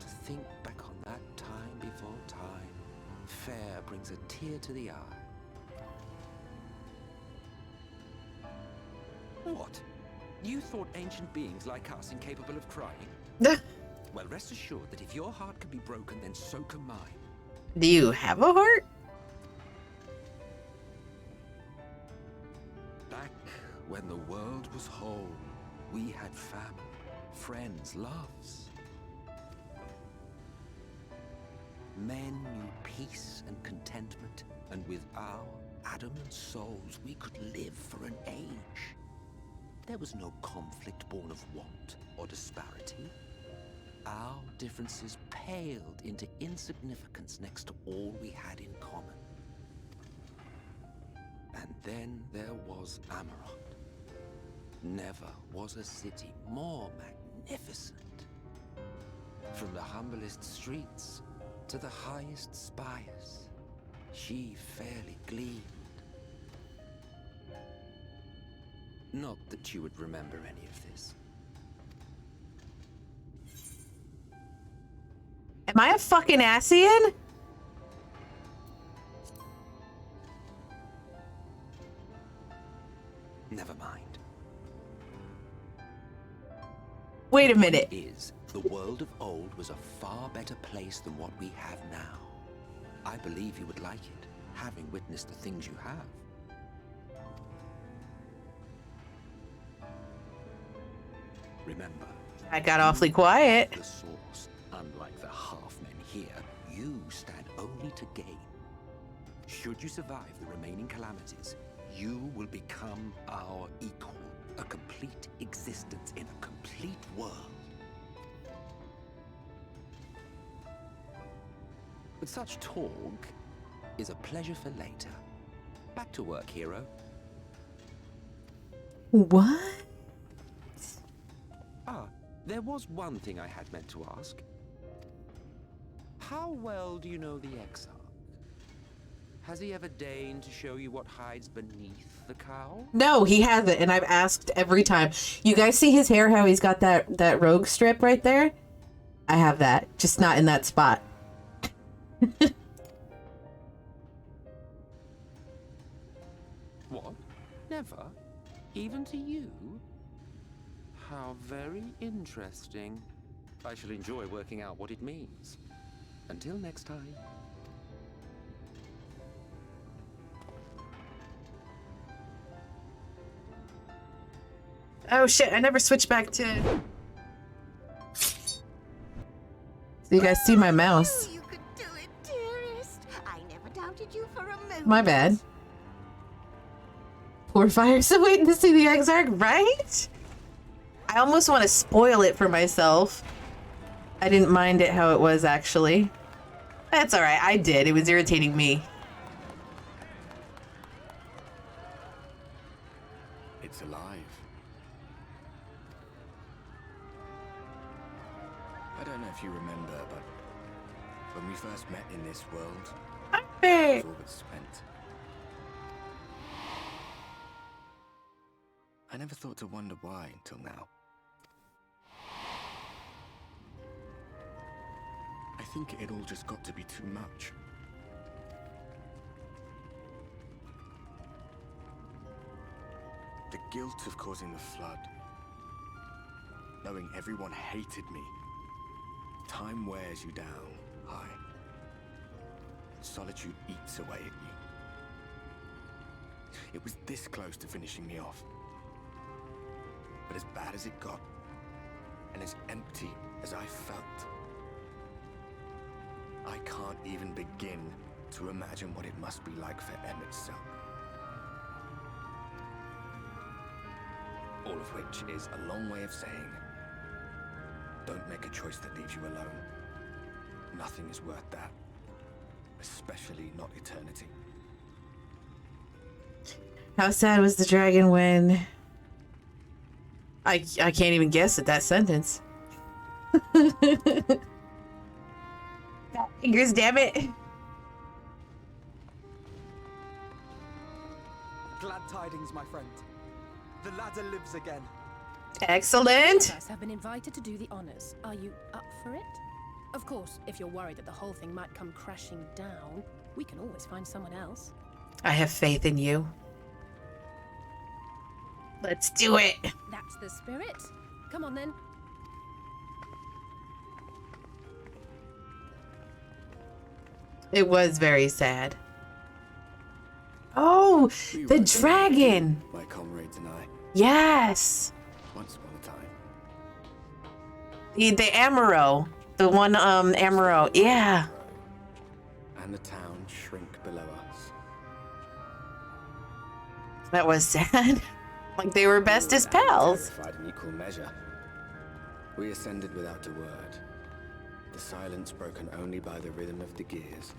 To think back on that time before time, fair brings a tear to the eye. What? You thought ancient beings like us incapable of crying? Well, rest assured that if your heart can be broken, then so can mine. Do you have a heart? Back when the world was whole, we had family, friends, loves. Men knew peace and contentment, and with our adamant souls, we could live for an age. There was no conflict born of want or disparity. Our differences paled into insignificance next to all we had in common. And then there was Amarant. Never was a city more magnificent. From the humblest streets to the highest spires, she fairly gleamed. Not that you would remember any of this. Am I a fucking Asian? Never mind. Wait a minute. The world of old was a far better place than what we have now. I believe you would like it, having witnessed the things you have. Remember, I got awfully quiet. The source, unlike the half-men here, you stand only to gain. Should you survive the remaining calamities, you will become our equal, a complete existence in a complete world. But such talk is a pleasure for later. Back to work, hero. What? Ah, there was one thing I had meant to ask. How well do you know the Exarch? Has he ever deigned to show you what hides beneath the cowl? No, he hasn't, and I've asked every time. You guys see his hair, how he's got that rogue strip right there? I have that, just not in that spot. What? Never? Even to you? How very interesting. I shall enjoy working out what it means. Until next time. Oh shit, I never switched back to... So you guys see my mouse. You could do it, dearest. I never doubted you for a moment. My bad. Poor Fire, so waiting to see the Exarch, right? I almost want to spoil it for myself. I didn't mind it how it was, actually. That's alright, I did. It was irritating me. It's alive. I don't know if you remember, but when we first met in this world, it was all but spent. I never thought to wonder why until now. I think it all just got to be too much. The guilt of causing the flood. Knowing everyone hated me. Time wears you down, Hi. Solitude eats away at you. It was this close to finishing me off. But as bad as it got, and as empty as I felt, I can't even begin to imagine what it must be like for Emet-Selch. All of which is a long way of saying, don't make a choice that leaves you alone. Nothing is worth that. Especially not eternity. How sad was the dragon when... I can't even guess at that sentence. Fingers, damn it. Glad tidings, my friend. The ladder lives again. Excellent. Us have been invited to do the honors. Are you up for it? Of course, if you're worried that the whole thing might come crashing down, we can always find someone else. I have faith in you. Let's do it. That's the spirit. Come on then. It was very sad. Oh, the dragon. My comrades and I. Yes. Once upon a time. The Amaro. The one, Amaro. Yeah. And the town shrink below us. That was sad. Like they were best as pals. Terrified in equal measure. We ascended without a word. The silence broken only by the rhythm of the gears.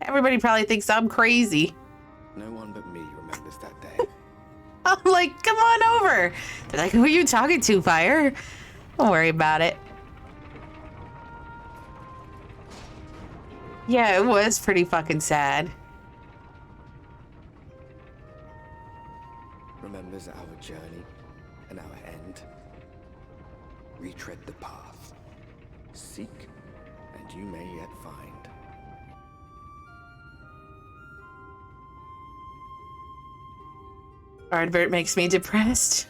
Everybody probably thinks I'm crazy. No one but me remembers that day. I'm like, come on over. They're like, who are you talking to, Fire? Don't worry about it. Yeah, it was pretty fucking sad. Remembers our journey and our end. Retread the path. Seek, and you may yet find. Ardbert makes me depressed.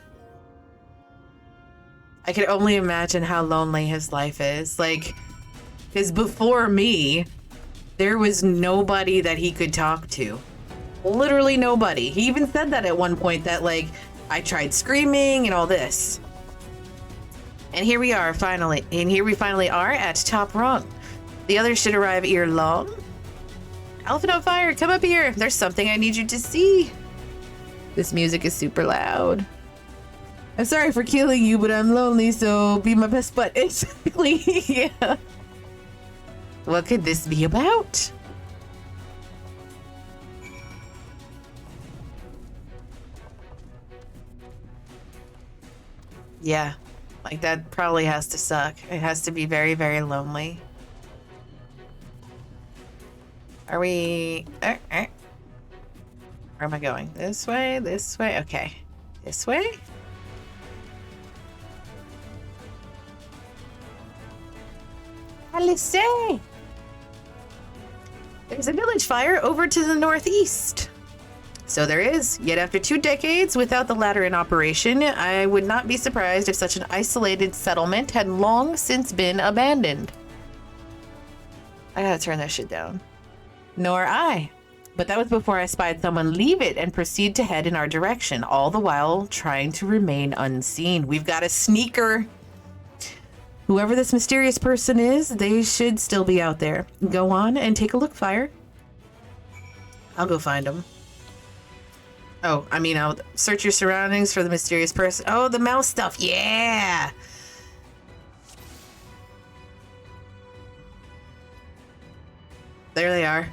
I can only imagine how lonely his life is. Like, because before me, there was nobody that he could talk to. Literally nobody. He even said that at one point, that like, I tried screaming and all this. And here we are finally. And here we finally are at top rung. The others should arrive ere long. Elephant on Fire, come up here. There's something I need you to see. This music is super loud. I'm sorry for killing you, but I'm lonely, so be my best bud. Exactly. Yeah. What could this be about? Yeah. Like, that probably has to suck. It has to be very, very lonely. Are we... Where am I going? This way? This way? Okay. This way? Alice! There's a village fire over to the northeast. So there is. Yet after 2 decades without the latter in operation, I would not be surprised if such an isolated settlement had long since been abandoned. I gotta turn that shit down. Nor I. But that was before I spied someone leave it and proceed to head in our direction, all the while trying to remain unseen. We've got a sneaker. Whoever this mysterious person is, they should still be out there. Go on and take a look, Fire. I'll go find them. Oh, I mean, I'll search your surroundings for the mysterious person. Oh, the mouse stuff. Yeah. There they are.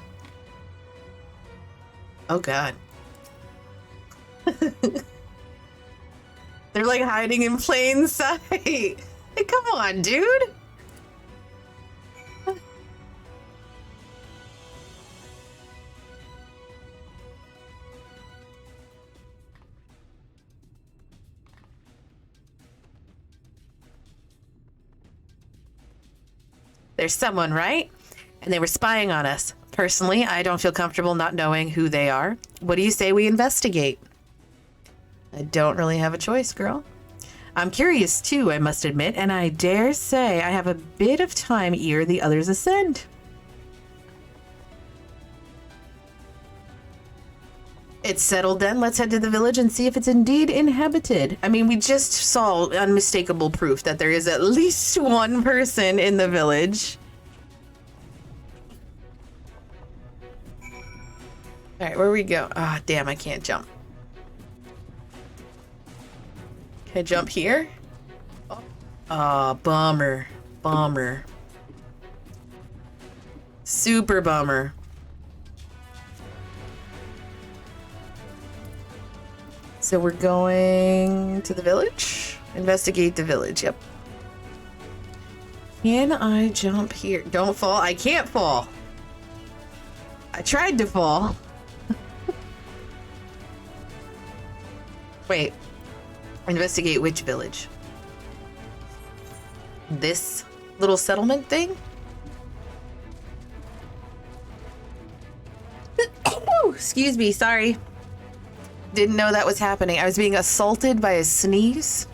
Oh, God. They're like hiding in plain sight. Hey, come on, dude. There's someone, right? And they were spying on us. Personally, I don't feel comfortable not knowing who they are. What do you say we investigate? I don't really have a choice, girl. I'm curious too, I must admit, and I dare say I have a bit of time ere the others ascend. It's settled then. Let's head to the village and see if it's indeed inhabited. I mean, we just saw unmistakable proof that there is at least one person in the village. All right, where we go? Ah, oh, damn, I can't jump. Can I jump here? Oh, bummer. Bummer. Super bummer. So we're going to the village? Investigate the village, yep. Can I jump here? Don't fall. I can't fall. I tried to fall. Wait. Investigate which village? This little settlement thing? Excuse me, sorry. Didn't know that was happening. I was being assaulted by a sneeze.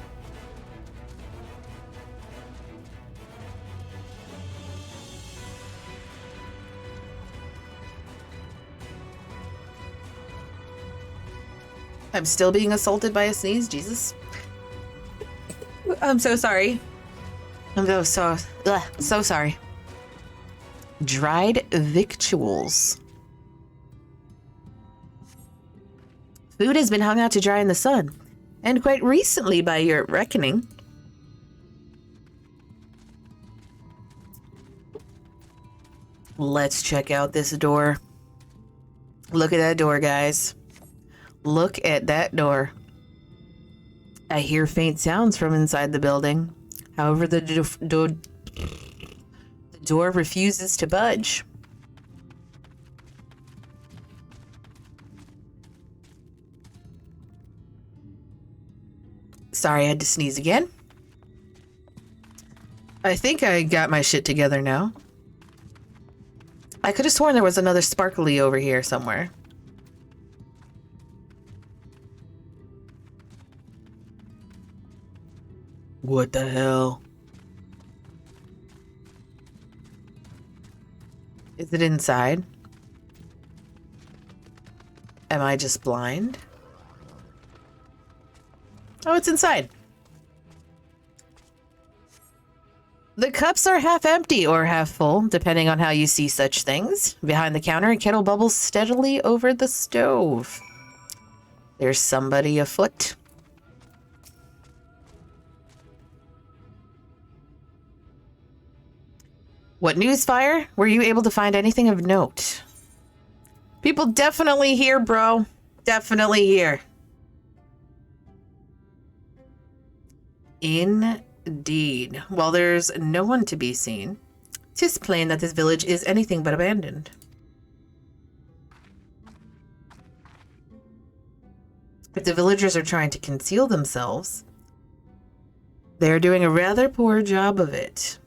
I'm still being assaulted by a sneeze, Jesus. I'm so sorry. I'm so sorry. Dried victuals. Food has been hung out to dry in the sun, and quite recently by your reckoning. Let's check out this door. Look at that door, guys. Look at that door. I hear faint sounds from inside the building. However, the door refuses to budge. Sorry, I had to sneeze again. I think I got my shit together now. I could have sworn there was another sparkly over here somewhere. What the hell? Is it inside? Am I just blind? Oh, it's inside. The cups are half empty or half full, depending on how you see such things. Behind the counter, a kettle bubbles steadily over the stove. There's somebody afoot. What news, Fire? Were you able to find anything of note? People definitely here, bro. Definitely here. Indeed. While there's no one to be seen, 'tis plain that this village is anything but abandoned. If the villagers are trying to conceal themselves, they're doing a rather poor job of it.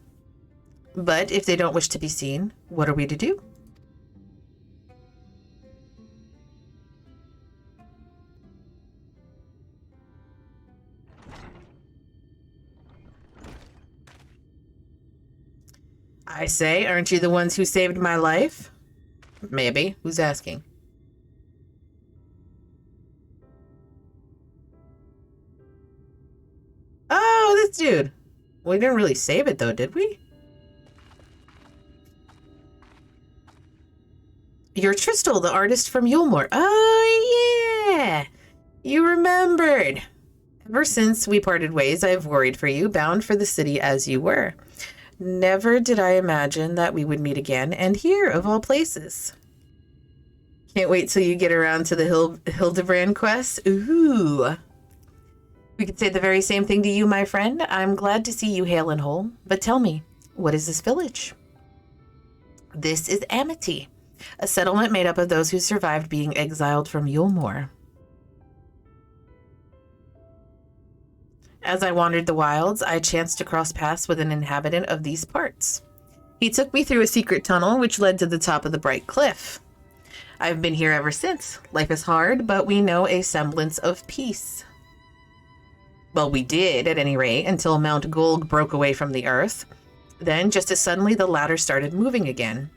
But if they don't wish to be seen, what are we to do? I say, aren't you the ones who saved my life? Maybe. Who's asking? Oh, this dude. We didn't really save it though, did we? You're Tristal, the artist from Yulmore. Oh, yeah. You remembered. Ever since we parted ways, I've worried for you, bound for the city as you were. Never did I imagine that we would meet again, and here, of all places. Can't wait till you get around to the Hildebrand quest. Ooh. We could say the very same thing to you, my friend. I'm glad to see you hale and whole. But tell me, what is this village? This is Amity, a settlement made up of those who survived being exiled from Yulmore. As I wandered the wilds, I chanced to cross paths with an inhabitant of these parts. He took me through a secret tunnel which led to the top of the bright cliff. I've been here ever since. Life is hard, but we know a semblance of peace. Well, we did, at any rate, until Mount Gulg broke away from the earth. Then, just as suddenly, the ladder started moving again.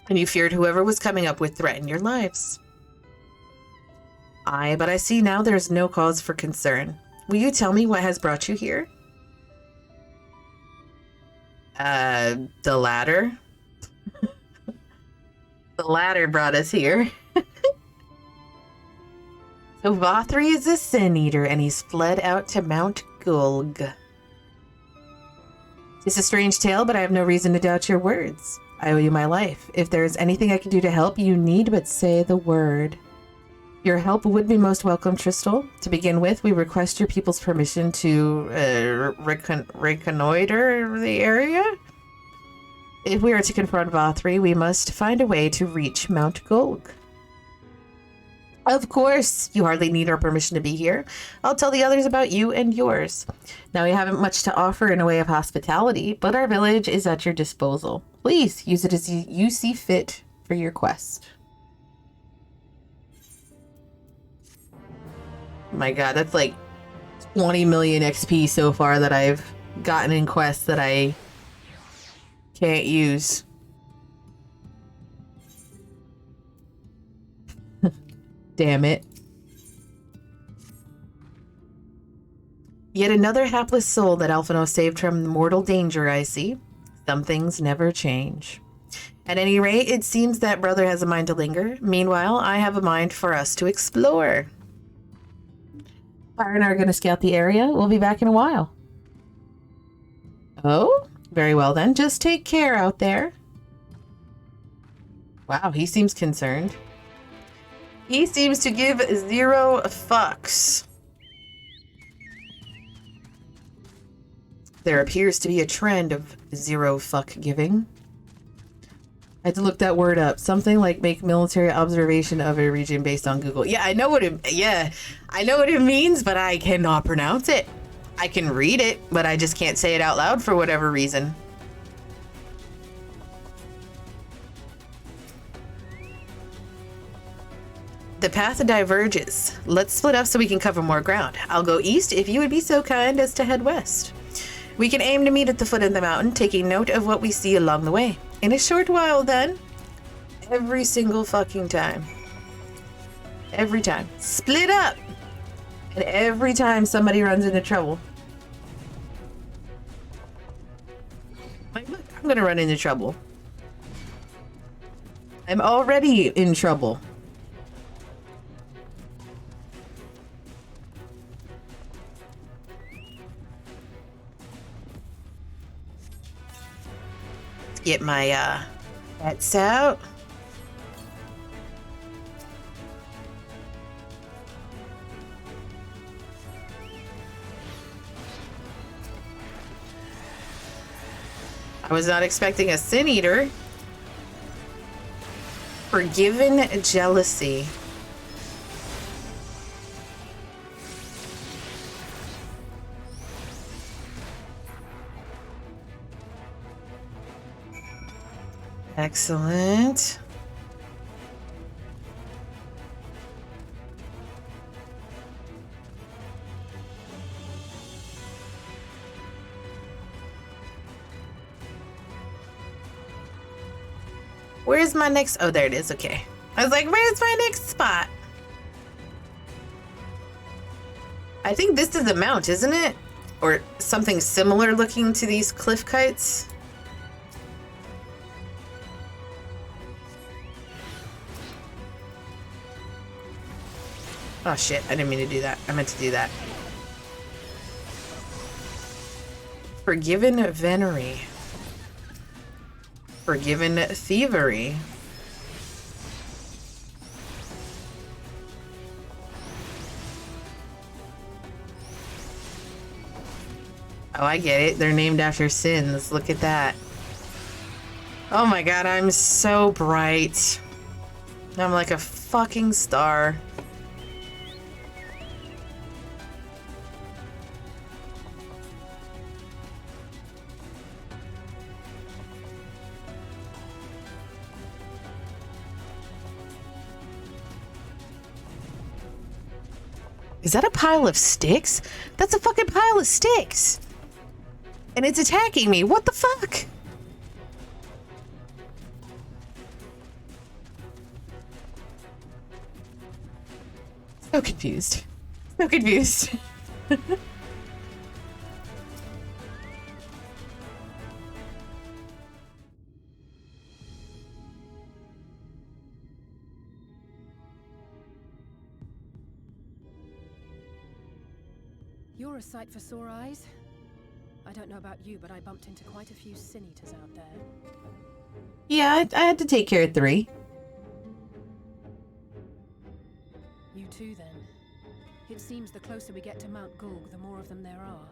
And you feared whoever was coming up would threaten your lives. Aye, but I see now there's no cause for concern. Will you tell me what has brought you here? The ladder? The ladder brought us here. So Vothri is a sin eater, and he's fled out to Mount Gulg. It's a strange tale, but I have no reason to doubt your words. I owe you my life. If there is anything I can do to help, you need but say the word. Your help would be most welcome, Tristal. To begin with, we request your people's permission to reconnoiter the area. If we are to confront Vothri, we must find a way to reach Mount Gulg. Of course, you hardly need our permission to be here. I'll tell the others about you and yours. Now, we haven't much to offer in a way of hospitality, but our village is at your disposal. Please use it as you see fit for your quest. My god, that's like 20 million XP so far that I've gotten in quests that I can't use. Damn it. Yet another hapless soul that Alphino saved from mortal danger, I see. Some things never change. At any rate, it seems that brother has a mind to linger. Meanwhile, I have a mind for us to explore. Pyre and I are going to scout the area. We'll be back in a while. Oh, very well then. Just take care out there. Wow, he seems concerned. He seems to give 0 fucks. There appears to be a trend of 0 fuck giving. I had to look that word up. Something like make military observation of a region based on Google. Yeah, I know what it means, but I cannot pronounce it. I can read it, but I just can't say it out loud for whatever reason. The path diverges. Let's split up so we can cover more ground. I'll go east if you would be so kind as to head west. We can aim to meet at the foot of the mountain, taking note of what we see along the way. In a short while, then. Every single fucking time. Every time. Split up! And every time somebody runs into trouble. Like, look, I'm gonna run into trouble. I'm already in trouble. Get my pets out. I was not expecting a Sin Eater. Forgiven Jealousy. Excellent. Where's my next? Oh, there it is. Okay. I was like, where's my next spot? I think this is a mount, isn't it? Or something similar looking to these cliff kites. Oh shit, I didn't mean to do that. I meant to do that. Forgiven Venery. Forgiven Thievery. Oh, I get it. They're named after sins. Look at that. Oh my god, I'm so bright. I'm like a fucking star. Is that a pile of sticks? That's a fucking pile of sticks. And it's attacking me. What the fuck? So confused. So confused. You're a sight for sore eyes. I don't know about you, but I bumped into quite a few Sin Eaters out there. Yeah, I had to take care of 3. You too, then. It seems the closer we get to Mount Gulg, the more of them there are.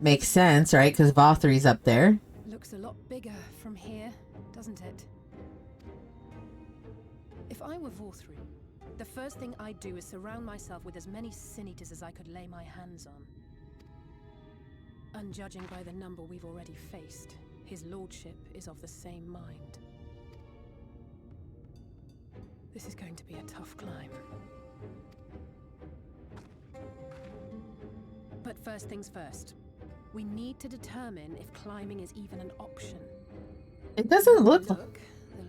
Makes sense, right? Because Vothry's up there. Looks a lot bigger from here, doesn't it? If I were Vothry, the first thing I'd do is surround myself with as many Sin Eaters as I could lay my hands on. And judging by the number we've already faced, his lordship is of the same mind. This is going to be a tough climb. But first things first. We need to determine if climbing is even an option. It doesn't look the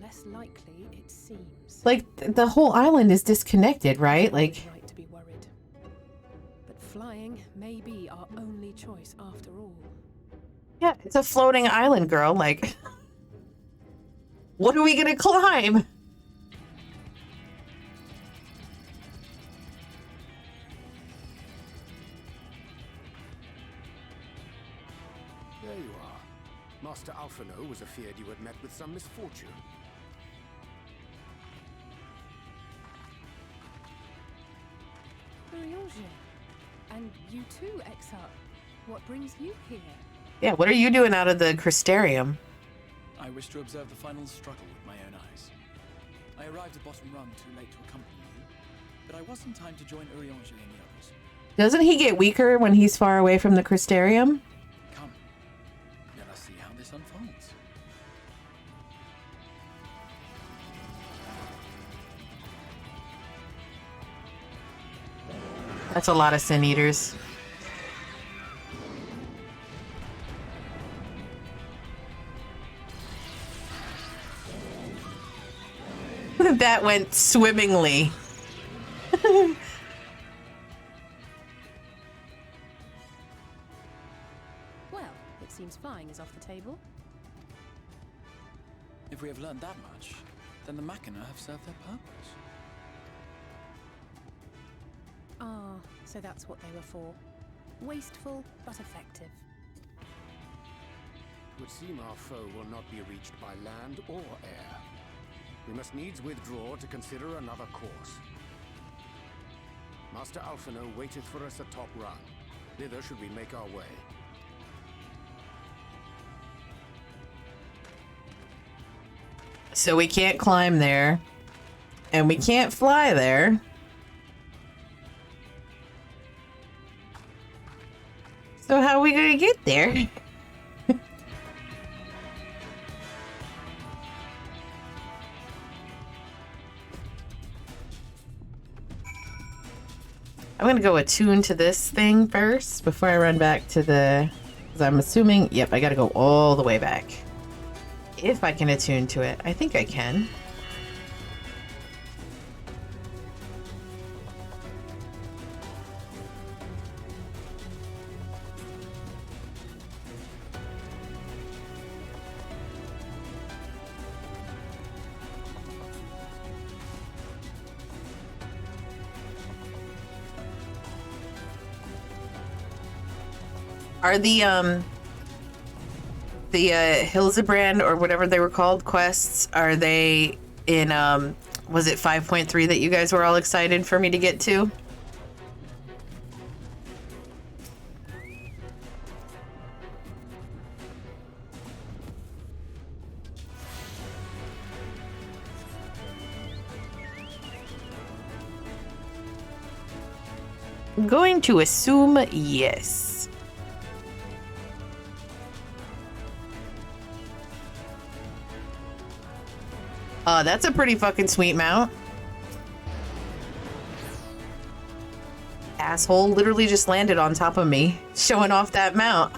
less likely it seems. like the whole island is disconnected, right? Like, right to be worried. But flying may be our only choice after all. yeah, it's a floating island, girl. Like, what are we gonna climb? There you are. Master Alphino was afeard you had met with some misfortune. And you too, Exarch. What brings you here? Yeah, what are you doing out of the Crystarium? I wish to observe the final struggle with my own eyes. I arrived at Bottom Rung too late to accompany you, but I was in time to join Urianger and the others. Doesn't he get weaker when he's far away from the Crystarium? Come, let us see how this unfolds. That's a lot of Sin Eaters. That went swimmingly. Well, it seems flying is off the table. If we have learned that much, then the Machina have served their purpose. Ah, so that's what they were for. Wasteful, but effective. It would seem our foe will not be reached by land or air. We must needs withdraw to consider another course. Master Alphino waiteth for us atop Run. Thither should we make our way. So we can't climb there. And we can't fly there. So how are we gonna get there? I'm gonna go attune to this thing first before I run back to the... Because I'm assuming... Yep, I gotta go all the way back. If I can attune to it. I think I can. Are the Hildebrand or whatever they were called quests, are they in was it 5.3 that you guys were all excited for me to get to? I'm going to assume yes. That's a pretty fucking sweet mount. Asshole literally just landed on top of me, showing off that mount.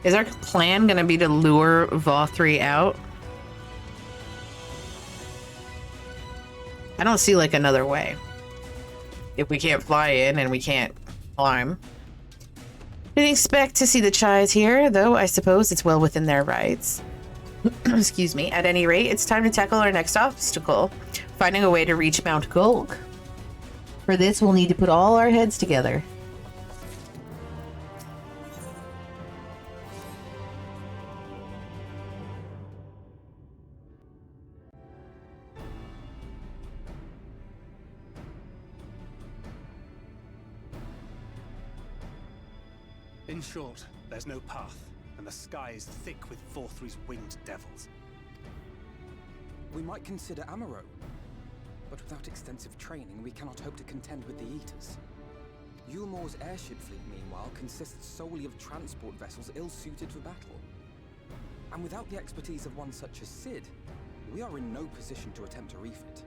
Is our plan gonna be to lure Vothri out? I don't see like another way. If we can't fly in and we can't climb. Didn't expect to see the Chais here, though I suppose it's well within their rights. Excuse me. At any rate, it's time to tackle our next obstacle, finding a way to reach Mount Gulg. For this, we'll need to put all our heads together. In short, there's no path, and the sky is thick with Vothri's winged devils. We might consider Amaro, but without extensive training, we cannot hope to contend with the Eaters. Yulmor's airship fleet, meanwhile, consists solely of transport vessels ill-suited for battle. And without the expertise of one such as Cid, we are in no position to attempt a refit.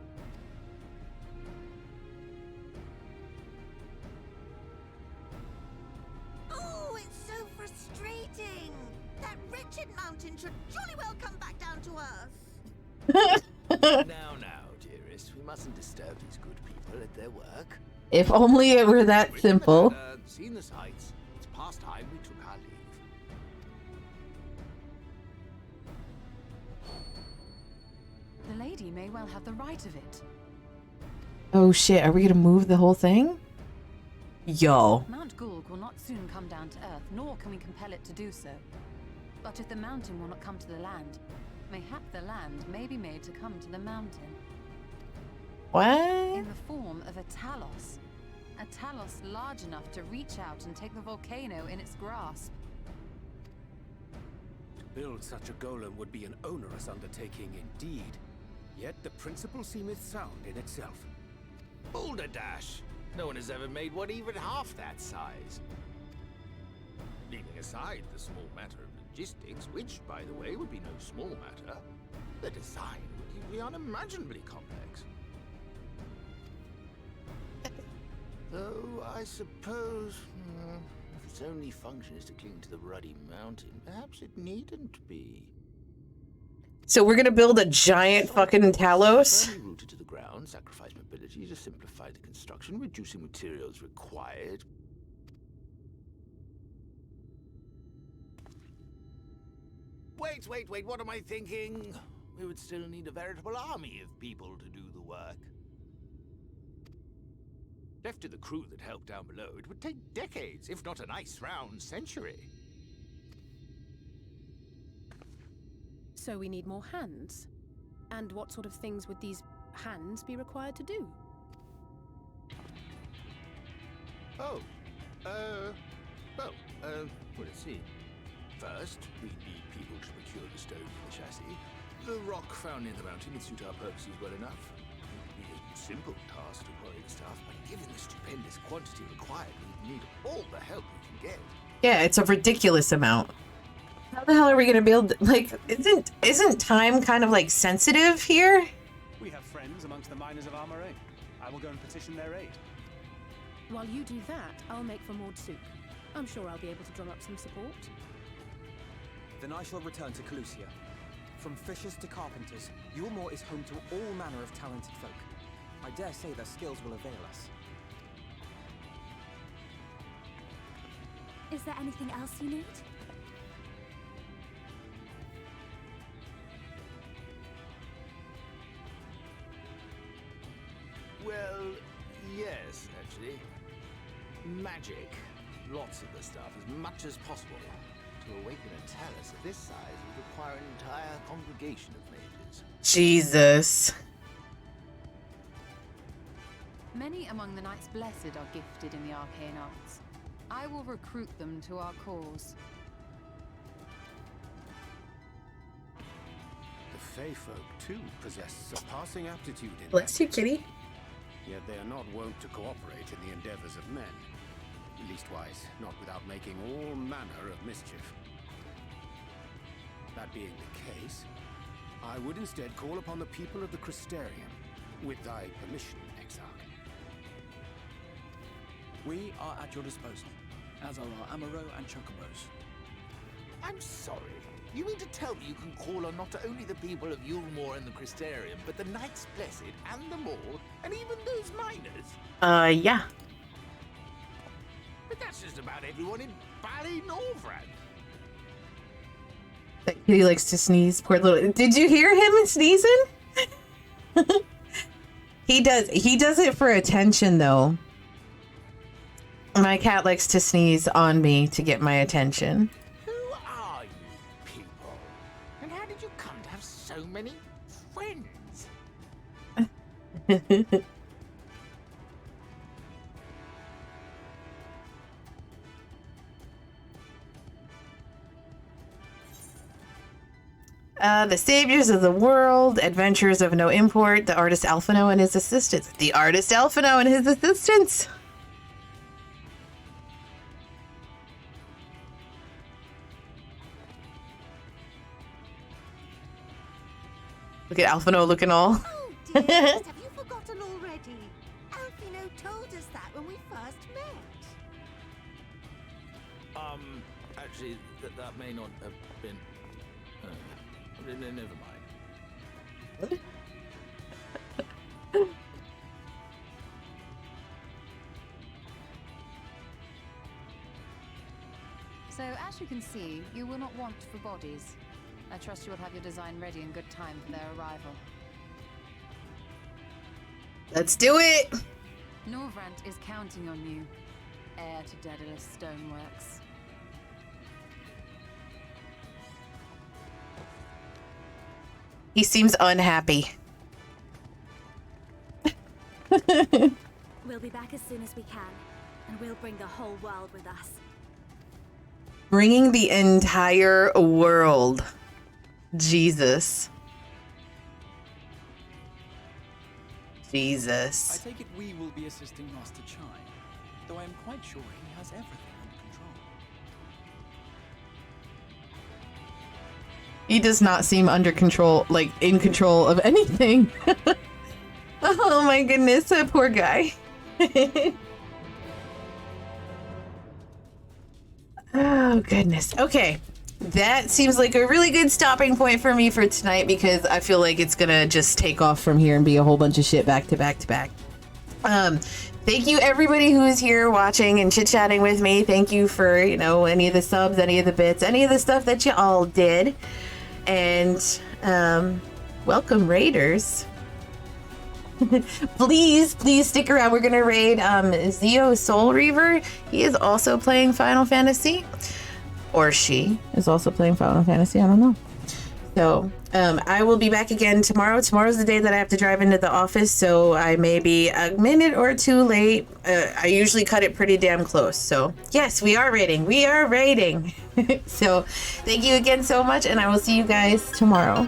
Oh, it's so frustrating! That wretched mountain should jolly well come back down to Earth. Now, dearest, we mustn't disturb these good people at their work. If only it were that simple. Seen the sights. It's past time we took our leave. The lady may well have the right of it. Oh shit, are we gonna move the whole thing? Yo. Mount Gulg will not soon come down to Earth, nor can we compel it to do so. But if the mountain will not come to the land, mayhap the land may be made to come to the mountain. What? In the form of a Talos. A Talos large enough to reach out and take the volcano in its grasp. To build such a golem would be an onerous undertaking indeed. Yet the principle seemeth sound in itself. Balderdash! No one has ever made one even half that size. Leaving aside the small matter of logistics, which, by the way, would be no small matter, the design would be unimaginably complex. Though, I suppose, if its only function is to cling to the ruddy mountain, perhaps it needn't be. So we're gonna build a giant fucking Talos. Firmly rooted to the ground, sacrifice mobility to simplify the construction, reducing materials required. Wait, what am I thinking? We would still need a veritable army of people to do the work. Left to the crew that helped down below, it would take decades, if not a nice round century. So we need more hands. And what sort of things would these hands be required to do? Well, let's see. First, we need people to procure the stone for the chassis. The rock found near the mountain would suit our purposes well enough. It would be a simple task to quarry the stuff, but given the stupendous quantity required, we need all the help we can get. Yeah, it's a ridiculous amount. How the hell are we gonna build? Like, isn't time kind of like sensitive here? We have friends amongst the miners of Armoray. I will go and petition their aid. While you do that, I'll make for Maud Souk. I'm sure I'll be able to drum up some support. Then I shall return to Calusia. From fishers to carpenters, Yulmore is home to all manner of talented folk. I dare say their skills will avail us. Is there anything else you need? Well, yes, actually. Magic. Lots of the stuff, as much as possible. To awaken a talus of this size would require an entire congregation of mages. Jesus. Many among the Knights Blessed are gifted in the arcane arts. I will recruit them to our cause. The Fey folk, too, possess surpassing aptitude in Bless you, kitty. Yet they are not wont to cooperate in the endeavors of men. Leastwise, not without making all manner of mischief. That being the case, I would instead call upon the people of the Crystarium, with thy permission, Exarch. We are at your disposal, as are our Amaro and Chocobos. I'm sorry. You mean to tell me you can call on not only the people of Yulmore and the Crystarium, but the Knights Blessed and the Maud, and even those miners? Yeah. But that's just about everyone in Ballynorvrand. That kitty likes to sneeze. Poor little. Did you hear him sneezing? He does it for attention, though. My cat likes to sneeze on me to get my attention. Who are you people? And how did you come to have so many friends? The saviors of the world, adventurers of no import, the artist Alphino and his assistants. The artist Alphino and his assistants. Look at Alphino looking all. Oh, dearest, have you forgotten already? Alphino told us that when we first met. Actually, that may not have been... never mind. What? So, as you can see, you will not want for bodies. I trust you will have your design ready in good time for their arrival. Let's do it! Norvrant is counting on you, heir to Daedalus Stoneworks. He seems unhappy. We'll be back as soon as we can, and we'll bring the whole world with us. Bringing the entire world. Jesus. Jesus. I take it we will be assisting Master Chai, though I am quite sure he has everything under control. He does not seem under control, like in control of anything. Oh my goodness, that poor guy. Oh goodness. Okay, that seems like a really good stopping point for me for tonight, because I feel like it's gonna just take off from here and be a whole bunch of shit back to back to back. Thank you everybody who is here watching and chit-chatting with me. Thank you for, you know, any of the subs, any of the bits, any of the stuff that you all did. And welcome raiders. please stick around. We're gonna raid Zio Soul Reaver. He is also playing Final Fantasy, or she is also playing Final Fantasy, I don't know. So I will be back again tomorrow. Tomorrow's the day that I have to drive into the office, so I may be a minute or two late. I usually cut it pretty damn close. So yes, we are raiding. So thank you again so much, and I will see you guys tomorrow.